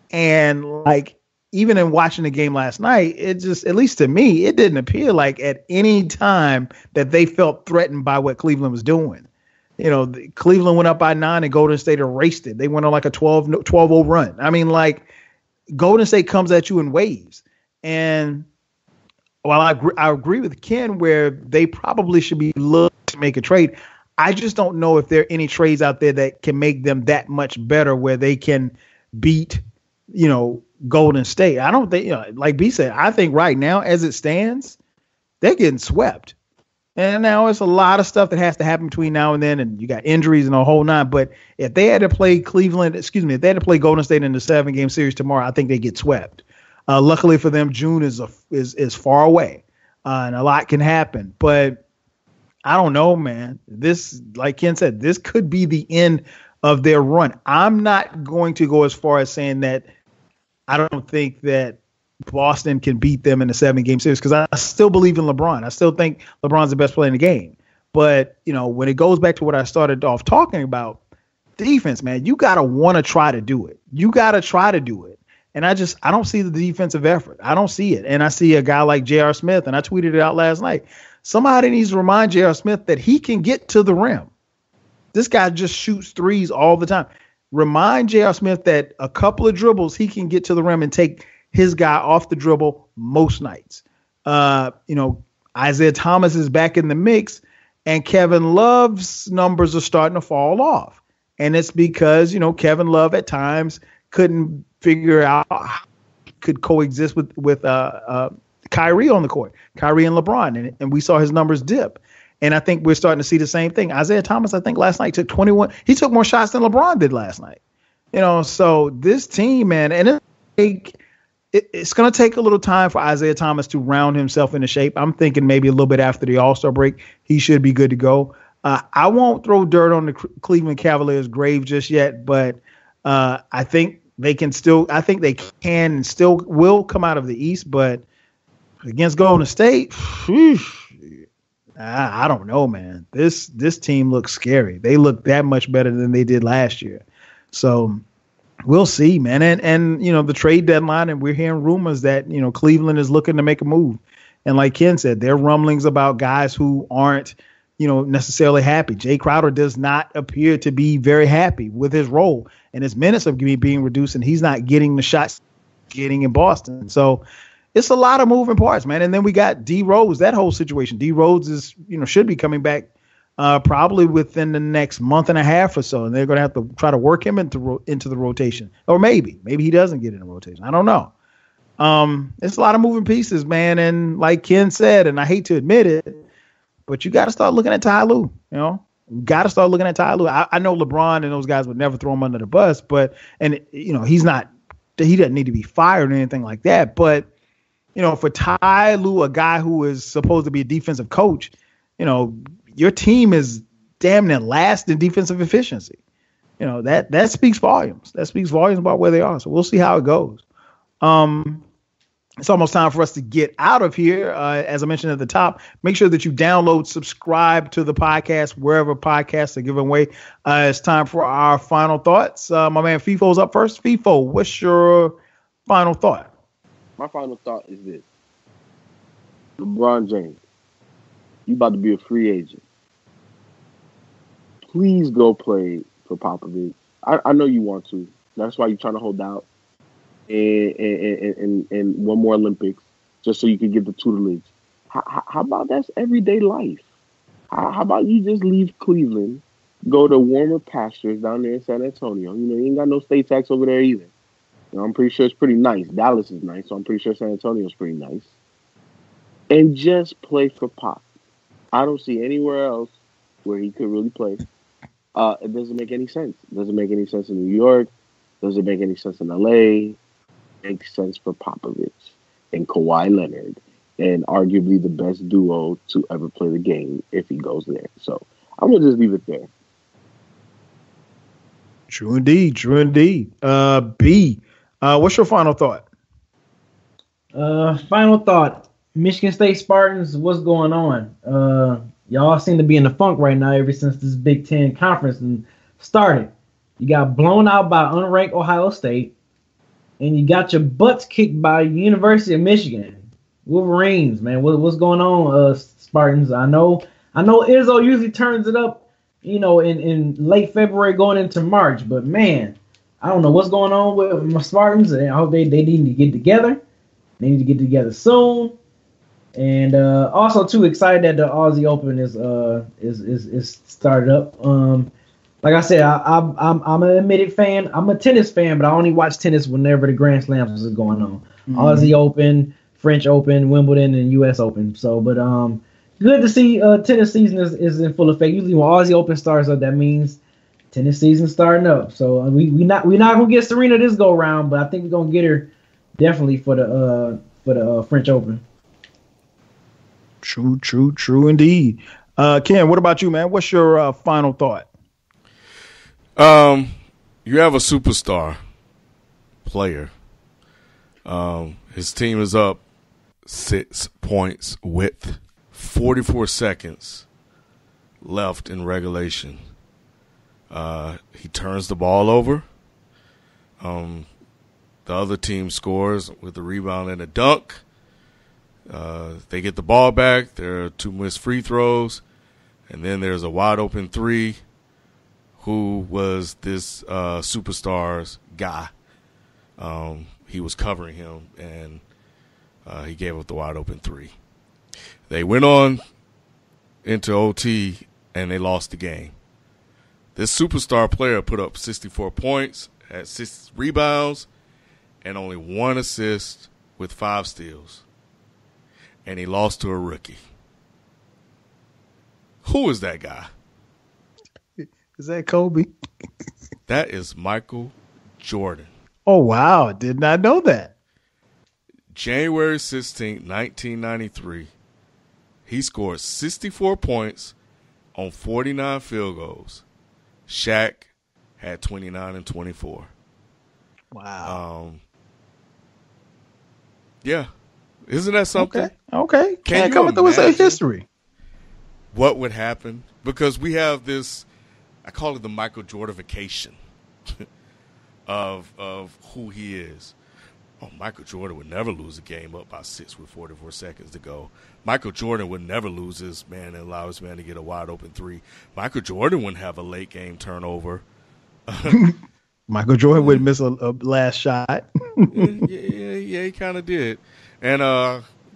And like, even in watching the game last night, it just, at least to me, it didn't appear like at any time that they felt threatened by what Cleveland was doing. Cleveland went up by 9 and Golden State erased it. They went on like a 12-0 run. I mean, like, Golden State comes at you in waves. And while I agree with Ken where they probably should be looking to make a trade, I just don't know if there are any trades out there that can make them that much better where they can beat, Golden State. I don't think, like B said, I think right now, as it stands, they're getting swept. And now it's a lot of stuff that has to happen between now and then, and you got injuries and a whole nine. But if they had to play if they had to play Golden State in the 7-game series tomorrow, I think they get swept. Luckily for them, June is far away, and a lot can happen. But I don't know, man. This, like Ken said, this could be the end of their run. I'm not going to go as far as saying that I don't think that Boston can beat them in the 7-game series because I still believe in LeBron. I still think LeBron's the best player in the game. But, when it goes back to what I started off talking about, defense, man, you got to want to try to do it. You got to try to do it. And I don't see the defensive effort. I don't see it. And I see a guy like J.R. Smith, and I tweeted it out last night. Somebody needs to remind J.R. Smith that he can get to the rim. This guy just shoots threes all the time. Remind J.R. Smith that a couple of dribbles, he can get to the rim and take his guy off the dribble most nights. Isaiah Thomas is back in the mix, and Kevin Love's numbers are starting to fall off. And it's because, Kevin Love at times couldn't figure out how he could coexist with Kyrie on the court, Kyrie and LeBron. And we saw his numbers dip. And I think we're starting to see the same thing. Isaiah Thomas, I think last night took 21. He took more shots than LeBron did last night. So this team, man, and it's going to take a little time for Isaiah Thomas to round himself into shape. I'm thinking maybe a little bit after the All-Star break, he should be good to go. I won't throw dirt on the Cleveland Cavaliers' grave just yet, but I think they can and still will come out of the East. But against Golden State, I don't know, man. This team looks scary. They look that much better than they did last year. So we'll see, man. And the trade deadline, and we're hearing rumors that, Cleveland is looking to make a move. And like Ken said, there are rumblings about guys who aren't, necessarily happy. Jay Crowder does not appear to be very happy with his role, and his minutes are being reduced, and he's not getting the shots getting in Boston. So it's a lot of moving parts, man. And then we got D Rose, that whole situation. D Rose is, should be coming back probably within the next month and a half or so. And they're going to have to try to work him into the rotation, or maybe he doesn't get in the rotation. I don't know. It's a lot of moving pieces, man. And like Ken said, and I hate to admit it, but you got to start looking at Ty Lue, You got to start looking at Ty Lue. I know LeBron and those guys would never throw him under the bus, he doesn't need to be fired or anything like that. But, for Ty Lue, a guy who is supposed to be a defensive coach, your team is damn near last in defensive efficiency. That speaks volumes. That speaks volumes about where they are. So we'll see how it goes. It's almost time for us to get out of here. As I mentioned at the top, make sure that you download, subscribe to the podcast, wherever podcasts are given away. It's time for our final thoughts. My man FIFO's up first. FIFO, what's your final thought? My final thought is this. LeBron James, you about to be a free agent. Please go play for Popovich. I know you want to. That's why you're trying to hold out. And one more Olympics, just so you can get the tutelage. How about that's everyday life? How about you just leave Cleveland, go to warmer pastures down there in San Antonio? You ain't got no state tax over there either. I'm pretty sure it's pretty nice. Dallas is nice, so I'm pretty sure San Antonio is pretty nice. And just play for Pop. I don't see anywhere else where he could really play. It doesn't make any sense. It doesn't make any sense in New York. Doesn't make any sense in LA. Makes sense for Popovich. and Kawhi Leonard, and arguably the best duo to ever play the game if he goes there. So I'm going to just leave it there. True indeed. True indeed. B, what's your final thought? Final thought. Michigan State Spartans, what's going on? Y'all seem to be in the funk right now ever since this Big Ten conference started. You got blown out by unranked Ohio State, and you got your butts kicked by University of Michigan. Wolverines, man. What's going on, Spartans? I know Izzo usually turns it up, in late February going into March, but man, I don't know what's going on with my Spartans. I hope they need to get together. They need to get together soon. And also too excited that the Aussie Open is started up. Like I said, I'm an admitted fan. I'm a tennis fan, but I only watch tennis whenever the Grand Slams is going on. Mm-hmm. Aussie Open, French Open, Wimbledon, and U.S. Open. So, but good to see tennis season is in full effect. Usually when Aussie Open starts up, that means tennis season starting up. So we not gonna get Serena this go round, but I think we're gonna get her definitely for the French Open. True indeed. Ken, what about you, man? What's your final thought? You have a superstar player. His team is up 6 points with 44 seconds left in regulation. He turns the ball over. The other team scores with a rebound and a dunk. They get the ball back. There are 2 missed free throws. And then there's a wide open three. Who was this superstar's guy? He was covering him, and he gave up the wide open three. They went on into OT, and they lost the game. This superstar player put up 64 points, had 6 rebounds, and only 1 assist with 5 steals. And he lost to a rookie. Who is that guy? Is that Kobe? That is Michael Jordan. Oh, wow. Did not know that. January 16, 1993. He scored 64 points on 49 field goals. Shaq had 29 and 24. Wow. Yeah. Isn't that something? Okay. Can come with a history. What would happen? Because we have this, I call it the Michael Jordanification of who he is. Oh, Michael Jordan would never lose a game up by 6 with 44 seconds to go. Michael Jordan would never lose his man and allow his man to get a wide open three. Michael Jordan wouldn't have a late game turnover. Michael Jordan would miss a last shot. yeah, he kind of did. And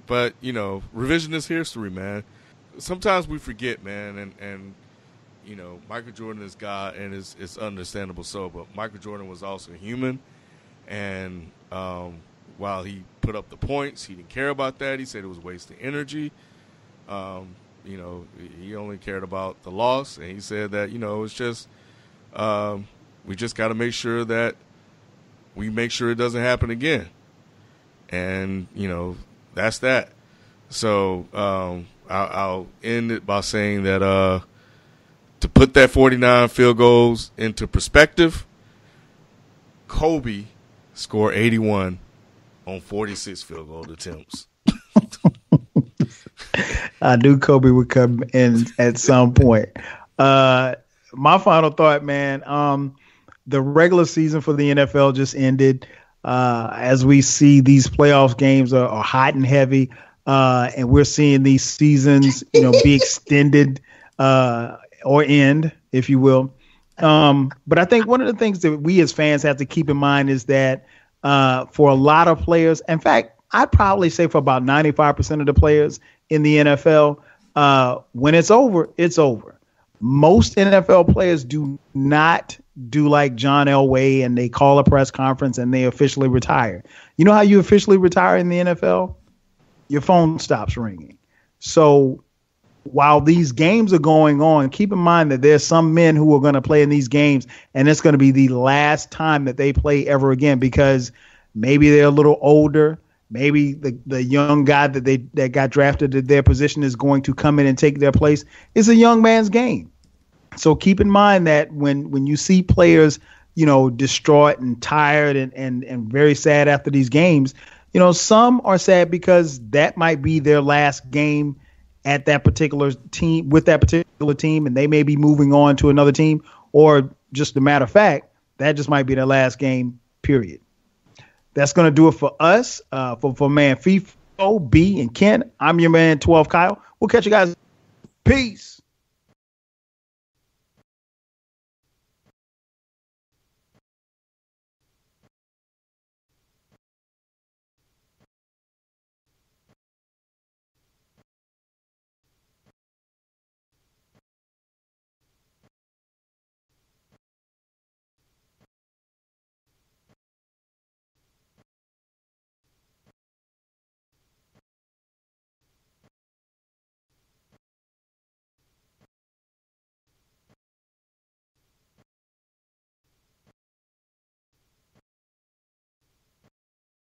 but revisionist history, man. Sometimes we forget, man, and Michael Jordan is God, and it's understandable so. But Michael Jordan was also human, and while he put up the points, he didn't care about that. He said it was wasting energy. He only cared about the loss, and he said that it's just we just got to make sure that we make sure it doesn't happen again, and that's that. So I'll end it by saying that to put that 49 field goals into perspective, Kobe scored 81 on 46 field goal attempts. I knew Kobe would come in at some point. My final thought, man, the regular season for the NFL just ended. As we see, these playoff games are hot and heavy. And we're seeing these seasons, be extended or end, if you will. But I think one of the things that we as fans have to keep in mind is that for a lot of players, in fact, I'd probably say for about 95% of the players in the NFL, when it's over, it's over. Most NFL players do not do like John Elway and they call a press conference and they officially retire. You know how you officially retire in the NFL? Your phone stops ringing. So while these games are going on, keep in mind that there's some men who are going to play in these games, and it's going to be the last time that they play ever again because maybe they're a little older, Maybe the young guy that got drafted at their position is going to come in and take their place. It's a young man's game. So keep in mind that when you see players, distraught and tired and very sad after these games, some are sad because that might be their last game at that particular team with that particular team, and they may be moving on to another team, or just a matter of fact, that just might be their last game, period. That's going to do it for us, for man FIFO, B, and Ken. I'm your man, 12 Kyle. We'll catch you guys. Peace.